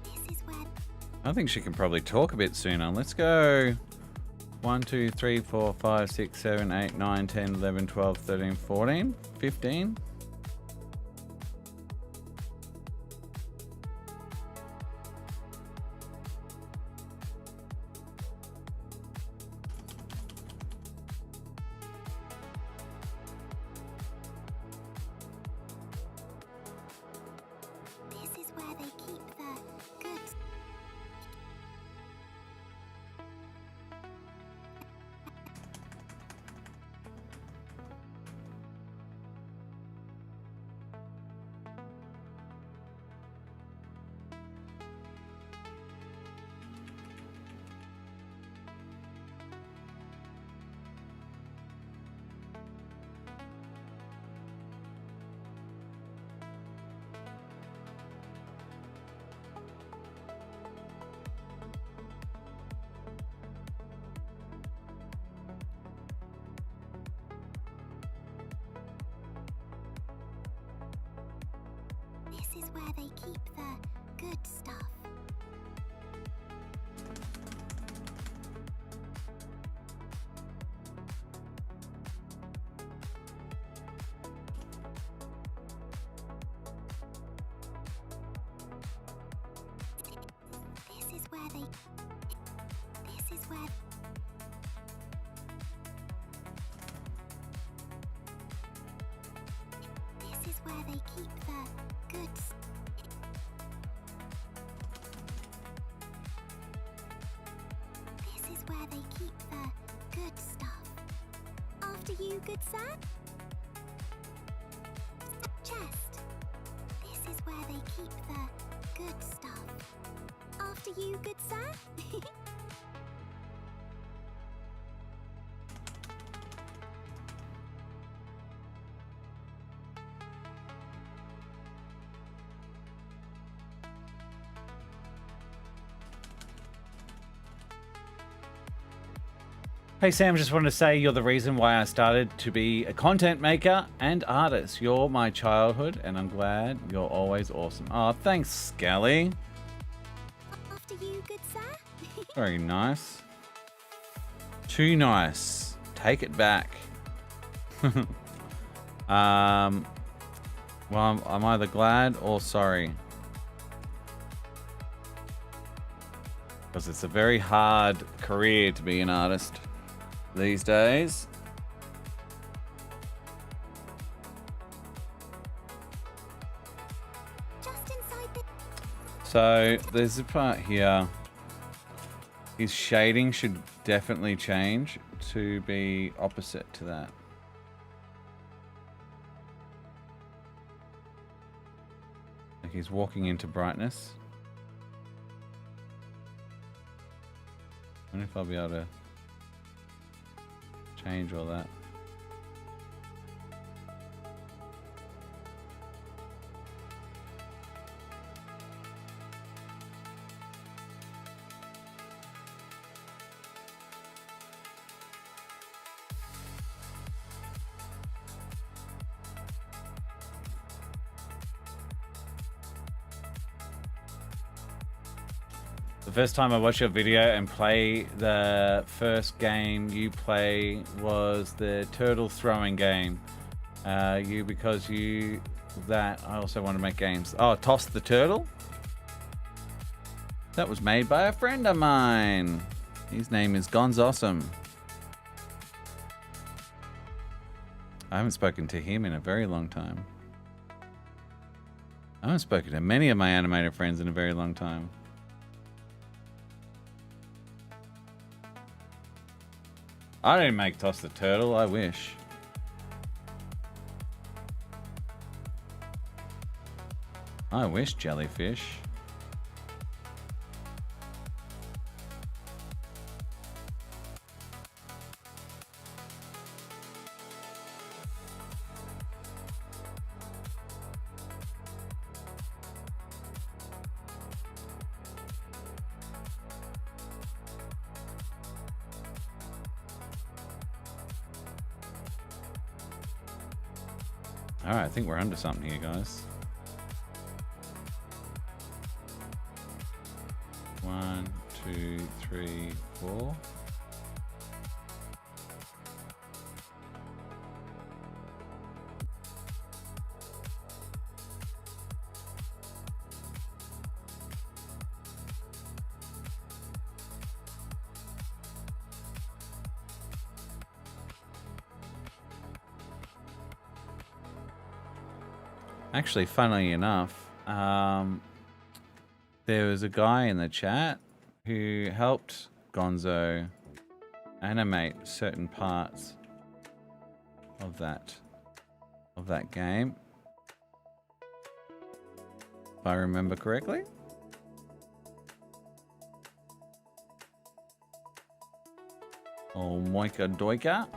This is where. I think she can probably talk a bit sooner. Let's go 1, 2, 3, 4, 5, 6, 7, 8, 9, 10, 11, 12, 13, 14, 15. This is where they keep the they keep the good stuff. This is where they. This is where. This is where they keep the goods. This is where they keep the good stuff. After you, good sir? Chest. This is where they keep the good stuff. After you, good sir? Hey Sam, just wanted to say you're the reason why I started to be a content maker and artist. You're my childhood, and I'm glad you're always awesome. Oh, thanks, Scally. After you, good sir? Very nice. Too nice. Take it back. Well, I'm either glad or sorry. Because it's a very hard career to be an artist these days. Just inside the. So there's a part here. His shading should definitely change to be opposite to that. Like he's walking into brightness. I wonder if I'll be able to change all that. The first time I watched your video and play the first game you play was the turtle throwing game. Because I also want to make games. Oh, Toss the Turtle? That was made by a friend of mine. His name is Gonzawesome. I haven't spoken to him in a very long time. I haven't spoken to many of my animator friends in a very long time. I didn't make Toss the Turtle, I wish. I wish, Jellyfish. Alright, I think we're onto something here, guys. 1, 2, 3, 4. Actually, funnily enough, there was a guy in the chat who helped Gonzo animate certain parts of that game, if I remember correctly. Oh, Moika Doika.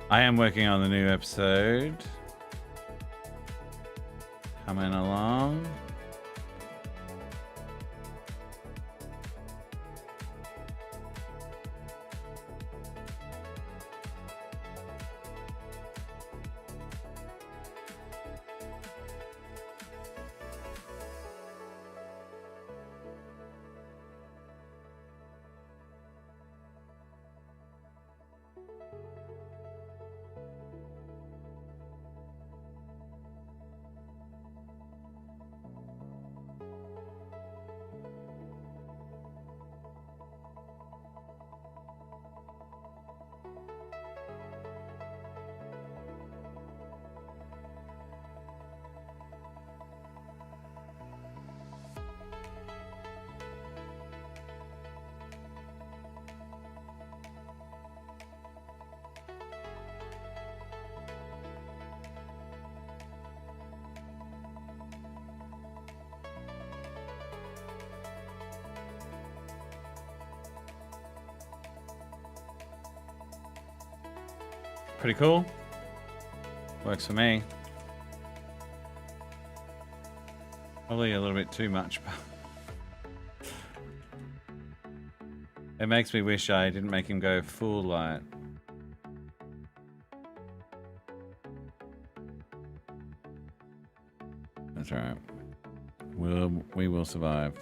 I am working on the new episode. Coming along. Pretty cool. Works for me. Probably a little bit too much, but it makes me wish I didn't make him go full light. That's alright. We will survive.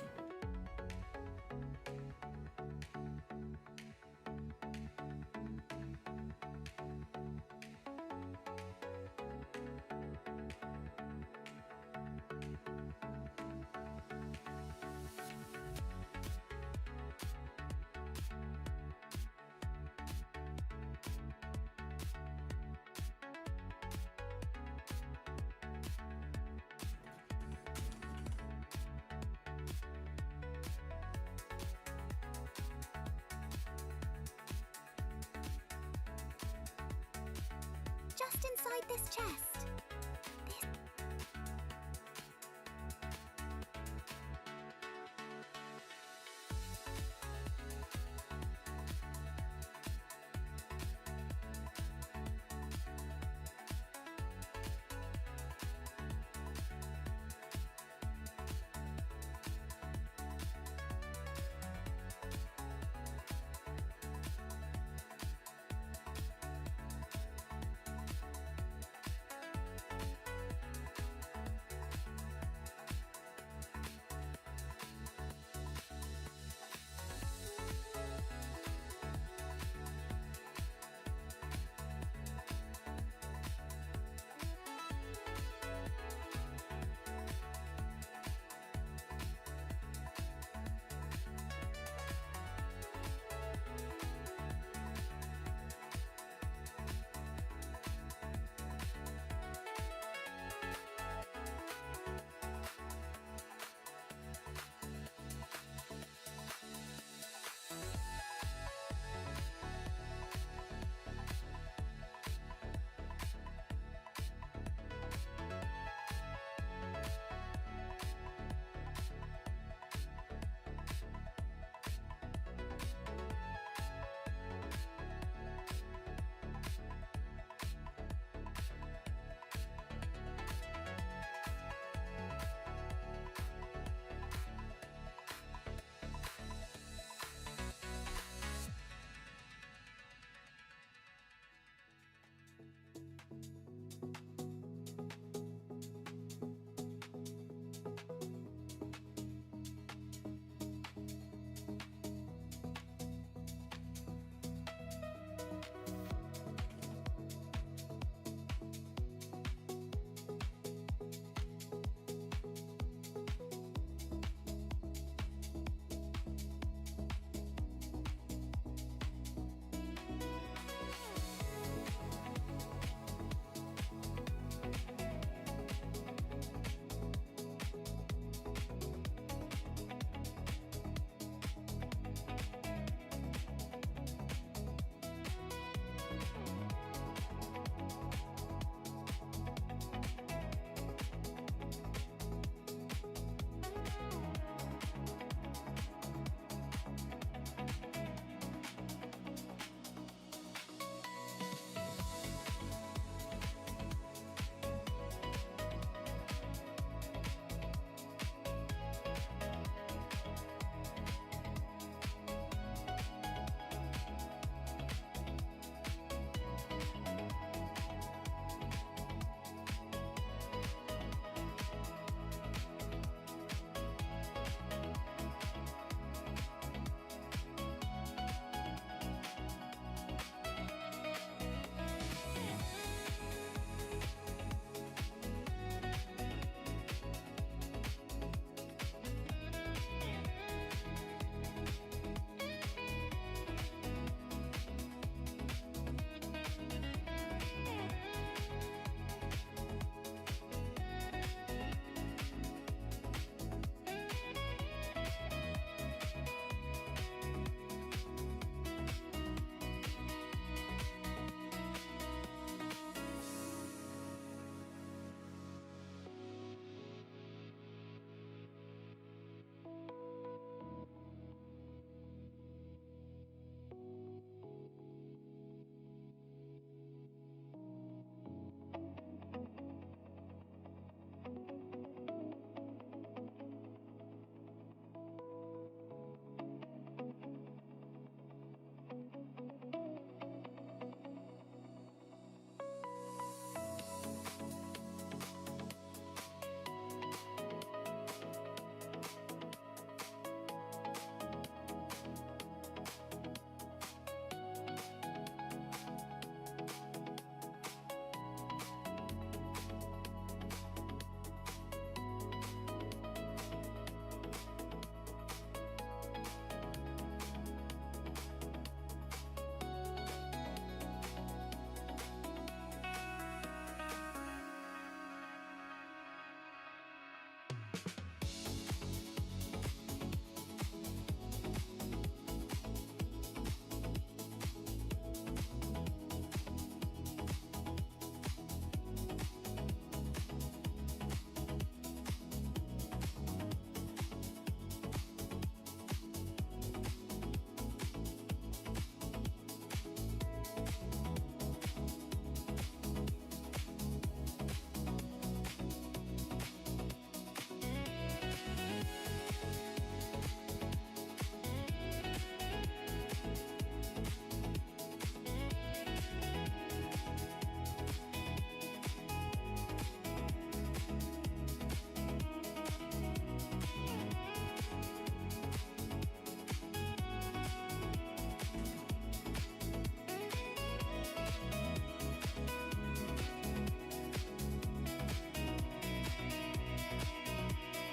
Just inside this chest.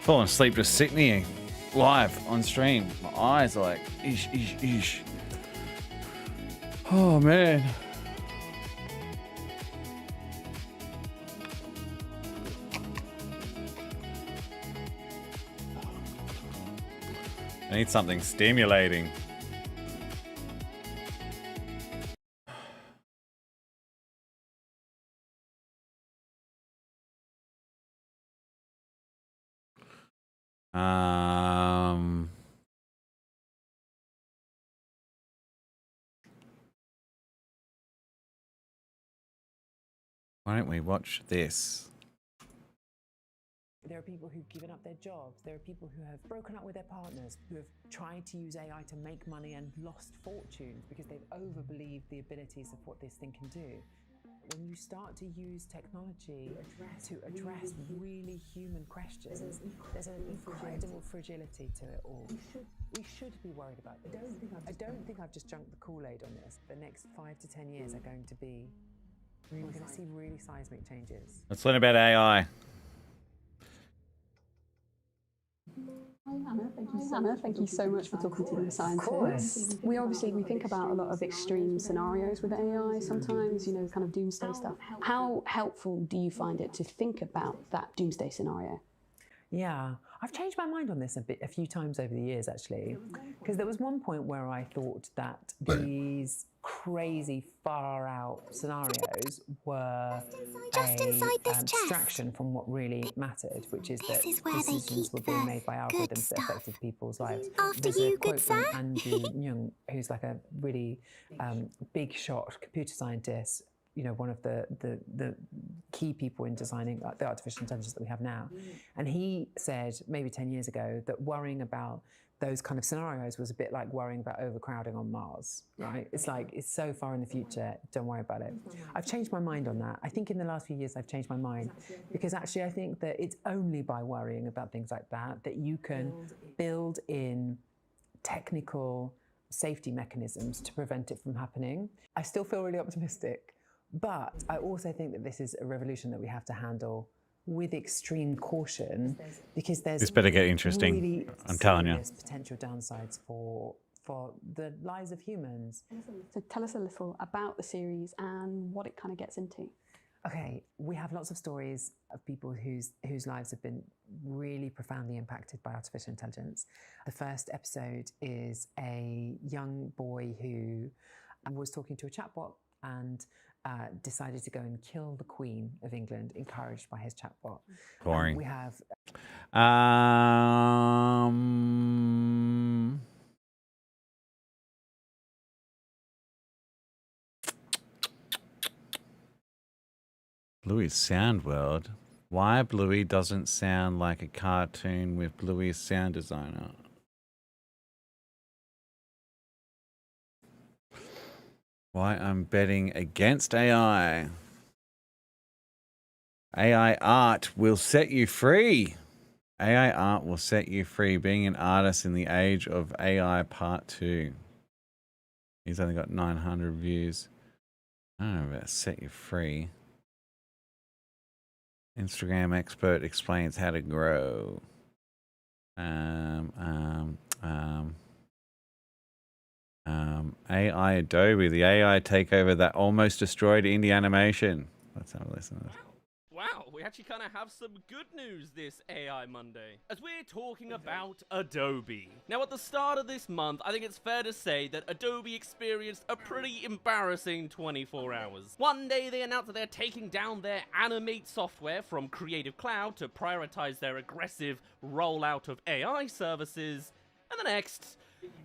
Falling asleep just sitting here, live on stream. My eyes are like, eesh, eesh, eesh. Oh man. I need something stimulating. Why don't we watch this? There are people who've given up their jobs. There are people who have broken up with their partners, who have tried to use AI to make money and lost fortunes because they've overbelieved the abilities of what this thing can do. When you start to use technology to address really human questions, there's an incredible fragility to it all. We should be worried about this. I don't think I've just drunk the Kool-Aid on this. The next 5 to 10 years are going to be, we're going to see really seismic changes. Let's learn about AI. Anna, thank you so much for talking to the scientists. We think about a lot of extreme scenarios with AI sometimes, you know, kind of doomsday stuff. How helpful do you find it to think about that doomsday scenario? Yeah, I've changed my mind on this a few times over the years, actually, because there was one point where I thought that these crazy far out scenarios were a distraction from what really mattered, which is that decisions were being made by algorithms that affected people's lives. There's a quote from Andrew Ng, who's like a really big shot computer scientist, you know, one of the key people in designing the artificial intelligence that we have now. And he said maybe 10 years ago that worrying about those kind of scenarios was a bit like worrying about overcrowding on Mars, right? It's like, it's so far in the future, don't worry about it. I've changed my mind on that. I think in the last few years I've changed my mind, because actually I think that it's only by worrying about things like that that you can build in technical safety mechanisms to prevent it from happening. I still feel really optimistic, but I also think that this is a revolution that we have to handle with extreme caution, because there's This better get interesting. Really, I'm telling you. potential downsides for the lives of humans. So tell us a little about the series and what it kind of gets into. Okay, we have lots of stories of people whose lives have been really profoundly impacted by artificial intelligence. The first episode is a young boy who was talking to a chatbot and decided to go and kill the Queen of England, encouraged by his chatbot. Boring. We have Bluey's sound world. Why Bluey doesn't sound like a cartoon with Bluey's sound designer? Why I'm betting against AI. AI art will set you free. AI art will set you free. Being an artist in the age of AI part 2. He's only got 900 views. I don't know about set you free. Instagram expert explains how to grow. AI Adobe, the AI takeover that almost destroyed indie animation. Let's have a listen to this. Wow, we actually kind of have some good news this AI Monday, as we're talking about Adobe. Now, at the start of this month, I think it's fair to say that Adobe experienced a pretty embarrassing 24 hours. One day, they announced that they're taking down their Animate software from Creative Cloud to prioritize their aggressive rollout of AI services, and the next,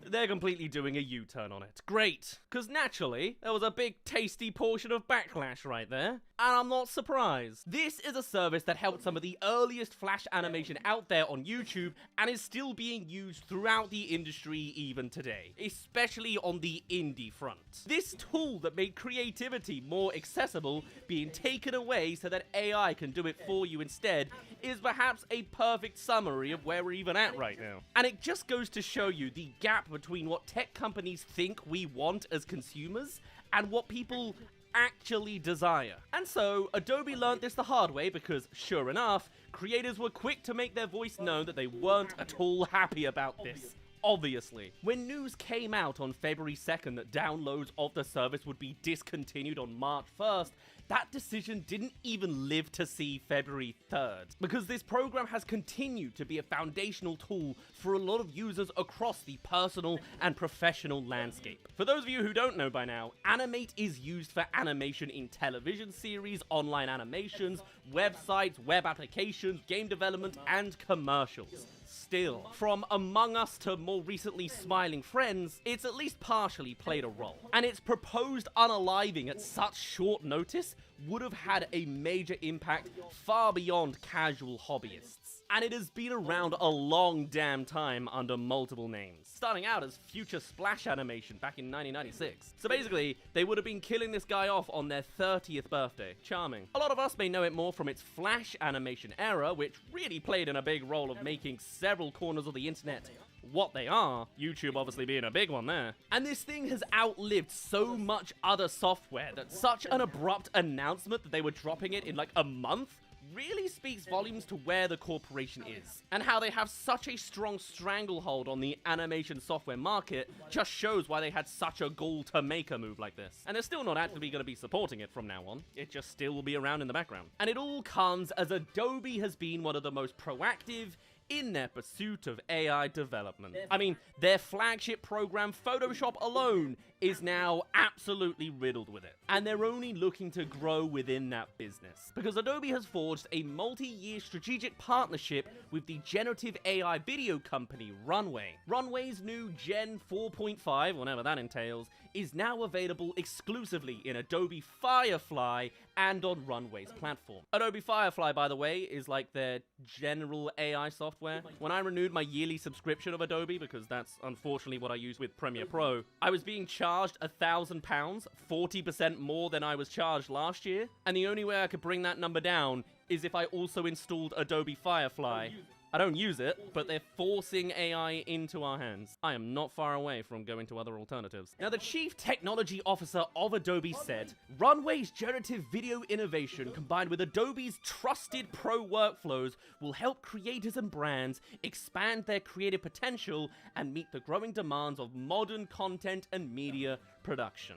they're completely doing a U-turn on it. Great, because naturally, there was a big tasty portion of backlash right there, and I'm not surprised. This is a service that helped some of the earliest Flash animation out there on YouTube and is still being used throughout the industry even today, especially on the indie front. This tool that made creativity more accessible being taken away so that AI can do it for you instead is perhaps a perfect summary of where we're even at right now. And it just goes to show you the gap between what tech companies think we want as consumers and what people actually desire. And so, Adobe learned this the hard way because, sure enough, creators were quick to make their voice known that they weren't at all happy about this. Obviously. When news came out on February 2nd that downloads of the service would be discontinued on March 1st, that decision didn't even live to see February 3rd, because this program has continued to be a foundational tool for a lot of users across the personal and professional landscape. For those of you who don't know by now, Animate is used for animation in television series, online animations, websites, web applications, game development, and commercials. Still, from Among Us to more recently Smiling Friends, it's at least partially played a role. And its proposed unaliving at such short notice would have had a major impact far beyond casual hobbyists. And it has been around a long damn time under multiple names, starting out as Future Splash Animation back in 1996. So basically, they would have been killing this guy off on their 30th birthday. Charming. A lot of us may know it more from its Flash animation era, which really played in a big role of making several corners of the internet what they are, YouTube obviously being a big one there. And this thing has outlived so much other software that such an abrupt announcement that they were dropping it in like a month really speaks volumes to where the corporation is. And how they have such a strong stranglehold on the animation software market just shows why they had such a goal to make a move like this. And they're still not actively going to be supporting it from now on. It just still will be around in the background. And it all comes as Adobe has been one of the most proactive in their pursuit of AI development. I mean, their flagship program, Photoshop alone, is now absolutely riddled with it. And they're only looking to grow within that business, because Adobe has forged a multi-year strategic partnership with the generative AI video company, Runway. Runway's new Gen 4.5, whatever that entails, is now available exclusively in Adobe Firefly and on Runway's platform. Adobe Firefly, by the way, is like their general AI software. When I renewed my yearly subscription of Adobe, because that's unfortunately what I use with Premiere Pro, I was being charged £1,000, 40% more than I was charged last year. And the only way I could bring that number down is if I also installed Adobe Firefly. I don't use it, but they're forcing AI into our hands. I am not far away from going to other alternatives. Now, the Chief Technology Officer of Adobe said, Runway's generative video innovation combined with Adobe's trusted pro workflows will help creators and brands expand their creative potential and meet the growing demands of modern content and media production.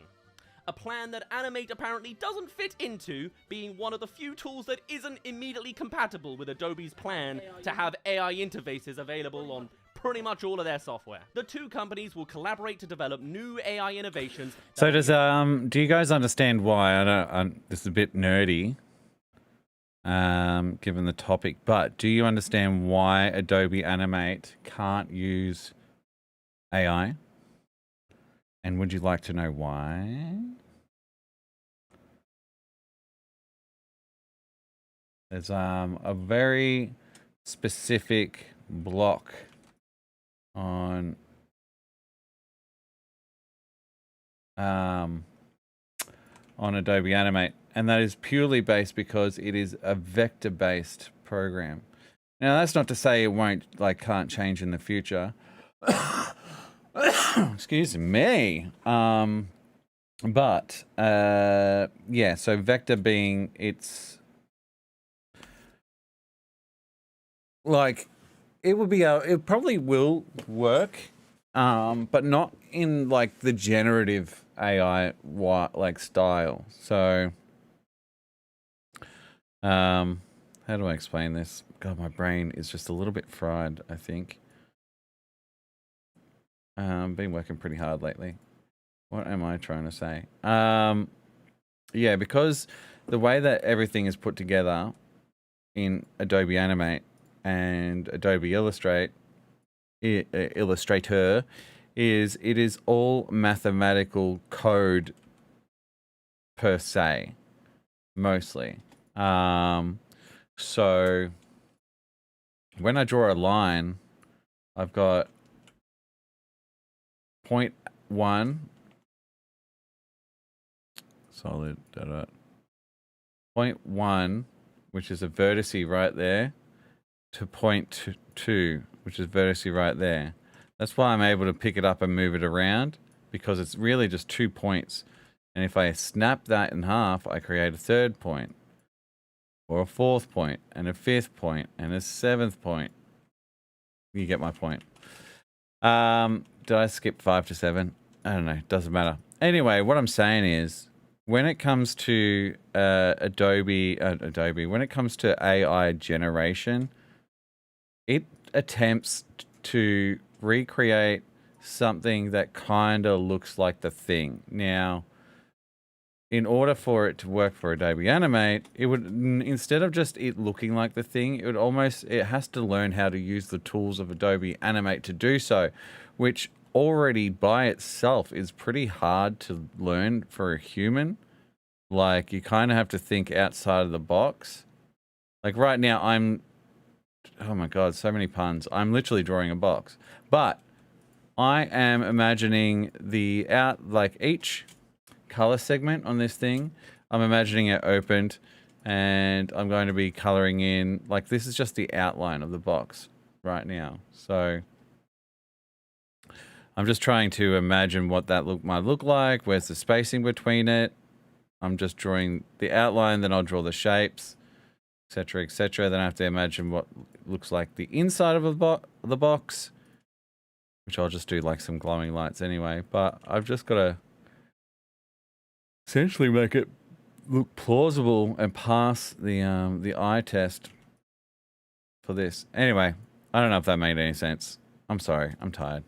A plan that Animate apparently doesn't fit into, being one of the few tools that isn't immediately compatible with Adobe's plan to have AI interfaces available on pretty much all of their software. The two companies will collaborate to develop new AI innovations. So do you guys understand why? This is a bit nerdy, given the topic, but do you understand why Adobe Animate can't use AI? And would you like to know why? There's a very specific block on Adobe Animate, and that is purely based because it is a vector-based program. Now, that's not to say it can't change in the future. Excuse me. But yeah, so vector being it probably will work, but not in like the generative AI style. So how do I explain this? God, my brain is just a little bit fried, I think. Been working pretty hard lately. What am I trying to say? Yeah, because the way that everything is put together in Adobe Animate and Adobe Illustrator is it is all mathematical code per se, mostly. So when I draw a line, I've got 0.1 solid 0.1, which is a vertice right there, to 0.2, which is vertice right there. That's why I'm able to pick it up and move it around, because it's really just 2 points, And if I snap that in half, I create a third point, or a fourth point, and a fifth point, and a seventh point. You get my point. Did I skip 5 to 7? I don't know. Doesn't matter. Anyway, what I'm saying is, when it comes to Adobe, when it comes to AI generation, it attempts to recreate something that kind of looks like the thing. Now, in order for it to work for Adobe Animate, it would, instead of just it looking like the thing, it has to learn how to use the tools of Adobe Animate to do so, which already by itself is pretty hard to learn for a human. Like, you kind of have to think outside of the box. Like right now, oh my God, so many puns. I'm literally drawing a box, but I am imagining each color segment on this thing, I'm imagining it opened, and I'm going to be coloring in, like, this is just the outline of the box right now. So I'm just trying to imagine what that might look like. Where's the spacing between it? I'm just drawing the outline, then I'll draw the shapes, etc., etc. Then I have to imagine what looks like the inside of the box, which I'll just do like some glowing lights anyway. But I've just got to essentially make it look plausible and pass the eye test for this. Anyway, I don't know if that made any sense. I'm sorry, I'm tired.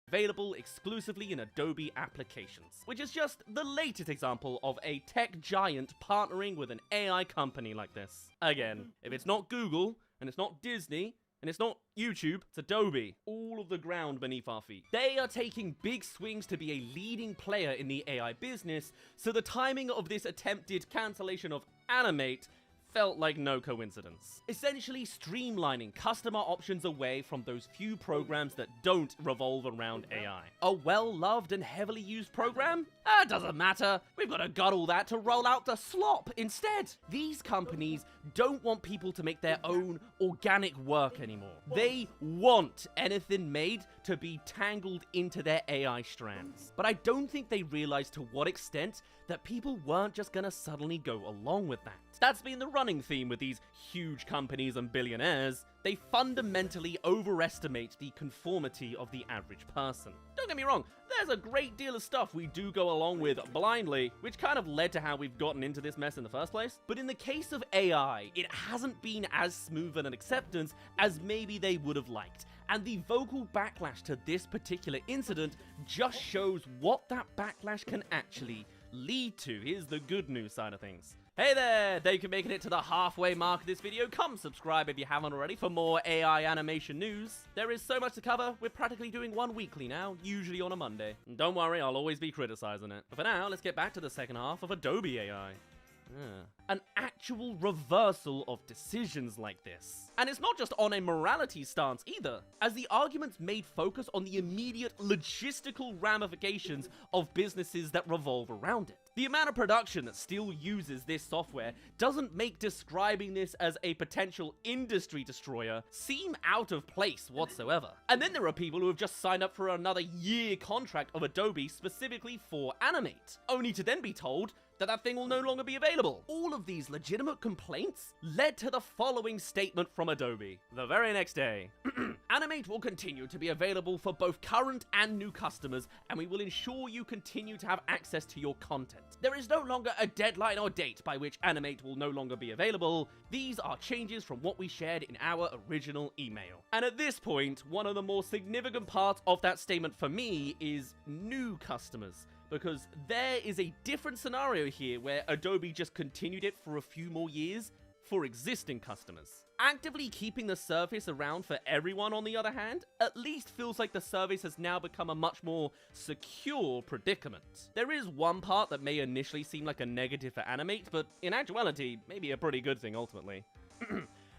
Available exclusively in Adobe applications, which is just the latest example of a tech giant partnering with an AI company like this. Again, if it's not Google, and it's not Disney, and it's not YouTube, it's Adobe. All of the ground beneath our feet. They are taking big swings to be a leading player in the AI business, so the timing of this attempted cancellation of Animate felt like no coincidence. Essentially streamlining customer options away from those few programs that don't revolve around AI. A well-loved and heavily used program? Doesn't matter. We've got to gut all that to roll out the slop instead. These companies don't want people to make their own organic work anymore. They want anything made to be tangled into their AI strands. But I don't think they realized to what extent that people weren't just gonna suddenly go along with that. That's been the running theme with these huge companies and billionaires. They fundamentally overestimate the conformity of the average person. Don't get me wrong, there's a great deal of stuff we do go along with blindly, which kind of led to how we've gotten into this mess in the first place. But in the case of AI, it hasn't been as smooth an acceptance as maybe they would have liked. And the vocal backlash to this particular incident just shows what that backlash can actually lead to. Here's the good news side of things. Hey there! Thank you for making it to the halfway mark of this video. Come subscribe if you haven't already for more AI animation news. There is so much to cover, we're practically doing one weekly now, usually on a Monday. And don't worry, I'll always be criticizing it. But for now, let's get back to the second half of Adobe AI. An actual reversal of decisions like this. And it's not just on a morality stance either, as the arguments made focus on the immediate logistical ramifications of businesses that revolve around it. The amount of production that still uses this software doesn't make describing this as a potential industry destroyer seem out of place whatsoever. And then there are people who have just signed up for another year contract of Adobe specifically for Animate, only to then be told that thing will no longer be available. All of these legitimate complaints led to the following statement from Adobe. The very next day, Animate will continue to be available for both current and new customers, and we will ensure you continue to have access to your content. There is no longer a deadline or date by which Animate will no longer be available. These are changes from what we shared in our original email. And at this point, one of the more significant parts of that statement for me is new customers. Because there is a different scenario here where Adobe just continued it for a few more years for existing customers. Actively keeping the service around for everyone, on the other hand, at least feels like the service has now become a much more secure predicament. There is one part that may initially seem like a negative for Animate, but in actuality, maybe a pretty good thing ultimately.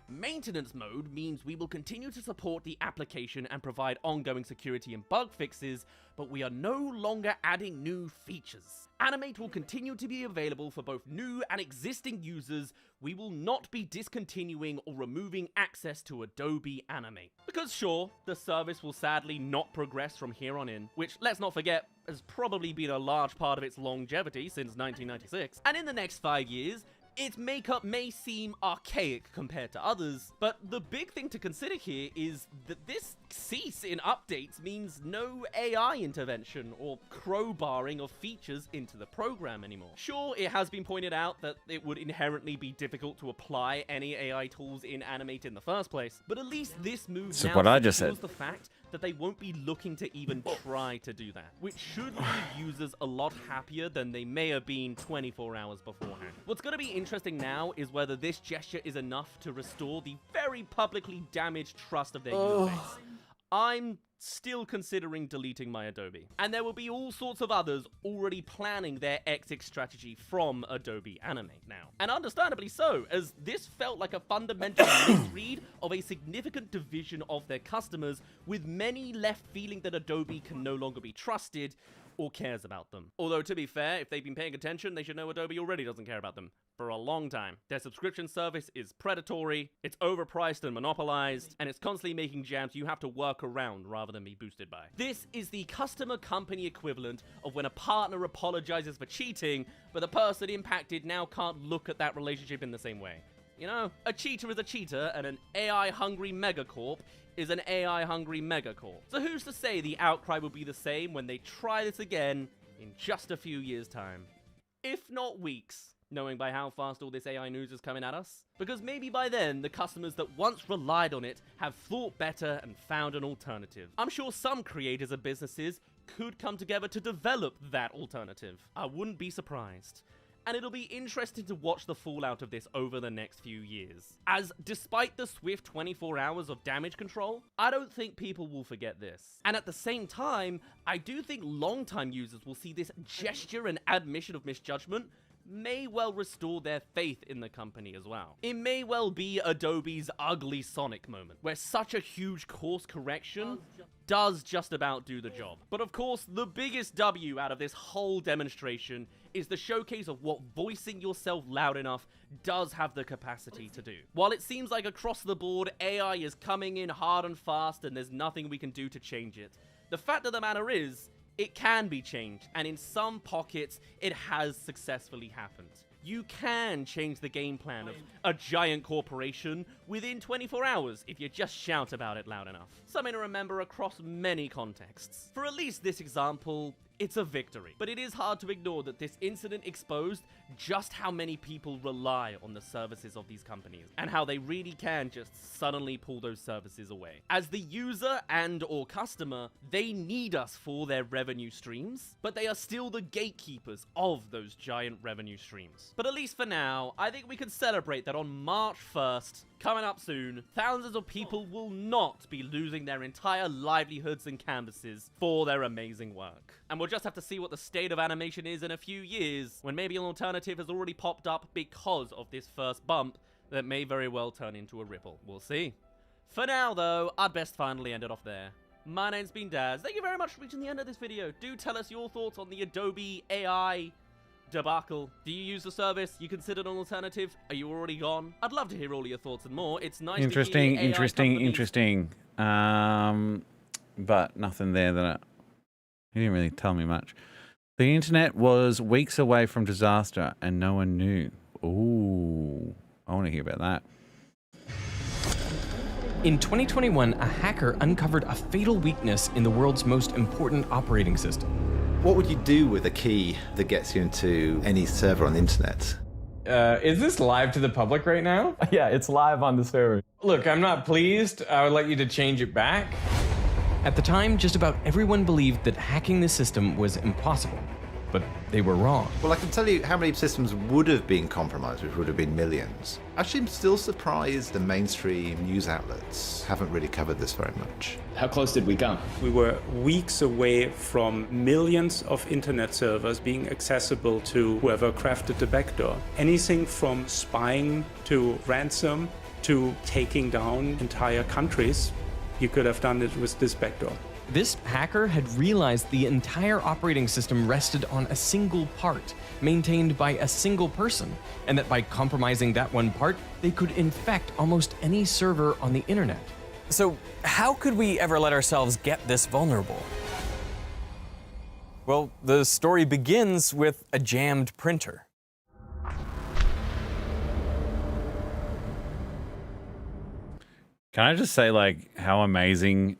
Maintenance mode means we will continue to support the application and provide ongoing security and bug fixes, but we are no longer adding new features. Animate will continue to be available for both new and existing users. We will not be discontinuing or removing access to Adobe Animate. Because sure, the service will sadly not progress from here on in, which, let's not forget, has probably been a large part of its longevity since 1996. And in the next 5 years, its makeup may seem archaic compared to others, but the big thing to consider here is that this cease in updates means no AI intervention or crowbarring of features into the program anymore. Sure, it has been pointed out that it would inherently be difficult to apply any AI tools in Animate in the first place, but at least this move This is now what I just secures said. the fact that they won't be looking to even try to do that, which should leave users a lot happier than they may have been 24 hours beforehand. What's going to be interesting now is whether this gesture is enough to restore the very publicly damaged trust of their user base. I'm still considering deleting my Adobe. And there will be all sorts of others already planning their exit strategy from Adobe Animate now. And understandably so, as this felt like a fundamental misread of a significant division of their customers, with many left feeling that Adobe can no longer be trusted or cares about them. Although, to be fair, if they've been paying attention, they should know Adobe already doesn't care about them for a long time. Their subscription service is predatory, it's overpriced and monopolized, and it's constantly making jams you have to work around rather than be boosted by. This is the customer company equivalent of when a partner apologizes for cheating, but the person impacted now can't look at that relationship in the same way. You know, a cheater is a cheater, and an AI-hungry megacorp is an AI-hungry megacorp. So who's to say the outcry will be the same when they try this again in just a few years' time? If not weeks, knowing by how fast all this AI news is coming at us. Because maybe by then, the customers that once relied on it have thought better and found an alternative. I'm sure some creators and businesses could come together to develop that alternative. I wouldn't be surprised. And it'll be interesting to watch the fallout of this over the next few years. As despite the swift 24 hours of damage control, I don't think people will forget this. And at the same time, I do think longtime users will see this gesture and admission of misjudgment may well restore their faith in the company as well. It may well be Adobe's ugly Sonic moment, where such a huge course correction does just about do the job. But of course, the biggest W out of this whole demonstration is the showcase of what voicing yourself loud enough does have the capacity to do. While it seems like across the board, AI is coming in hard and fast and there's nothing we can do to change it, the fact of the matter is, it can be changed, and in some pockets, it has successfully happened. You can change the game plan of a giant corporation within 24 hours if you just shout about it loud enough. Something to remember across many contexts. For at least this example, it's a victory. But it is hard to ignore that this incident exposed just how many people rely on the services of these companies, and how they really can just suddenly pull those services away. As the user and or customer, they need us for their revenue streams, but they are still the gatekeepers of those giant revenue streams. But at least for now, I think we can celebrate that on March 1st, coming up soon, thousands of people will not be losing their entire livelihoods and canvases for their amazing work. And we'll just have to see what the state of animation is in a few years, when maybe an alternative has already popped up because of this first bump that may very well turn into a ripple. We'll see. For now, though, I'd best finally end it off there. My name's been Daz. Thank you very much for reaching the end of this video. Do tell us your thoughts on the Adobe AI debacle. Do you use the service? You considered an alternative? Are you already gone? I'd love to hear all of your thoughts and more. It's nice to hear AI Interesting. But nothing there that he didn't really tell me much. The internet was weeks away from disaster and no one knew. Ooh, I want to hear about that. In 2021, a hacker uncovered a fatal weakness in the world's most important operating system. What would you do with a key that gets you into any server on the internet? Is this live to the public right now? Yeah, it's live on the server. Look, I'm not pleased. I would like you to change it back. At the time, just about everyone believed that hacking the system was impossible, but they were wrong. Well, I can tell you how many systems would have been compromised, which would have been millions. Actually, I'm still surprised the mainstream news outlets haven't really covered this very much. How close did we come? We were weeks away from millions of internet servers being accessible to whoever crafted the backdoor. Anything from spying to ransom to taking down entire countries. You could have done it with this backdoor. This hacker had realized the entire operating system rested on a single part, maintained by a single person, and that by compromising that one part, they could infect almost any server on the internet. So how could we ever let ourselves get this vulnerable? Well, the story begins with a jammed printer. Can I just say, like, how amazing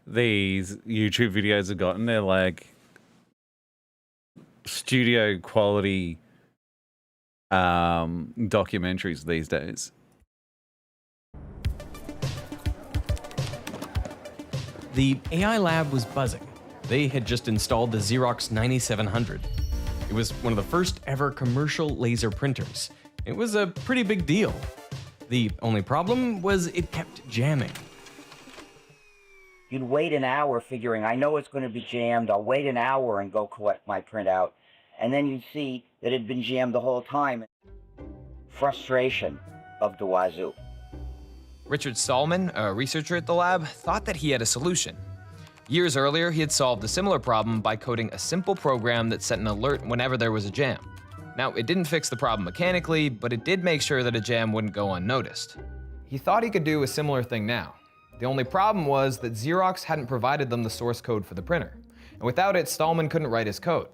these YouTube videos have gotten? They're like studio quality documentaries these days. The AI lab was buzzing. They had just installed the Xerox 9700. It was one of the first ever commercial laser printers. It was a pretty big deal. The only problem was it kept jamming. You'd wait an hour figuring, I know it's going to be jammed, I'll wait an hour and go collect my printout. And then you'd see that it had been jammed the whole time. Frustration of the wazoo. Richard Stallman, a researcher at the lab, thought that he had a solution. Years earlier, he had solved a similar problem by coding a simple program that sent an alert whenever there was a jam. Now, it didn't fix the problem mechanically, but it did make sure that a jam wouldn't go unnoticed. He thought he could do a similar thing now. The only problem was that Xerox hadn't provided them the source code for the printer, and without it, Stallman couldn't write his code.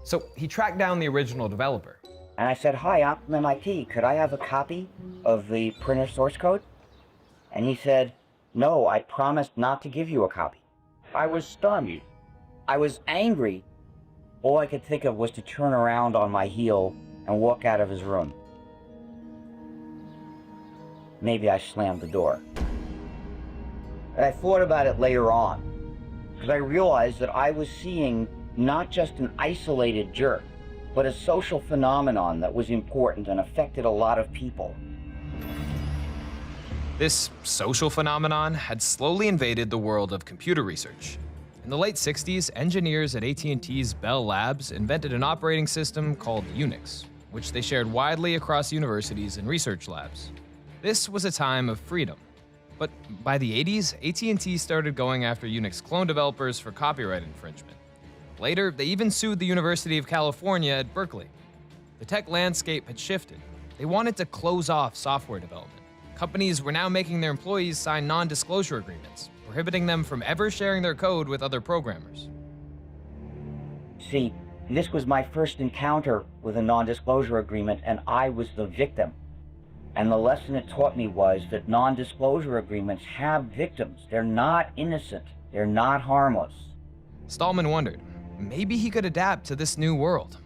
So he tracked down the original developer. And I said, hi, I'm from MIT, could I have a copy of the printer source code? And he said, no, I promised not to give you a copy. I was stunned. I was angry. All I could think of was to turn around on my heel and walk out of his room. Maybe I slammed the door. And I thought about it later on, because I realized that I was seeing not just an isolated jerk, but a social phenomenon that was important and affected a lot of people. This social phenomenon had slowly invaded the world of computer research. In the late 60s, engineers at AT&T's Bell Labs invented an operating system called Unix, which they shared widely across universities and research labs. This was a time of freedom. But by the 80s, AT&T started going after Unix clone developers for copyright infringement. Later, they even sued the University of California at Berkeley. The tech landscape had shifted. They wanted to close off software development. Companies were now making their employees sign non-disclosure agreements, prohibiting them from ever sharing their code with other programmers. See, this was my first encounter with a non-disclosure agreement, and I was the victim. And the lesson it taught me was that non-disclosure agreements have victims. They're not innocent. They're not harmless. Stallman wondered, maybe he could adapt to this new world.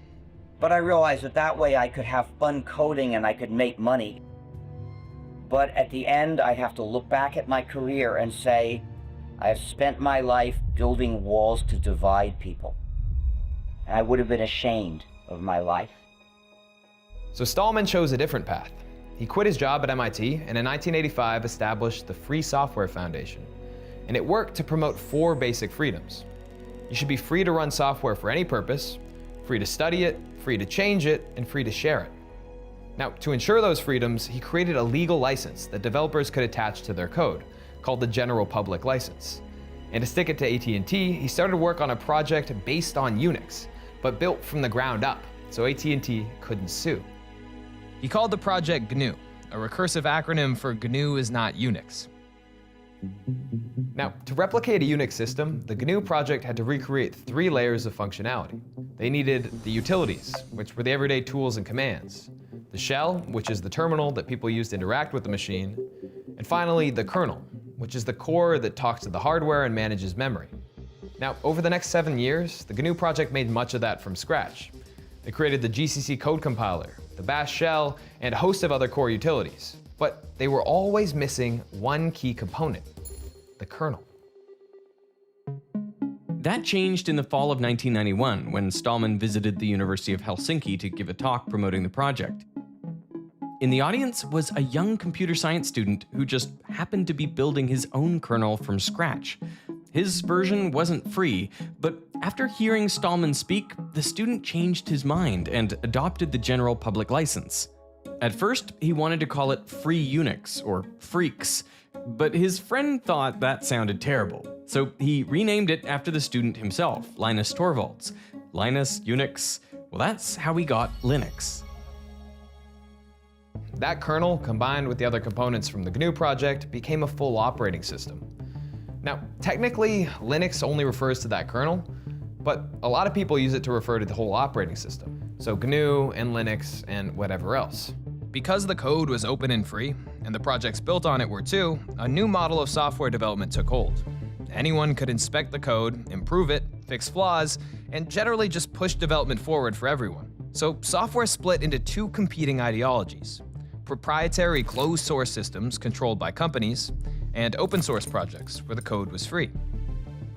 But I realized that that way I could have fun coding and I could make money. But at the end, I have to look back at my career and say, I have spent my life building walls to divide people. And I would have been ashamed of my life. So Stallman chose a different path. He quit his job at MIT and in 1985 established the Free Software Foundation. And it worked to promote 4 basic freedoms. You should be free to run software for any purpose, free to study it, free to change it, and free to share it. Now, to ensure those freedoms, he created a legal license that developers could attach to their code, called the General Public License. And to stick it to AT&T, he started work on a project based on Unix, but built from the ground up, so AT&T couldn't sue. He called the project GNU, a recursive acronym for GNU is not Unix. Now, to replicate a Unix system, the GNU project had to recreate 3 layers of functionality. They needed the utilities, which were the everyday tools and commands, the shell, which is the terminal that people use to interact with the machine, and finally the kernel, which is the core that talks to the hardware and manages memory. Now, over the next 7 years, the GNU project made much of that from scratch. They created the GCC code compiler, the bash shell, and a host of other core utilities. But they were always missing one key component, the kernel. That changed in the fall of 1991 when Stallman visited the University of Helsinki to give a talk promoting the project. In the audience was a young computer science student who just happened to be building his own kernel from scratch. His version wasn't free, but after hearing Stallman speak, the student changed his mind and adopted the General Public License. At first, he wanted to call it Free Unix, or Freaks, but his friend thought that sounded terrible. So he renamed it after the student himself, Linus Torvalds. Linus, Unix, well, that's how we got Linux. That kernel, combined with the other components from the GNU project, became a full operating system. Now, technically, Linux only refers to that kernel, but a lot of people use it to refer to the whole operating system. So GNU and Linux and whatever else. Because the code was open and free, and the projects built on it were too, a new model of software development took hold. Anyone could inspect the code, improve it, fix flaws, and generally just push development forward for everyone. So software split into two competing ideologies: proprietary closed source systems controlled by companies, and open source projects where the code was free.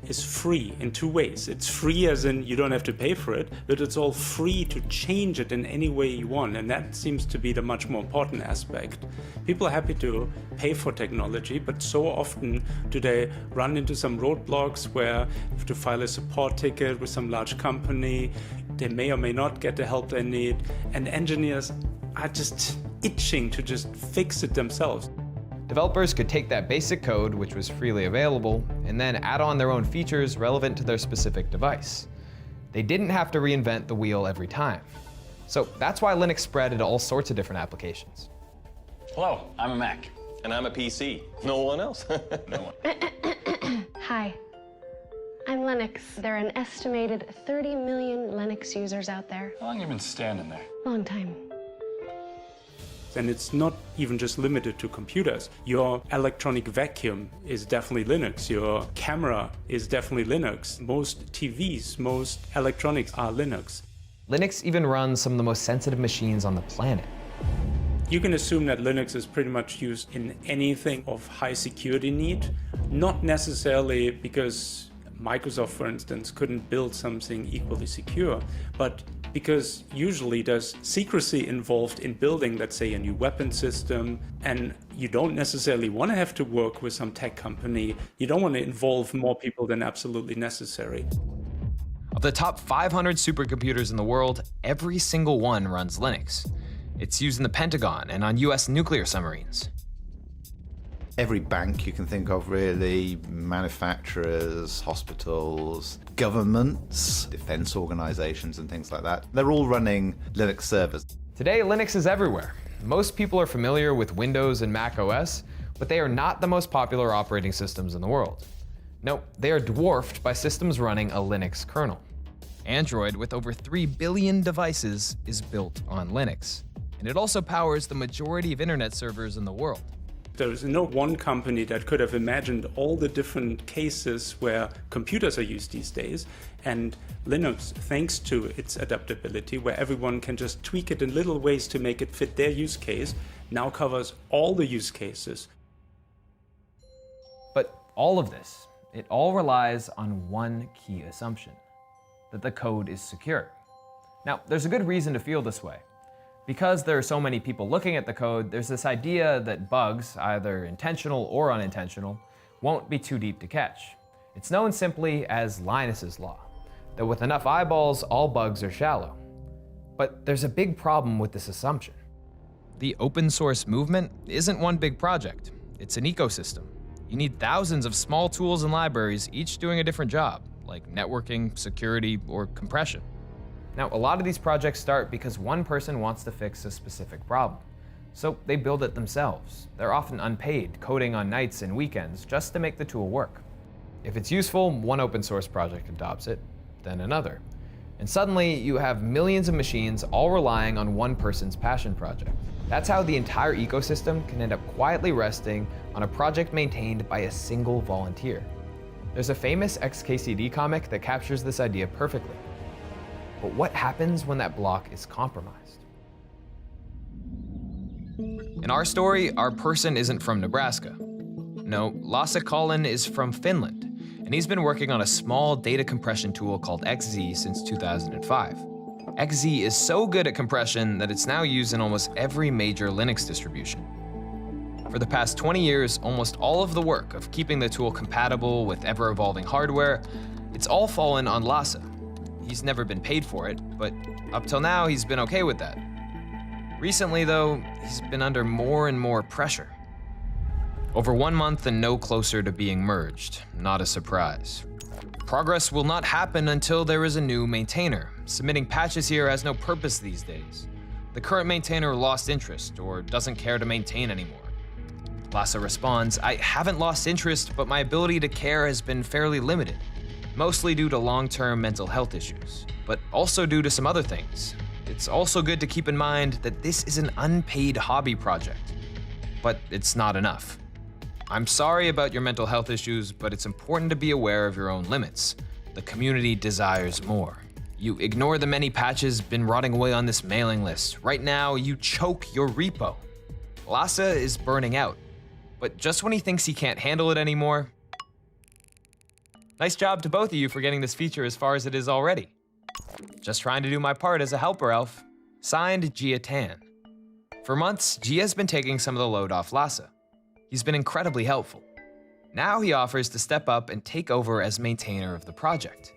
Is free in two ways. It's free as in you don't have to pay for it, but it's all free to change it in any way you want, and that seems to be the much more important aspect. People are happy to pay for technology, but so often do they run into some roadblocks where you have to file a support ticket with some large company, they may or may not get the help they need, and engineers are just itching to just fix it themselves. Developers could take that basic code, which was freely available, and then add on their own features relevant to their specific device. They didn't have to reinvent the wheel every time. So that's why Linux spread into all sorts of different applications. Hello, I'm a Mac. And I'm a PC. No one else? No one. Hi, I'm Linux. There are an estimated 30 million Linux users out there. How long have you been standing there? Long time. And it's not even just limited to computers. Your electronic vacuum is definitely Linux. Your camera is definitely Linux. Most TVs, most electronics are Linux. Linux even runs some of the most sensitive machines on the planet. You can assume that Linux is pretty much used in anything of high security need, not necessarily because Microsoft, for instance, couldn't build something equally secure, but because usually there's secrecy involved in building, let's say, a new weapon system, and you don't necessarily want to have to work with some tech company. You don't want to involve more people than absolutely necessary. Of the top 500 supercomputers in the world, every single one runs Linux. It's used in the Pentagon and on US nuclear submarines. Every bank you can think of, really, manufacturers, hospitals, governments, defense organizations and things like that. They're all running Linux servers. Today, Linux is everywhere. Most people are familiar with Windows and Mac OS, but they are not the most popular operating systems in the world. No, they are dwarfed by systems running a Linux kernel. Android, with over 3 billion devices, is built on Linux. And it also powers the majority of internet servers in the world. There's no one company that could have imagined all the different cases where computers are used these days, and Linux, thanks to its adaptability, where everyone can just tweak it in little ways to make it fit their use case, now covers all the use cases. But all of this, it all relies on one key assumption, that the code is secure. Now, there's a good reason to feel this way. Because there are so many people looking at the code, there's this idea that bugs, either intentional or unintentional, won't be too deep to catch. It's known simply as Linus's law, that with enough eyeballs, all bugs are shallow. But there's a big problem with this assumption. The open source movement isn't one big project. It's an ecosystem. You need thousands of small tools and libraries, each doing a different job, like networking, security, or compression. Now, a lot of these projects start because one person wants to fix a specific problem. So they build it themselves. They're often unpaid, coding on nights and weekends just to make the tool work. If it's useful, one open source project adopts it, then another. And suddenly you have millions of machines all relying on one person's passion project. That's how the entire ecosystem can end up quietly resting on a project maintained by a single volunteer. There's a famous XKCD comic that captures this idea perfectly. But what happens when that block is compromised? In our story, our person isn't from Nebraska. No, Lasse Collin is from Finland, and he's been working on a small data compression tool called XZ since 2005. XZ is so good at compression that it's now used in almost every major Linux distribution. For the past 20 years, almost all of the work of keeping the tool compatible with ever-evolving hardware, it's all fallen on Lasse. He's never been paid for it, but up till now, he's been okay with that. Recently, though, he's been under more and more pressure. Over 1 month and no closer to being merged, not a surprise. Progress will not happen until there is a new maintainer. Submitting patches here has no purpose these days. The current maintainer lost interest or doesn't care to maintain anymore. Lhasa responds, I haven't lost interest, but my ability to care has been fairly limited, mostly due to long-term mental health issues, but also due to some other things. It's also good to keep in mind that this is an unpaid hobby project, but it's not enough. I'm sorry about your mental health issues, but it's important to be aware of your own limits. The community desires more. You ignore the many patches been rotting away on this mailing list. Right now, you choke your repo. Lhasa is burning out, but just when he thinks he can't handle it anymore. Nice job to both of you for getting this feature as far as it is already. Just trying to do my part as a helper elf. Signed, Gia Tan. For months, Gia's been taking some of the load off Lhasa. He's been incredibly helpful. Now he offers to step up and take over as maintainer of the project.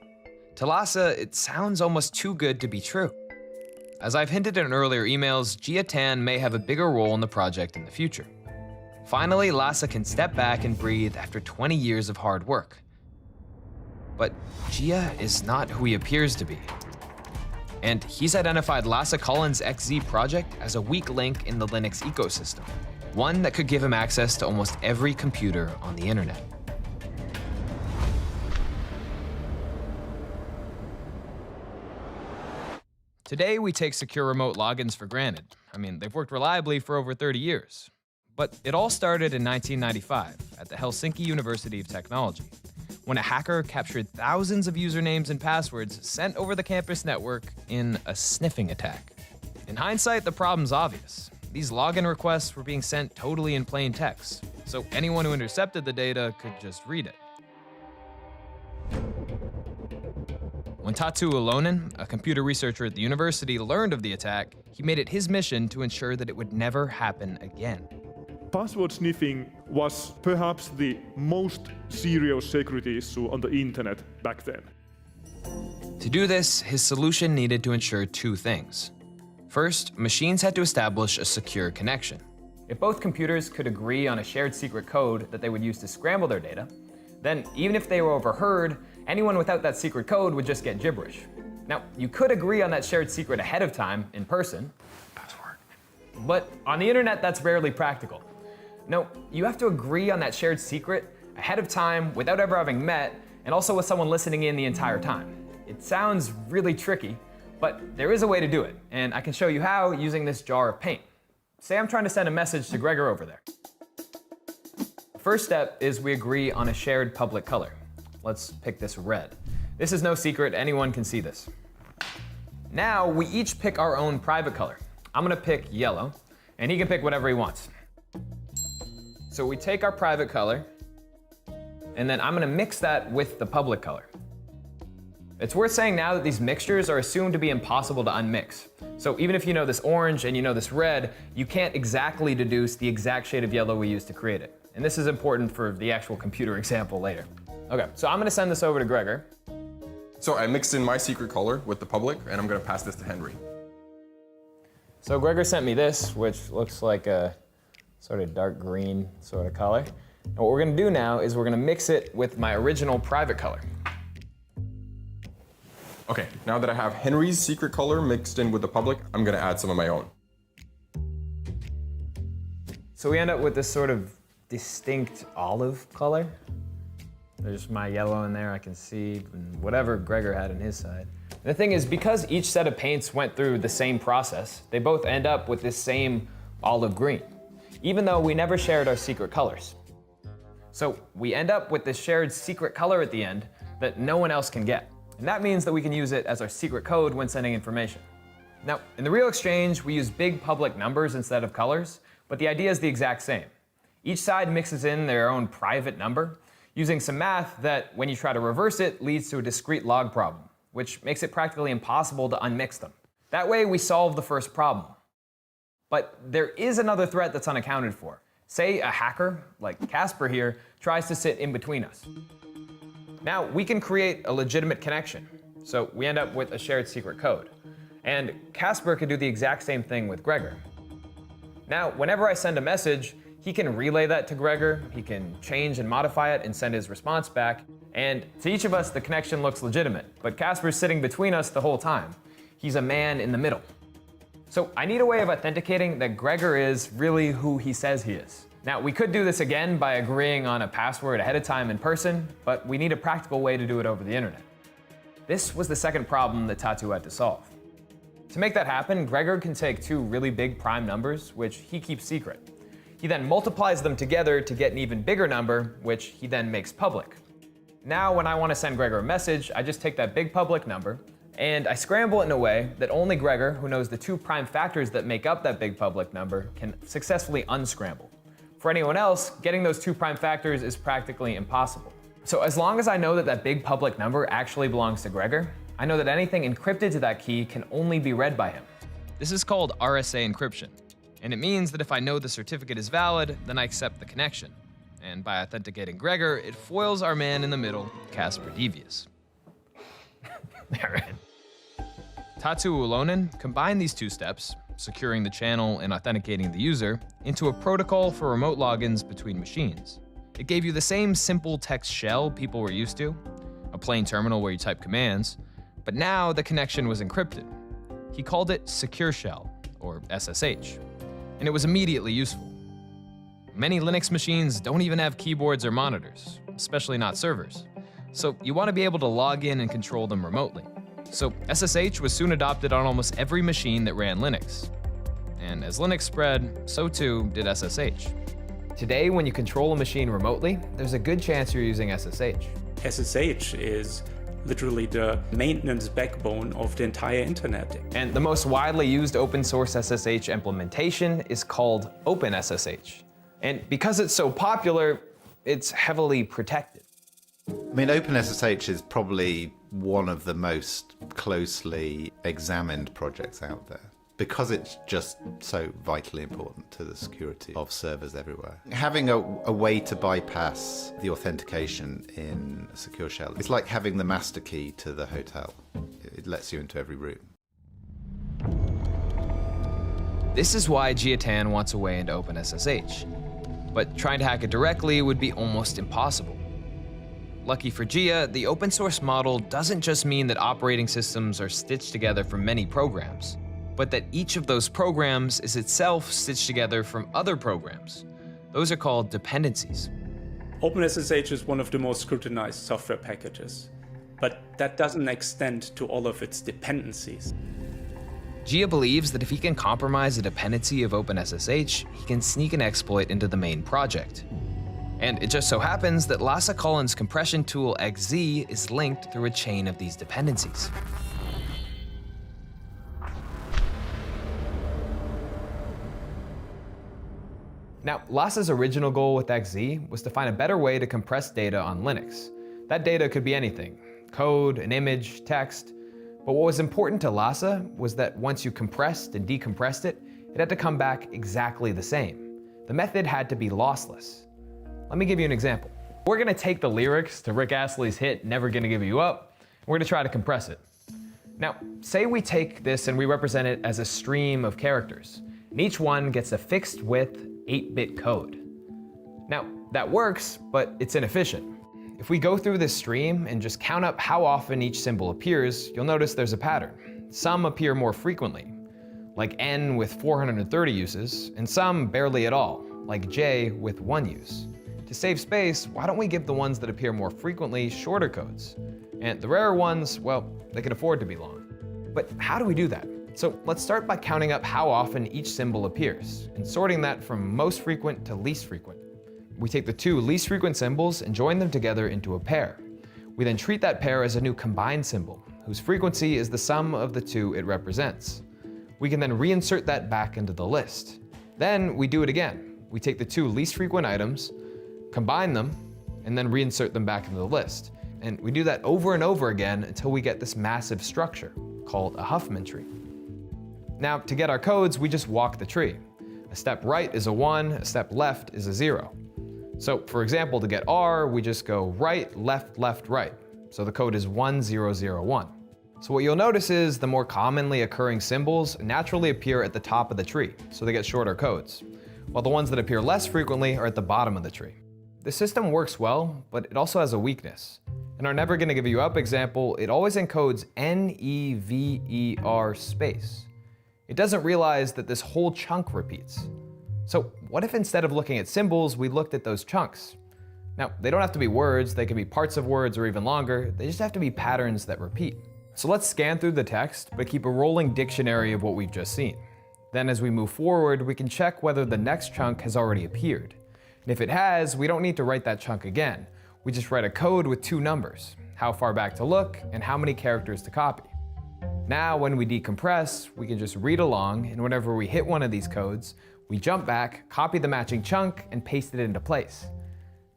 To Lhasa, it sounds almost too good to be true. As I've hinted in earlier emails, Gia Tan may have a bigger role in the project in the future. Finally, Lhasa can step back and breathe after 20 years of hard work. But Gia is not who he appears to be. And he's identified Lhasa Collins' XZ project as a weak link in the Linux ecosystem, one that could give him access to almost every computer on the internet. Today, we take secure remote logins for granted. I mean, they've worked reliably for over 30 years. But it all started in 1995 at the Helsinki University of Technology, when a hacker captured thousands of usernames and passwords sent over the campus network in a sniffing attack. In hindsight, the problem's obvious. These login requests were being sent totally in plain text, so anyone who intercepted the data could just read it. When Tatu Alonen, a computer researcher at the university, learned of the attack, he made it his mission to ensure that it would never happen again. Password sniffing was perhaps the most serious security issue on the internet back then. To do this, his solution needed to ensure two things. First, machines had to establish a secure connection. If both computers could agree on a shared secret code that they would use to scramble their data, then even if they were overheard, anyone without that secret code would just get gibberish. Now, you could agree on that shared secret ahead of time, in person. Password. But on the internet, that's rarely practical. No, you have to agree on that shared secret ahead of time without ever having met, and also with someone listening in the entire time. It sounds really tricky, but there is a way to do it, and I can show you how using this jar of paint. Say I'm trying to send a message to Gregor over there. The first step is we agree on a shared public color. Let's pick this red. This is no secret, anyone can see this. Now we each pick our own private color. I'm gonna pick yellow, and he can pick whatever he wants. So we take our private color, and then I'm gonna mix that with the public color. It's worth saying now that these mixtures are assumed to be impossible to unmix. So even if you know this orange and you know this red, you can't exactly deduce the exact shade of yellow we used to create it. And this is important for the actual computer example later. Okay, so I'm gonna send this over to Gregor. So I mixed in my secret color with the public, and I'm gonna pass this to Henry. So Gregor sent me this, which looks like a sort of dark green sort of color. And what we're gonna do now is we're gonna mix it with my original private color. Okay, now that I have Henry's secret color mixed in with the public, I'm gonna add some of my own. So we end up with this sort of distinct olive color. There's my yellow in there, I can see whatever Gregor had on his side. And the thing is, because each set of paints went through the same process, they both end up with this same olive green, even though we never shared our secret colors. So we end up with this shared secret color at the end that no one else can get. And that means that we can use it as our secret code when sending information. Now, in the real exchange, we use big public numbers instead of colors, but the idea is the exact same. Each side mixes in their own private number, using some math that, when you try to reverse it, leads to a discrete log problem, which makes it practically impossible to unmix them. That way, we solve the first problem. But there is another threat that's unaccounted for. Say a hacker, like Casper here, tries to sit in between us. Now, we can create a legitimate connection, so we end up with a shared secret code. And Casper could do the exact same thing with Gregor. Now, whenever I send a message, he can relay that to Gregor, he can change and modify it and send his response back, and to each of us, the connection looks legitimate, but Casper's sitting between us the whole time. He's a man in the middle. So I need a way of authenticating that Gregor is really who he says he is. Now, we could do this again by agreeing on a password ahead of time in person, but we need a practical way to do it over the internet. This was the second problem that Tatu had to solve. To make that happen, Gregor can take two really big prime numbers, which he keeps secret. He then multiplies them together to get an even bigger number, which he then makes public. Now, when I want to send Gregor a message, I just take that big public number, and I scramble it in a way that only Gregor, who knows the two prime factors that make up that big public number, can successfully unscramble. For anyone else, getting those two prime factors is practically impossible. So as long as I know that that big public number actually belongs to Gregor, I know that anything encrypted to that key can only be read by him. This is called RSA encryption, and it means that if I know the certificate is valid, then I accept the connection. And by authenticating Gregor, it foils our man in the middle, Casper Devious. Tatu Ulonen combined these two steps, securing the channel and authenticating the user, into a protocol for remote logins between machines. It gave you the same simple text shell people were used to, a plain terminal where you type commands, but now the connection was encrypted. He called it Secure Shell, or SSH, and it was immediately useful. Many Linux machines don't even have keyboards or monitors, especially not servers, so you want to be able to log in and control them remotely. So SSH was soon adopted on almost every machine that ran Linux. And as Linux spread, so too did SSH. Today, when you control a machine remotely, there's a good chance you're using SSH. SSH is literally the maintenance backbone of the entire internet. And the most widely used open source SSH implementation is called OpenSSH. And because it's so popular, it's heavily protected. I mean, OpenSSH is probably one of the most closely examined projects out there because it's just so vitally important to the security of servers everywhere. Having a way to bypass the authentication in a secure shell, it's like having the master key to the hotel. It lets you into every room. This is why Jiatan wants a way into OpenSSH, but trying to hack it directly would be almost impossible. Lucky for Gia, the open source model doesn't just mean that operating systems are stitched together from many programs, but that each of those programs is itself stitched together from other programs. Those are called dependencies. OpenSSH is one of the most scrutinized software packages, but that doesn't extend to all of its dependencies. Gia believes that if he can compromise the dependency of OpenSSH, he can sneak an exploit into the main project. And it just so happens that Lasse Collins' compression tool XZ is linked through a chain of these dependencies. Now, Lasse's original goal with XZ was to find a better way to compress data on Linux. That data could be anything, code, an image, text. But what was important to Lasse was that once you compressed and decompressed it, it had to come back exactly the same. The method had to be lossless. Let me give you an example. We're gonna take the lyrics to Rick Astley's hit, Never Gonna Give You Up, and we're gonna try to compress it. Now, say we take this and we represent it as a stream of characters, and each one gets a fixed width 8-bit code. Now, that works, but it's inefficient. If we go through this stream and just count up how often each symbol appears, you'll notice there's a pattern. Some appear more frequently, like N with 430 uses, and some barely at all, like J with 1 use. To save space, why don't we give the ones that appear more frequently shorter codes? And the rarer ones, well, they can afford to be long. But how do we do that? So let's start by counting up how often each symbol appears, and sorting that from most frequent to least frequent. We take the two least frequent symbols and join them together into a pair. We then treat that pair as a new combined symbol, whose frequency is the sum of the two it represents. We can then reinsert that back into the list. Then we do it again. We take the two least frequent items, combine them, and then reinsert them back into the list. And we do that over and over again until we get this massive structure called a Huffman tree. Now, to get our codes, we just walk the tree. A step right is a 1, a step left is a 0. So for example, to get R, we just go right, left, left, right. So the code is 1001. So what you'll notice is the more commonly occurring symbols naturally appear at the top of the tree, so they get shorter codes, while the ones that appear less frequently are at the bottom of the tree. The system works well, but it also has a weakness. In our Never Gonna Give You Up example, it always encodes NEVER space. It doesn't realize that this whole chunk repeats. So what if instead of looking at symbols, we looked at those chunks? Now, they don't have to be words, they can be parts of words or even longer, they just have to be patterns that repeat. So let's scan through the text, but keep a rolling dictionary of what we've just seen. Then as we move forward, we can check whether the next chunk has already appeared. And if it has, we don't need to write that chunk again. We just write a code with 2 numbers, how far back to look and how many characters to copy. Now, when we decompress, we can just read along, and whenever we hit one of these codes, we jump back, copy the matching chunk, and paste it into place.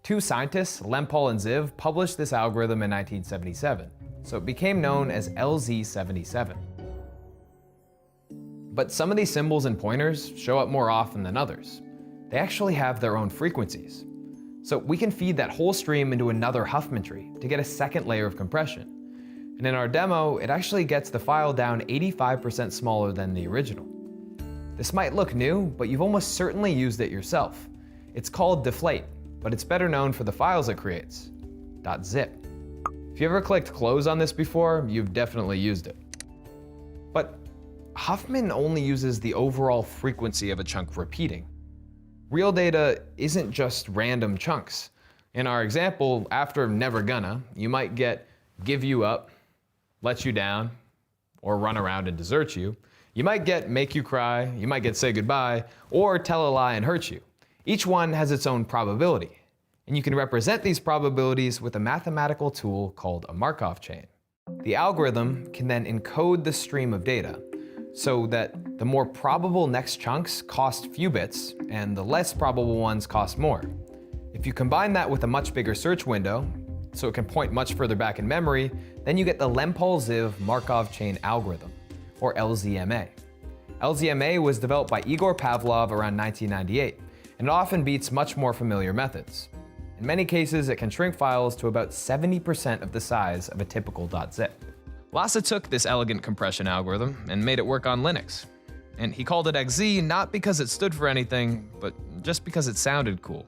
2 scientists, Lempel and Ziv, published this algorithm in 1977, so it became known as LZ77. But some of these symbols and pointers show up more often than others. They actually have their own frequencies. So we can feed that whole stream into another Huffman tree to get a second layer of compression. And in our demo, it actually gets the file down 85% smaller than the original. This might look new, but you've almost certainly used it yourself. It's called deflate, but it's better known for the files it creates, .zip. If you ever clicked close on this before, you've definitely used it. But Huffman only uses the overall frequency of a chunk repeating. Real data isn't just random chunks. In our example, after never gonna, you might get give you up, let you down, or run around and desert you. You might get make you cry, you might get say goodbye, or tell a lie and hurt you. Each one has its own probability, and you can represent these probabilities with a mathematical tool called a Markov chain. The algorithm can then encode the stream of data so that the more probable next chunks cost few bits and the less probable ones cost more. If you combine that with a much bigger search window, so it can point much further back in memory, then you get the Lempel-Ziv Markov chain algorithm, or LZMA. LZMA was developed by Igor Pavlov around 1998, and it often beats much more familiar methods. In many cases, it can shrink files to about 70% of the size of a typical .zip. Lasse took this elegant compression algorithm and made it work on Linux. And he called it XZ not because it stood for anything, but just because it sounded cool.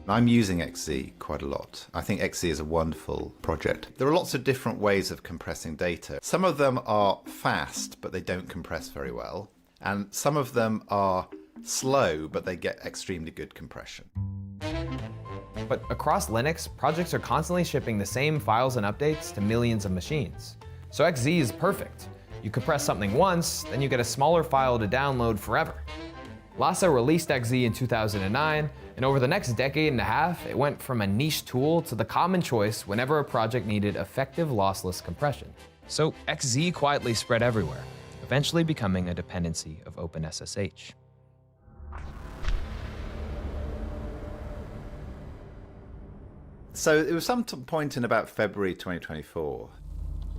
I'm using XZ quite a lot. I think XZ is a wonderful project. There are lots of different ways of compressing data. Some of them are fast, but they don't compress very well. And some of them are slow, but they get extremely good compression. But across Linux, projects are constantly shipping the same files and updates to millions of machines. So XZ is perfect. You compress something once, then you get a smaller file to download forever. Lasse released XZ in 2009, and over the next decade and a half, it went from a niche tool to the common choice whenever a project needed effective lossless compression. So XZ quietly spread everywhere, eventually becoming a dependency of OpenSSH. So it was some point in about February 2024.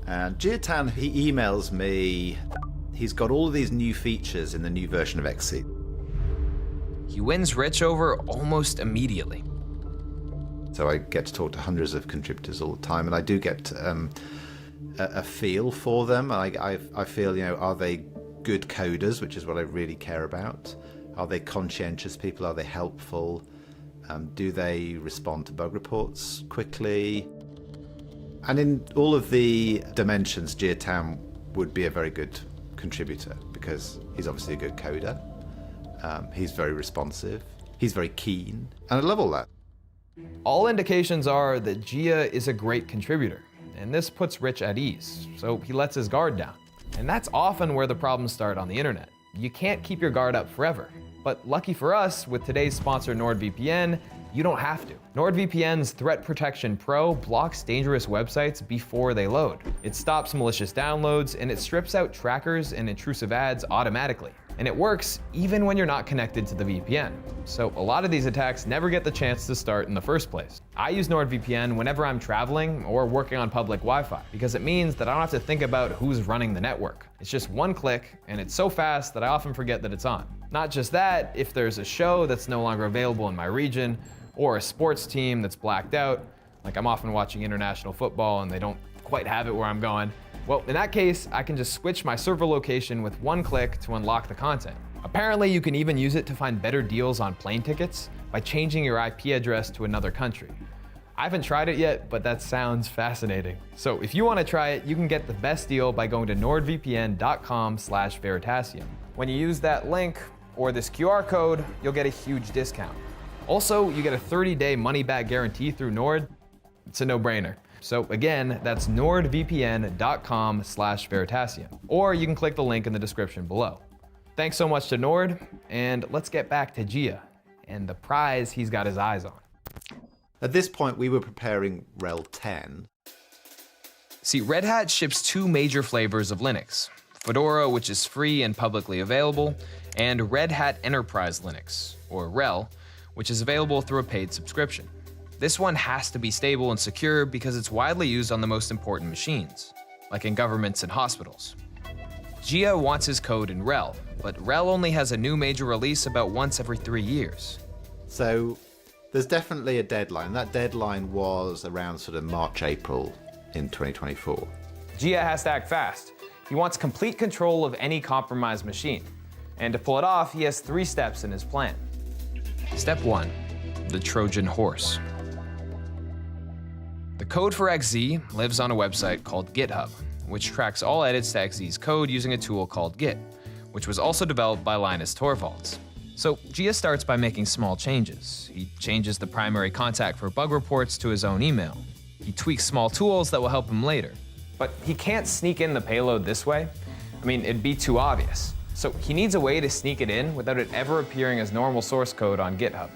And Jiatan, he emails me. He's got all of these new features in the new version of XZ. He wins Rich over almost immediately. So I get to talk to hundreds of contributors all the time, and I do get a feel for them. I feel, you know, are they good coders, which is what I really care about? Are they conscientious people? Are they helpful? Do they respond to bug reports quickly? And in all of the dimensions, Jiatan would be a very good contributor because he's obviously a good coder. He's very responsive. He's very keen. And I love all that. All indications are that Gia is a great contributor, and this puts Rich at ease, so he lets his guard down. And that's often where the problems start on the internet. You can't keep your guard up forever. But lucky for us, with today's sponsor NordVPN, you don't have to. NordVPN's Threat Protection Pro blocks dangerous websites before they load. It stops malicious downloads, and it strips out trackers and intrusive ads automatically. And it works even when you're not connected to the VPN. So a lot of these attacks never get the chance to start in the first place. I use NordVPN whenever I'm traveling or working on public Wi-Fi because it means that I don't have to think about who's running the network. It's just one click, and it's so fast that I often forget that it's on. Not just that, if there's a show that's no longer available in my region, or a sports team that's blacked out, like I'm often watching international football and they don't quite have it where I'm going, Well, in that case, I can just switch my server location with one click to unlock the content. Apparently, you can even use it to find better deals on plane tickets by changing your IP address to another country. I haven't tried it yet, but that sounds fascinating. So if you want to try it, you can get the best deal by going to nordvpn.com/Veritasium. When you use that link or this QR code, you'll get a huge discount. Also, you get a 30-day money-back guarantee through Nord. It's a no-brainer. So again, that's nordvpn.com/Veritasium. Or you can click the link in the description below. Thanks so much to Nord, and let's get back to Gia and the prize he's got his eyes on. At this point, we were preparing RHEL 10. See, Red Hat ships two major flavors of Linux: Fedora, which is free and publicly available, and Red Hat Enterprise Linux, or RHEL, which is available through a paid subscription. This one has to be stable and secure because it's widely used on the most important machines, like in governments and hospitals. Gia wants his code in RHEL, but RHEL only has a new major release about once every 3 years. So there's definitely a deadline. That deadline was around sort of March, April in 2024. Gia has to act fast. He wants complete control of any compromised machine. And to pull it off, he has 3 steps in his plan. Step 1, the Trojan horse. The code for XZ lives on a website called GitHub, which tracks all edits to XZ's code using a tool called Git, which was also developed by Linus Torvalds. So Gia starts by making small changes. He changes the primary contact for bug reports to his own email. He tweaks small tools that will help him later. But he can't sneak in the payload this way. I mean, it'd be too obvious. So he needs a way to sneak it in without it ever appearing as normal source code on GitHub.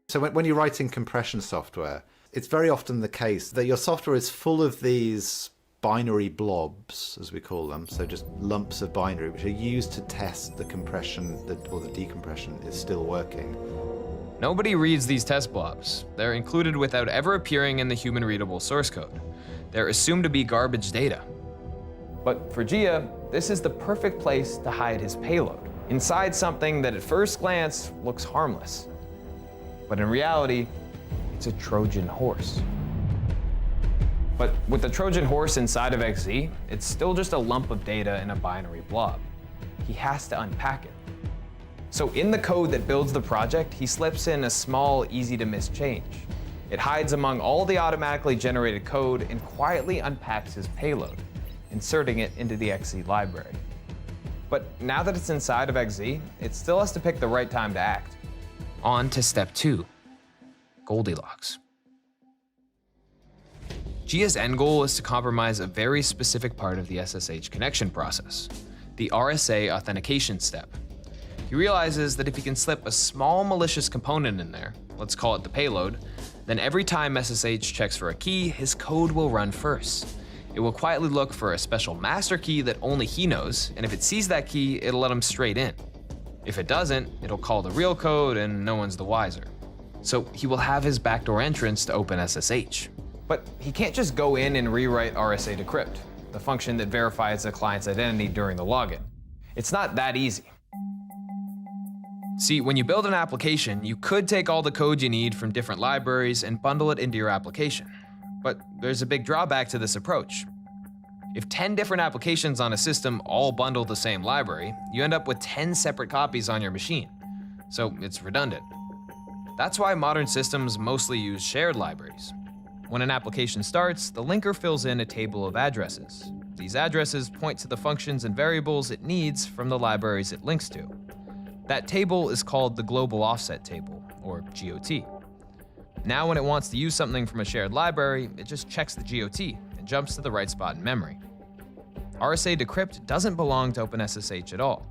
So when you're writing compression software, it's very often the case that your software is full of these binary blobs, as we call them, so just lumps of binary, which are used to test the compression or the decompression is still working. Nobody reads these test blobs. They're included without ever appearing in the human-readable source code. They're assumed to be garbage data. But for Gia, this is the perfect place to hide his payload, inside something that at first glance looks harmless. But in reality, it's a Trojan horse. But with the Trojan horse inside of XZ, it's still just a lump of data in a binary blob. He has to unpack it. So in the code that builds the project, he slips in a small, easy-to-miss change. It hides among all the automatically generated code and quietly unpacks his payload, inserting it into the XZ library. But now that it's inside of XZ, it still has to pick the right time to act. On to step 2, Goldilocks. Gia's end goal is to compromise a very specific part of the SSH connection process, the RSA authentication step. He realizes that if he can slip a small malicious component in there, let's call it the payload, then every time SSH checks for a key, his code will run first. It will quietly look for a special master key that only he knows, and if it sees that key, it'll let him straight in. If it doesn't, it'll call the real code and no one's the wiser. So he will have his backdoor entrance to open SSH. But he can't just go in and rewrite RSA decrypt, the function that verifies the client's identity during the login. It's not that easy. See, when you build an application, you could take all the code you need from different libraries and bundle it into your application. But there's a big drawback to this approach. If 10 different applications on a system all bundle the same library, you end up with 10 separate copies on your machine. So it's redundant. That's why modern systems mostly use shared libraries. When an application starts, the linker fills in a table of addresses. These addresses point to the functions and variables it needs from the libraries it links to. That table is called the Global Offset Table, or GOT. Now when it wants to use something from a shared library, it just checks the GOT and jumps to the right spot in memory. RSA decrypt doesn't belong to OpenSSH at all.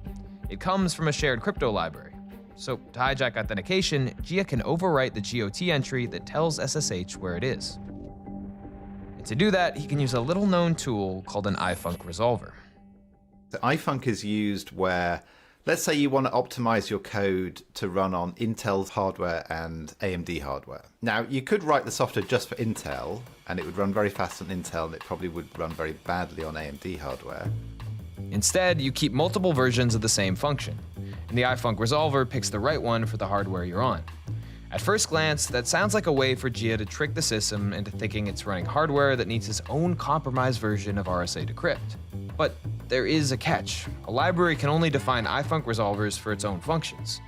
It comes from a shared crypto library. So to hijack authentication, Gia can overwrite the GOT entry that tells SSH where it is. And to do that, he can use a little-known tool called an ifunc resolver. The ifunc is used where, let's say you want to optimize your code to run on Intel hardware and AMD hardware. Now, you could write the software just for Intel, and it would run very fast on Intel, and it probably would run very badly on AMD hardware. Instead, you keep multiple versions of the same function, and the ifunc resolver picks the right one for the hardware you're on. At first glance, that sounds like a way for Gia to trick the system into thinking it's running hardware that needs its own compromised version of RSA decrypt. But there is a catch. A library can only define ifunc resolvers for its own functions.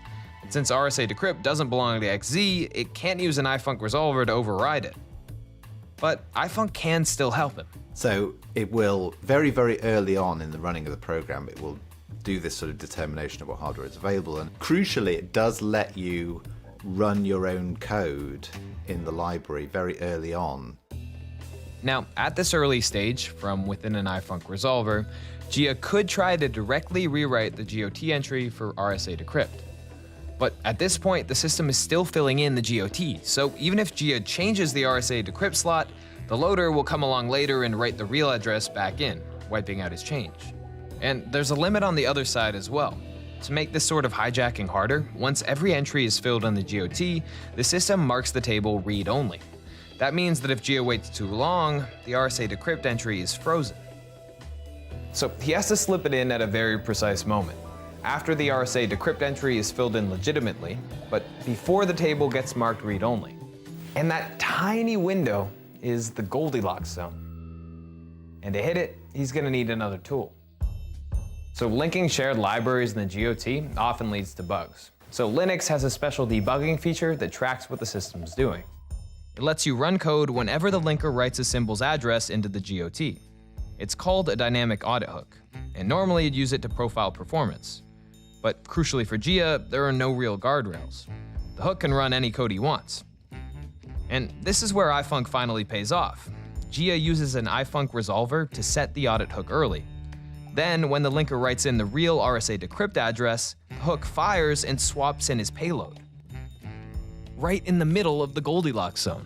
And since RSA decrypt doesn't belong to XZ, it can't use an ifunc resolver to override it. But ifunc can still help him. So it will, very, very early on in the running of the program, it will do this sort of determination of what hardware is available. And crucially, it does let you run your own code in the library very early on. Now, at this early stage, from within an ifunc resolver, Gia could try to directly rewrite the GOT entry for RSA decrypt. But at this point, the system is still filling in the GOT, so even if Gia changes the RSA decrypt slot, the loader will come along later and write the real address back in, wiping out his change. And there's a limit on the other side as well. To make this sort of hijacking harder, once every entry is filled on the GOT, the system marks the table read-only. That means that if Gia waits too long, the RSA decrypt entry is frozen. So he has to slip it in at a very precise moment, after the RSA decrypt entry is filled in legitimately, but before the table gets marked read-only. And that tiny window is the Goldilocks zone. And to hit it, he's gonna need another tool. So linking shared libraries in the GOT often leads to bugs. So Linux has a special debugging feature that tracks what the system's doing. It lets you run code whenever the linker writes a symbol's address into the GOT. It's called a dynamic audit hook, and normally you'd use it to profile performance. But crucially for Gia, there are no real guardrails. The hook can run any code he wants. And this is where ifunc finally pays off. Gia uses an ifunc resolver to set the audit hook early. Then, when the linker writes in the real RSA decrypt address, the hook fires and swaps in his payload. Right in the middle of the Goldilocks zone.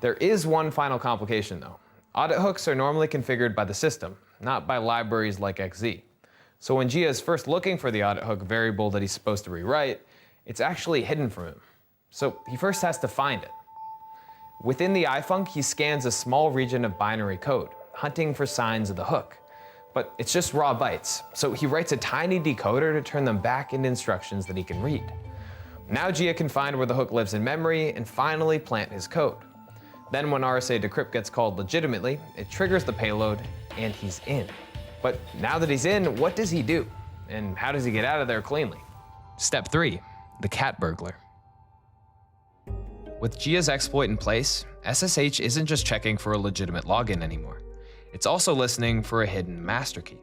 There is one final complication though. Audit hooks are normally configured by the system, not by libraries like XZ. So when Gia is first looking for the audit hook variable that he's supposed to rewrite, it's actually hidden from him. So he first has to find it. Within the ifunc, he scans a small region of binary code, hunting for signs of the hook. But it's just raw bytes, so he writes a tiny decoder to turn them back into instructions that he can read. Now Gia can find where the hook lives in memory and finally plant his code. Then when RSA decrypt gets called legitimately, it triggers the payload and he's in. But now that he's in, what does he do? And how does he get out of there cleanly? Step 3, the cat burglar. With Gia's exploit in place, SSH isn't just checking for a legitimate login anymore. It's also listening for a hidden master key.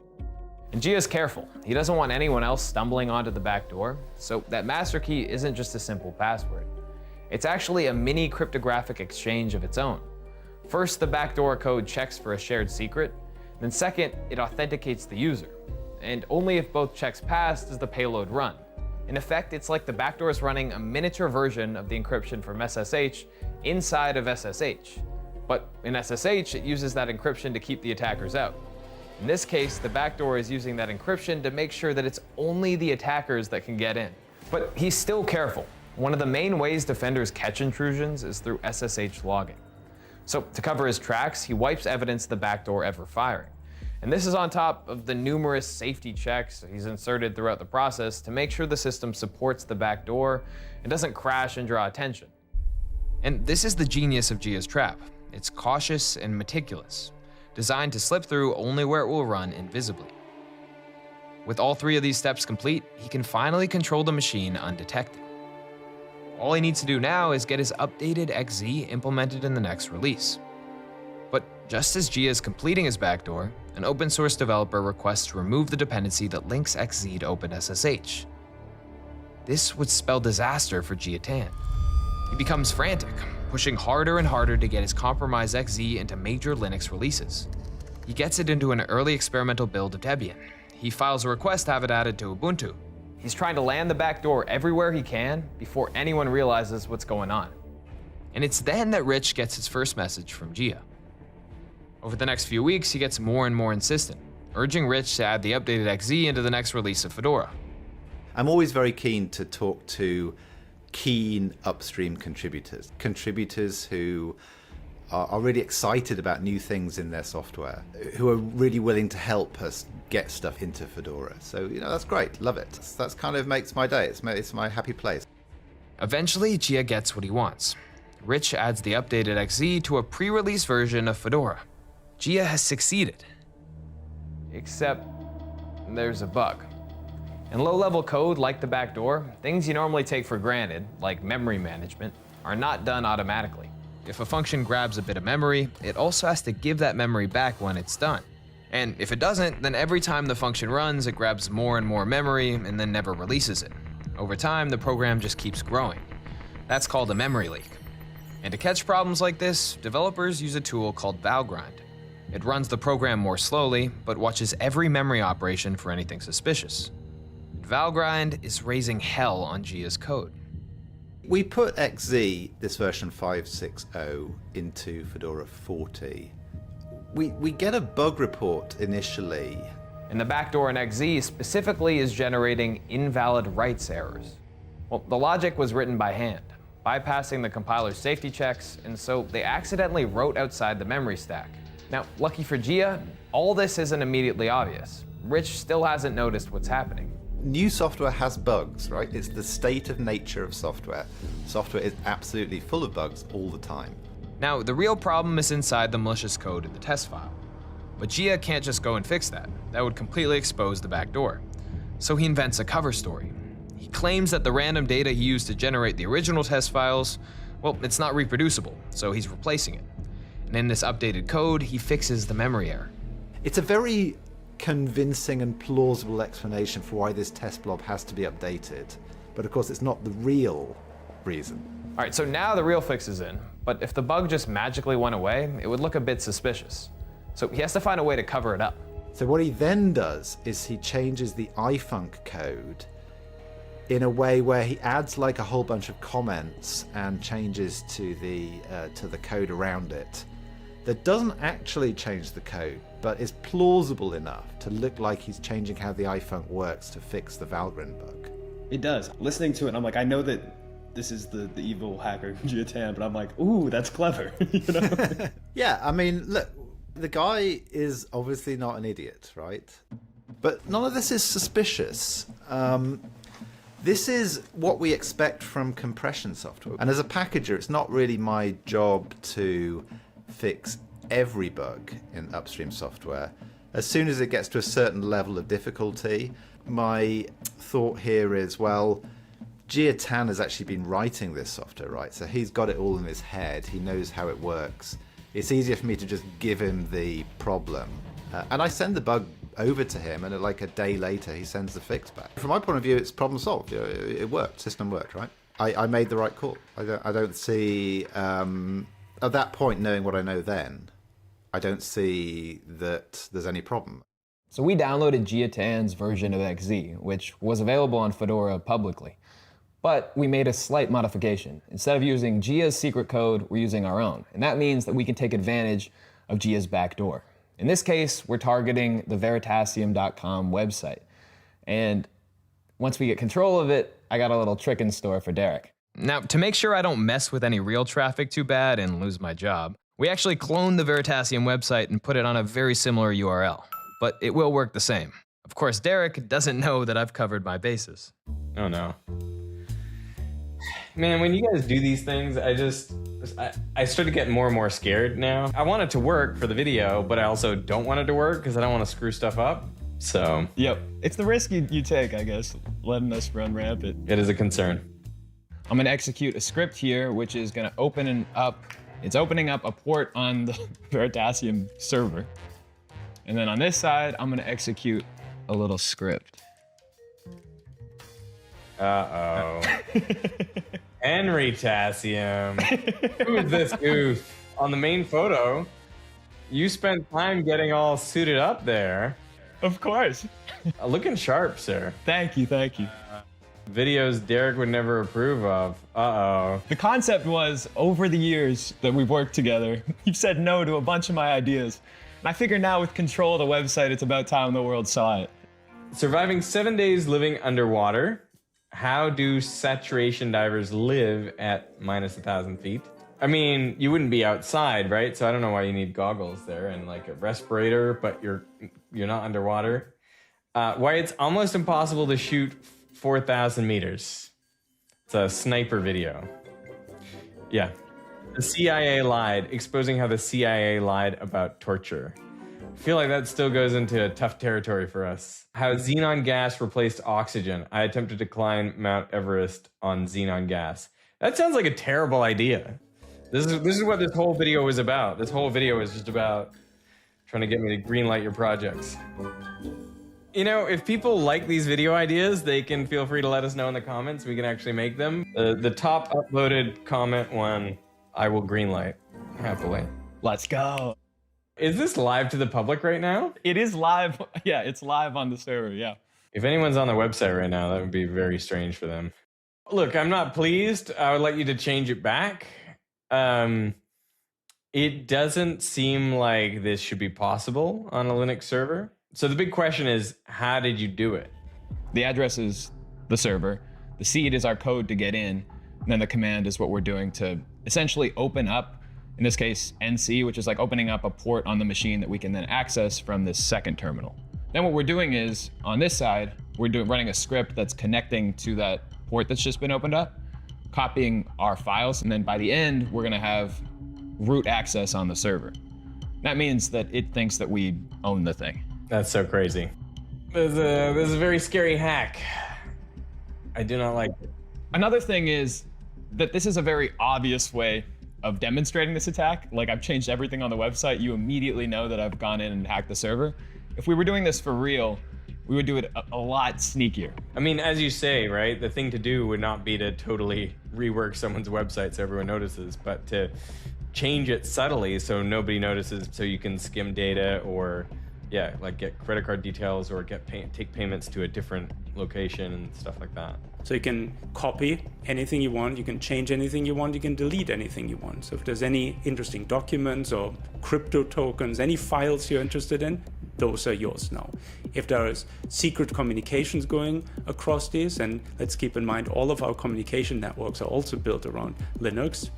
And Gia's careful. He doesn't want anyone else stumbling onto the back door, so that master key isn't just a simple password. It's actually a mini cryptographic exchange of its own. First, the backdoor code checks for a shared secret, then second, it authenticates the user. And only if both checks pass does the payload run. In effect, it's like the backdoor is running a miniature version of the encryption from SSH inside of SSH. But in SSH, it uses that encryption to keep the attackers out. In this case, the backdoor is using that encryption to make sure that it's only the attackers that can get in. But he's still careful. One of the main ways defenders catch intrusions is through SSH logging. So to cover his tracks, he wipes evidence of the backdoor ever firing. And this is on top of the numerous safety checks he's inserted throughout the process to make sure the system supports the backdoor and doesn't crash and draw attention. And this is the genius of Gia's trap. It's cautious and meticulous, designed to slip through only where it will run invisibly. With all 3 of these steps complete, he can finally control the machine undetected. All he needs to do now is get his updated XZ implemented in the next release. But just as Gia is completing his backdoor, an open source developer requests to remove the dependency that links XZ to OpenSSH. This would spell disaster for Gia Tan. He becomes frantic, pushing harder and harder to get his compromised XZ into major Linux releases. He gets it into an early experimental build of Debian. He files a request to have it added to Ubuntu. He's trying to land the backdoor everywhere he can before anyone realizes what's going on. And it's then that Rich gets his first message from Gia. Over the next few weeks, he gets more and more insistent, urging Rich to add the updated XZ into the next release of Fedora. I'm always very keen to talk to keen upstream contributors who are really excited about new things in their software, who are really willing to help us get stuff into Fedora. So, that's great. Love it. That's kind of makes my day. It's my happy place. Eventually, Gia gets what he wants. Rich adds the updated XZ to a pre-release version of Fedora. Gia has succeeded. Except there's a bug. In low-level code like the backdoor, things you normally take for granted, like memory management, are not done automatically. If a function grabs a bit of memory, it also has to give that memory back when it's done. And if it doesn't, then every time the function runs, it grabs more and more memory and then never releases it. Over time, the program just keeps growing. That's called a memory leak. And to catch problems like this, developers use a tool called Valgrind. It runs the program more slowly, but watches every memory operation for anything suspicious. Valgrind is raising hell on Gia's code. We put XZ, this version 5.6.0, into Fedora 40. We get a bug report initially. And the backdoor in XZ specifically is generating invalid writes errors. Well, the logic was written by hand, bypassing the compiler's safety checks, and so they accidentally wrote outside the memory stack. Now, lucky for Gia, all this isn't immediately obvious. Rich still hasn't noticed what's happening. New software has bugs, right? It's the state of nature of software. Software is absolutely full of bugs all the time. Now, the real problem is inside the malicious code in the test file. But Gia can't just go and fix that. That would completely expose the backdoor. So he invents a cover story. He claims that the random data he used to generate the original test files, well, it's not reproducible, so he's replacing it. And in this updated code, he fixes the memory error. It's a very convincing and plausible explanation for why this test blob has to be updated. But of course, it's not the real reason. All right, so now the real fix is in, but if the bug just magically went away, it would look a bit suspicious. So he has to find a way to cover it up. So what he then does is he changes the ifunc code in a way where he adds like a whole bunch of comments and changes to the code around it. That doesn't actually change the code, but is plausible enough to look like he's changing how the ifunc works to fix the Valgrind bug. It does. Listening to it, I'm like, I know that this is the evil hacker Gia Tan, but I'm like, ooh, that's clever. You know? Yeah, I mean, look, the guy is obviously not an idiot, right? But none of this is suspicious. This is what we expect from compression software. And as a packager, it's not really my job to fix every bug in upstream software. As soon as it gets to a certain level of difficulty, my thought here is, well, Gia Tan has actually been writing this software, right? So he's got it all in his head. He knows how it works. It's easier for me to just give him the problem. And I send the bug over to him, and like a day later, he sends the fix back. From my point of view, it's problem solved. You know, it worked. System worked, right? I made the right call. I don't see... at that point, knowing what I know then, I don't see that there's any problem. So we downloaded Gia Tan's version of XZ, which was available on Fedora publicly. But we made a slight modification. Instead of using Gia's secret code, we're using our own. And that means that we can take advantage of Gia's backdoor. In this case, we're targeting the Veritasium.com website. And once we get control of it, I got a little trick in store for Derek. Now, to make sure I don't mess with any real traffic too bad and lose my job, we actually cloned the Veritasium website and put it on a very similar URL. But it will work the same. Of course, Derek doesn't know that I've covered my bases. Oh no. Man, when you guys do these things, I start to get more and more scared now. I want it to work for the video, but I also don't want it to work because I don't want to screw stuff up. So, yep. It's the risk you take, I guess, letting us run rampant. It is a concern. I'm gonna execute a script here, which is gonna opening up a port on the Veritasium server. And then on this side, I'm gonna execute a little script. Uh-oh. Henrytasium. Who is this goof? On the main photo, you spent time getting all suited up there. Of course. Looking sharp, sir. Thank you, thank you. Videos Derek would never approve of. Uh-oh. The concept was, over the years that we've worked together, you've said no to a bunch of my ideas. And I figure now with control of the website, it's about time the world saw it. Surviving 7 days living underwater. How do saturation divers live at minus 1,000 feet? I mean, you wouldn't be outside, right? So I don't know why you need goggles there and like a respirator, but you're not underwater. Why it's almost impossible to shoot 4,000 meters. It's a sniper video. Yeah. The CIA lied, exposing how the CIA lied about torture. I feel like that still goes into tough territory for us. How xenon gas replaced oxygen. I attempted to climb Mount Everest on xenon gas. That sounds like a terrible idea. This is what this whole video was about. This whole video is just about trying to get me to greenlight your projects. You know, if people like these video ideas, they can feel free to let us know in the comments. We can actually make them. The top uploaded comment one, I will greenlight happily. Let's go. Is this live to the public right now? It is live. Yeah, it's live on the server. Yeah. If anyone's on the website right now, that would be very strange for them. Look, I'm not pleased. I would like you to change it back. It doesn't seem like this should be possible on a Linux server. So the big question is, how did you do it? The address is the server. The seed is our code to get in. And then the command is what we're doing to essentially open up, in this case, NC, which is like opening up a port on the machine that we can then access from this second terminal. Then what we're doing is, on this side, we're running a script that's connecting to that port that's just been opened up, copying our files, and then by the end, we're gonna have root access on the server. That means that it thinks that we own the thing. That's so crazy. This is a very scary hack. I do not like it. Another thing is that this is a very obvious way of demonstrating this attack. Like, I've changed everything on the website. You immediately know that I've gone in and hacked the server. If we were doing this for real, we would do it a lot sneakier. I mean, as you say, right? The thing to do would not be to totally rework someone's website so everyone notices, but to change it subtly so nobody notices, so you can skim data or, yeah, like get credit card details or take payments to a different location and stuff like that. So you can copy anything you want, you can change anything you want, you can delete anything you want. So if there's any interesting documents or crypto tokens, any files you're interested in, those are yours now. If there's secret communications going across these, and let's keep in mind all of our communication networks are also built around Linux,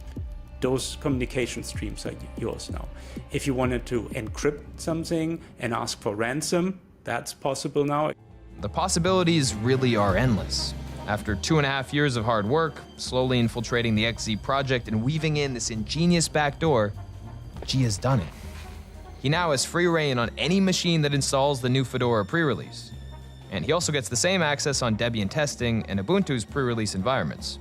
those communication streams are yours now. If you wanted to encrypt something and ask for ransom, that's possible now. The possibilities really are endless. After 2.5 years of hard work, slowly infiltrating the XZ project and weaving in this ingenious backdoor, G has done it. He now has free reign on any machine that installs the new Fedora pre-release. And he also gets the same access on Debian testing and Ubuntu's pre-release environments.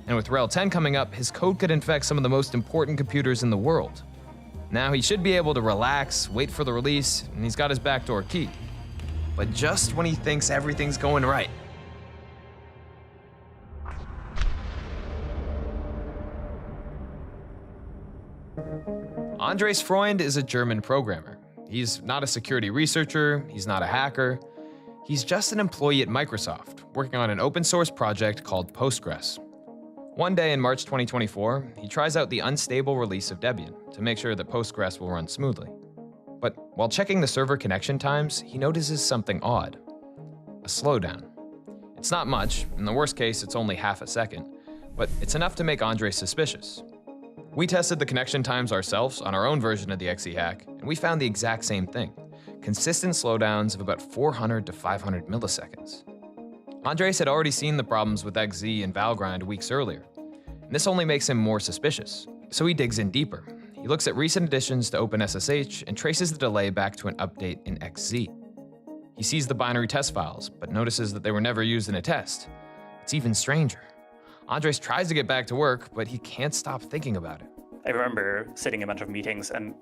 And with RHEL 10 coming up, his code could infect some of the most important computers in the world. Now he should be able to relax, wait for the release, and he's got his backdoor key. But just when he thinks everything's going right, Andres Freund is a German programmer. He's not a security researcher, he's not a hacker. He's just an employee at Microsoft, working on an open source project called Postgres. One day in March 2024, he tries out the unstable release of Debian to make sure that Postgres will run smoothly. But while checking the server connection times, he notices something odd. A slowdown. It's not much, in the worst case it's only half a second, but it's enough to make Andres suspicious. We tested the connection times ourselves on our own version of the XZ hack, and we found the exact same thing. Consistent slowdowns of about 400 to 500 milliseconds. Andres had already seen the problems with XZ and Valgrind weeks earlier, and this only makes him more suspicious. So he digs in deeper. He looks at recent additions to OpenSSH and traces the delay back to an update in XZ. He sees the binary test files, but notices that they were never used in a test. It's even stranger. Andres tries to get back to work, but he can't stop thinking about it. I remember sitting in a bunch of meetings and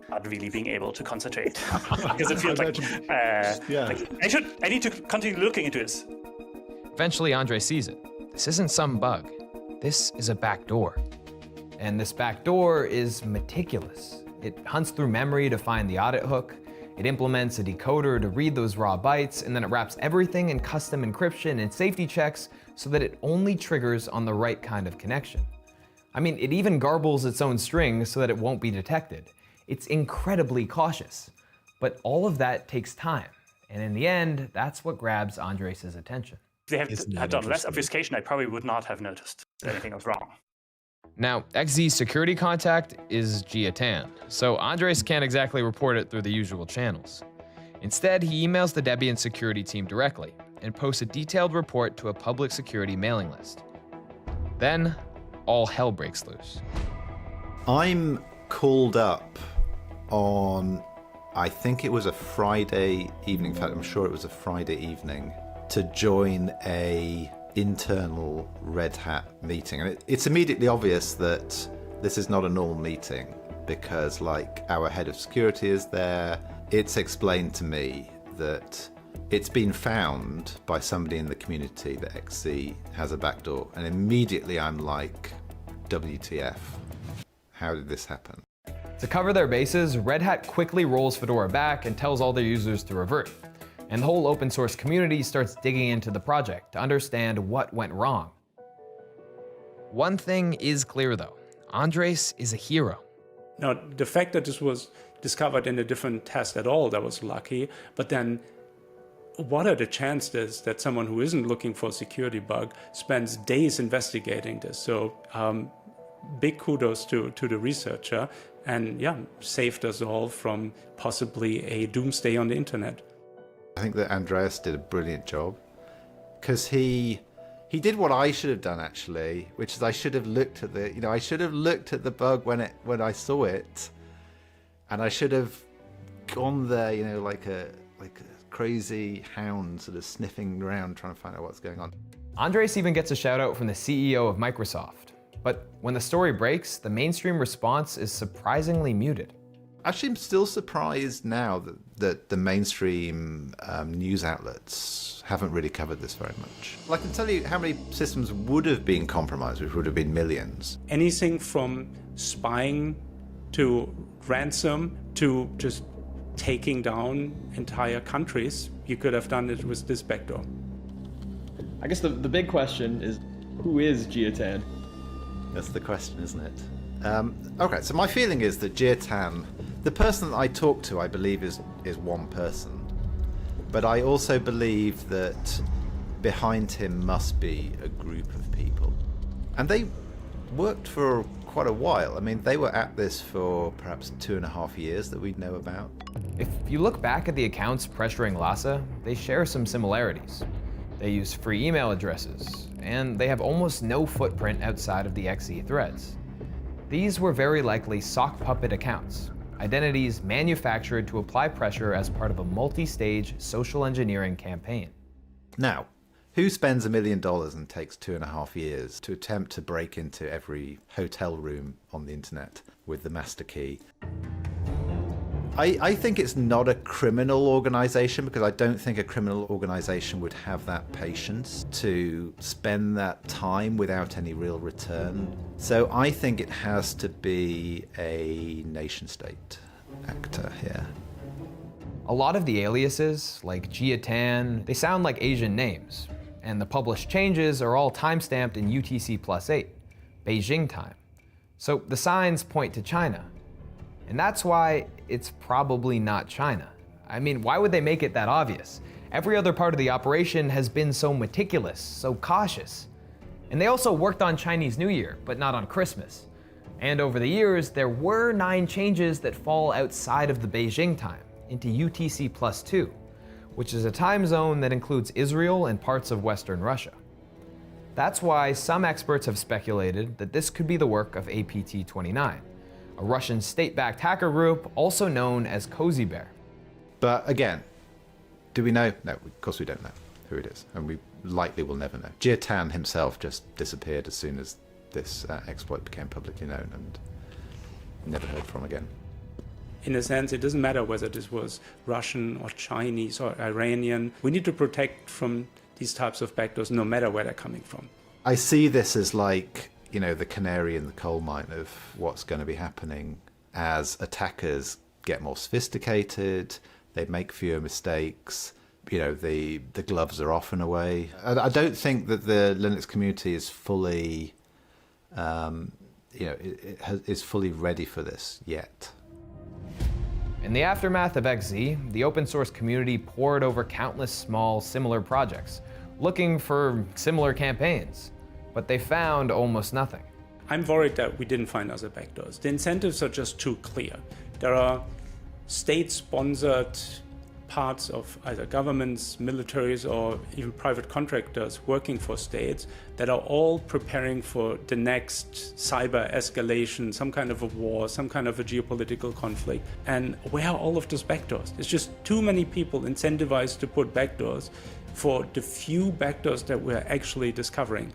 not really being able to concentrate because it feels like I need to continue looking into this. Eventually, Andres sees it. This isn't some bug. This is a backdoor. And this backdoor is meticulous. It hunts through memory to find the audit hook. It implements a decoder to read those raw bytes, and then it wraps everything in custom encryption and safety checks so that it only triggers on the right kind of connection. I mean, it even garbles its own string so that it won't be detected. It's incredibly cautious. But all of that takes time. And in the end, that's what grabs Andres' attention. If they had done less obfuscation, I probably would not have noticed that anything was wrong. Now, XZ's security contact is Giatan, so Andres can't exactly report it through the usual channels. Instead, he emails the Debian security team directly and posts a detailed report to a public security mailing list. Then, all hell breaks loose. I'm called up on, I think it was a Friday evening, in fact I'm sure it was a Friday evening, to join a internal Red Hat meeting. And it's immediately obvious that this is not a normal meeting because like our head of security is there. It's explained to me that it's been found by somebody in the community that XC has a backdoor, and immediately I'm like, WTF, how did this happen? To cover their bases, Red Hat quickly rolls Fedora back and tells all their users to revert. And the whole open source community starts digging into the project to understand what went wrong. One thing is clear though, Andres is a hero. Now, the fact that this was discovered in a different test at all, that was lucky, but then what are the chances that someone who isn't looking for a security bug spends days investigating this? So big kudos to the researcher, and yeah, saved us all from possibly a doomsday on the internet. I think that Andreas did a brilliant job because he did what I should have done actually, which is I should have looked at the bug when I saw it, and I should have gone there, like a crazy hound sort of sniffing around trying to find out what's going on. Andres even gets a shout out from the CEO of Microsoft. But when the story breaks, the mainstream response is surprisingly muted. Actually, I'm still surprised now that the mainstream news outlets haven't really covered this very much. I can tell you how many systems would have been compromised, which would have been millions. Anything from spying to ransom to just taking down entire countries, you could have done it with this backdoor. I guess the big question is, who is Jiatan? That's the question, isn't it? Okay, so my feeling is that Jiatan, the person that I talk to, I believe is one person. But I also believe that behind him must be a group of people. And they worked for quite a while. I mean, they were at this for perhaps 2.5 years that we know about. If you look back at the accounts pressuring Lhasa, they share some similarities. They use free email addresses, and they have almost no footprint outside of the XE threads. These were very likely sock puppet accounts, identities manufactured to apply pressure as part of a multi-stage social engineering campaign. Now, who spends $1 million and takes 2.5 years to attempt to break into every hotel room on the internet with the master key? I think it's not a criminal organization, because I don't think a criminal organization would have that patience to spend that time without any real return. So I think it has to be a nation state actor here. A lot of the aliases, like Jiatan, they sound like Asian names, and the published changes are all timestamped in UTC+8, Beijing time. So the signs point to China. And that's why it's probably not China. I mean, why would they make it that obvious? Every other part of the operation has been so meticulous, so cautious. And they also worked on Chinese New Year, but not on Christmas. And over the years, there were 9 changes that fall outside of the Beijing time, into UTC+2, which is a time zone that includes Israel and parts of Western Russia. That's why some experts have speculated that this could be the work of APT-29, a Russian state-backed hacker group also known as Cozy Bear. But again, do we know? No, of course we don't know who it is, and we likely will never know. Jiatan himself just disappeared as soon as this exploit became publicly known and never heard from again. In a sense, it doesn't matter whether this was Russian or Chinese or Iranian. We need to protect from these types of backdoors no matter where they're coming from. I see this as like, the canary in the coal mine of what's going to be happening as attackers get more sophisticated, they make fewer mistakes, the gloves are off in a way. I don't think that the Linux community is fully, is fully ready for this yet. In the aftermath of XZ, the open source community poured over countless small, similar projects, looking for similar campaigns. But they found almost nothing. I'm worried that we didn't find other backdoors. The incentives are just too clear. There are state-sponsored parts of either governments, militaries, or even private contractors working for states that are all preparing for the next cyber escalation, some kind of a war, some kind of a geopolitical conflict. And where are all of those backdoors? There's just too many people incentivized to put backdoors for the few backdoors that we're actually discovering.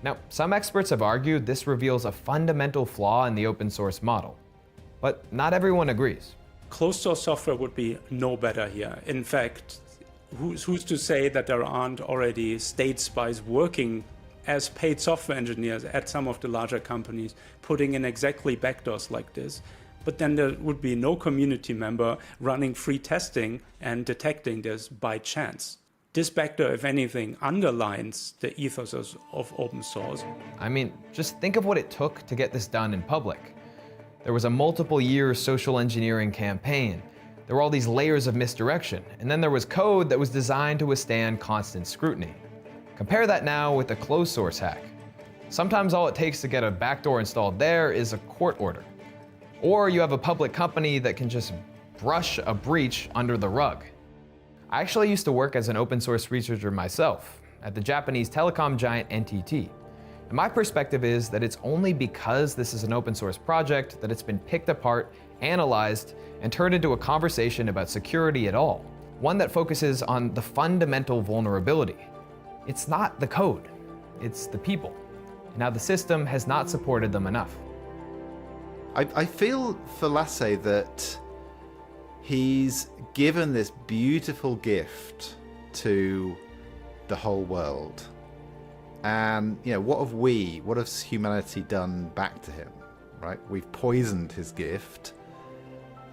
Now, some experts have argued this reveals a fundamental flaw in the open source model, but not everyone agrees. Closed source software would be no better here. In fact, who's to say that there aren't already state spies working as paid software engineers at some of the larger companies, putting in exactly backdoors like this? But then there would be no community member running free testing and detecting this by chance. This backdoor, if anything, underlines the ethos of open source. I mean, just think of what it took to get this done in public. There was a multiple-year social engineering campaign. There were all these layers of misdirection, and then there was code that was designed to withstand constant scrutiny. Compare that now with a closed source hack. Sometimes all it takes to get a backdoor installed there is a court order. Or you have a public company that can just brush a breach under the rug. I actually used to work as an open source researcher myself at the Japanese telecom giant NTT. And my perspective is that it's only because this is an open source project that it's been picked apart, analyzed, and turned into a conversation about security at all. One that focuses on the fundamental vulnerability. It's not the code, it's the people. And how the system has not supported them enough. I feel for Lasse that he's given this beautiful gift to the whole world. And, you know, what have humanity done back to him, right? We've poisoned his gift.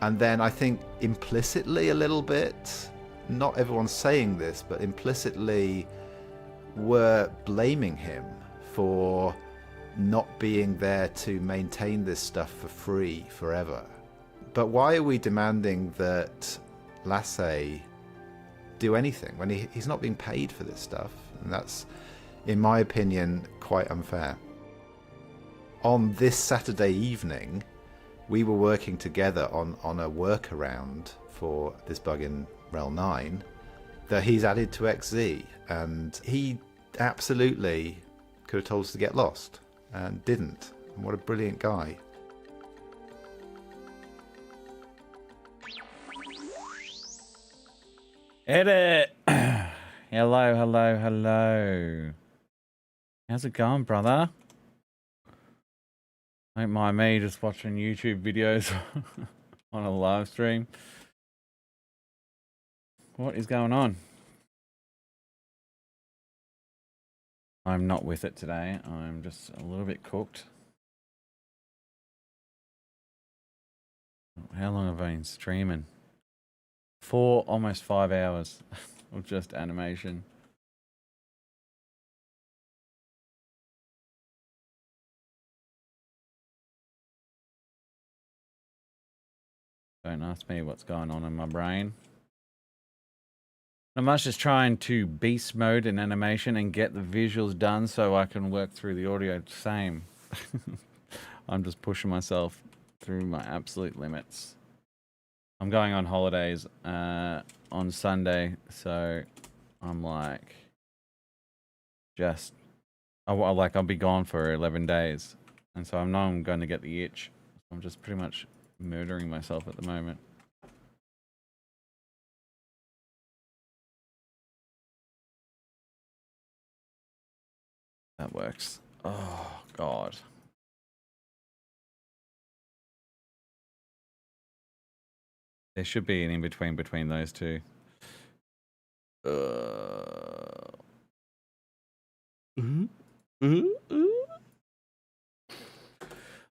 And then I think implicitly a little bit, not everyone's saying this, but implicitly we're blaming him for not being there to maintain this stuff for free forever. But why are we demanding that Lasse do anything when he's not being paid for this stuff? And that's, in my opinion, quite unfair. On this Saturday evening, we were working together on a workaround for this bug in Rel 9 that he's added to XZ, and he absolutely could have told us to get lost and didn't. And what a brilliant guy. Edit! Hello, hello, hello. How's it going, brother? Don't mind me just watching YouTube videos on a live stream. What is going on? I'm not with it today. I'm just a little bit cooked. How long have I been streaming? Almost 5 hours of just animation. Don't ask me what's going on in my brain. I'm just trying to beast mode in animation and get the visuals done so I can work through the audio same. I'm just pushing myself through my absolute limits. I'm going on holidays on Sunday, so I'm like, I'll be gone for 11 days. And so I know I'm going to get the itch. I'm just pretty much murdering myself at the moment. That works. Oh, God. There should be an in-between between those two.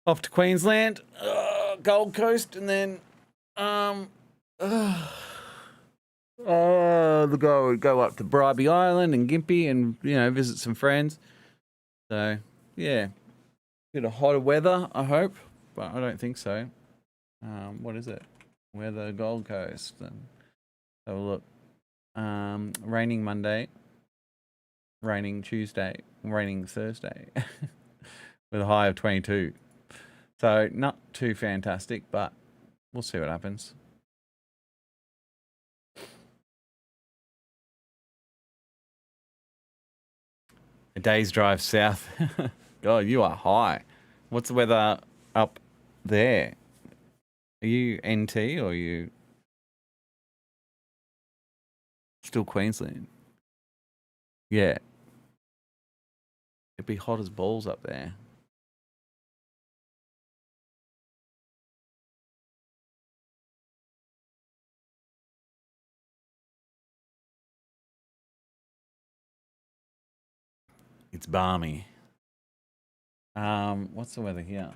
Off to Queensland, Gold Coast, and then go up to Bribey Island and Gympie, and visit some friends. So yeah, bit of hotter weather, I hope, but I don't think so. What is it? Weather Gold Coast. And have a look. Raining Monday, raining Tuesday, raining Thursday, with a high of 22. So not too fantastic, but we'll see what happens. A day's drive south. God, you are high. What's the weather up there? Are you NT or are you still Queensland? Yeah. It'd be hot as balls up there. It's balmy. What's the weather here?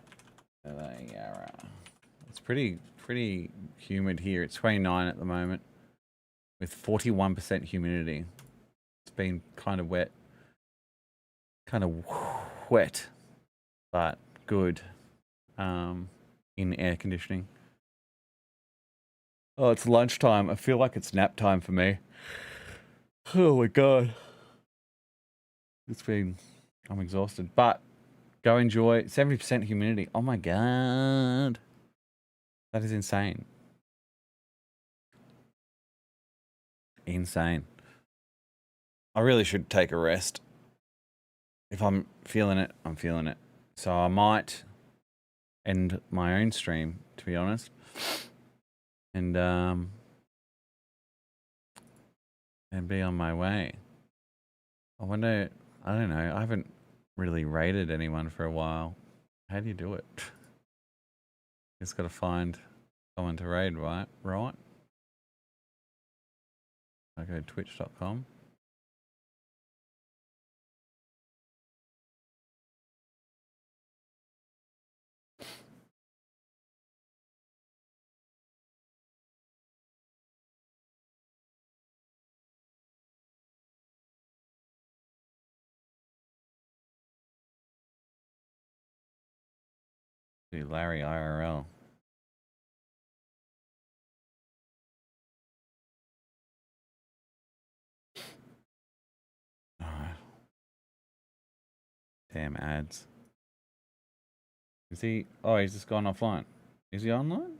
It's pretty humid here. It's 29 at the moment with 41% humidity. It's been kind of wet, but good in air conditioning. Oh, it's lunchtime. I feel like it's nap time for me. Oh my God. I'm exhausted, but go enjoy 70% humidity. Oh my God. That is insane. Insane. I really should take a rest. If I'm feeling it, I'm feeling it. So I might end my own stream, to be honest. And be on my way. I wonder, I don't know, I haven't really raided anyone for a while. How do you do it? Just got to find someone to raid, right? I go to twitch.com. Do Larry IRL. Oh. Damn ads. Is he? Oh, he's just gone offline. Is he online?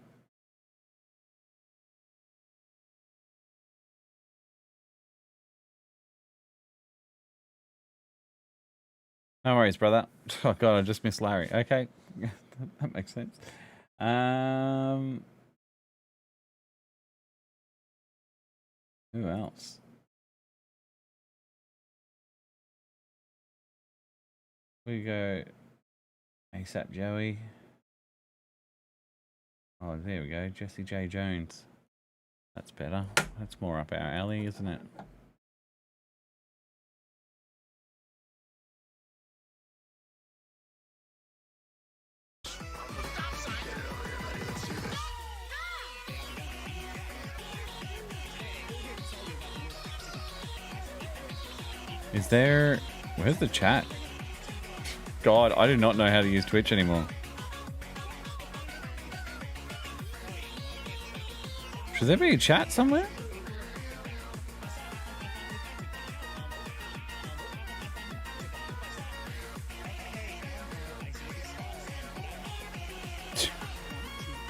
No worries, brother. Oh God, I just missed Larry. Okay, that makes sense. Who else? We go ASAP Joey. Oh, there we go. Jesse J. Jones. That's better. That's more up our alley, isn't it? Is there... Where's the chat? God, I do not know how to use Twitch anymore. Should there be a chat somewhere?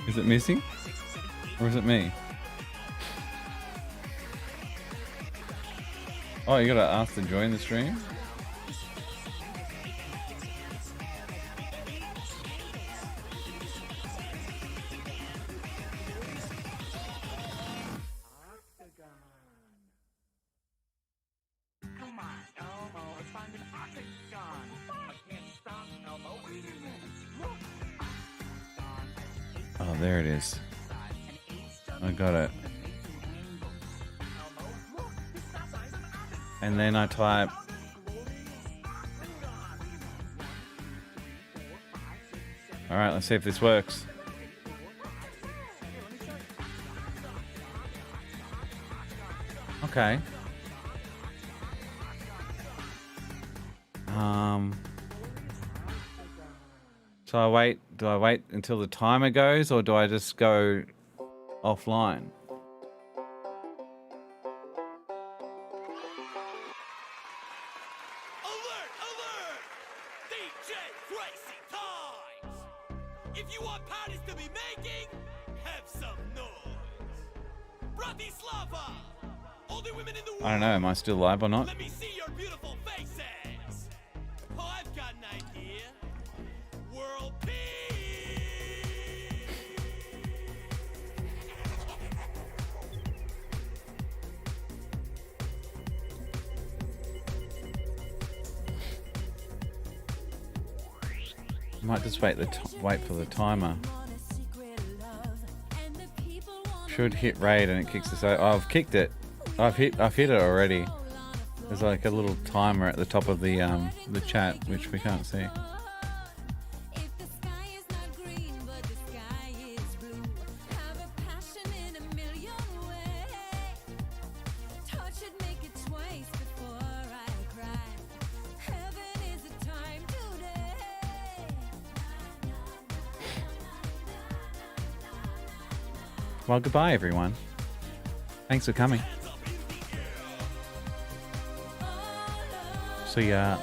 Is it missing? Or is it me? Oh, you gotta ask to join the stream? Oh, there it is. I got it. And then I type all right, let's see if this works. Okay. So I wait, do I wait until the timer goes or do I just go offline? If you want parties to be making, have some noise. Bratislava! All the women in the world, I don't know, am I still live or not? let me see your beautiful faces. Might just wait for the timer. Should hit raid and it kicks us out. Oh, I've kicked it. I've hit it already. There's like a little timer at the top of the chat, which we can't see. Well, goodbye, everyone. Thanks for coming. See ya.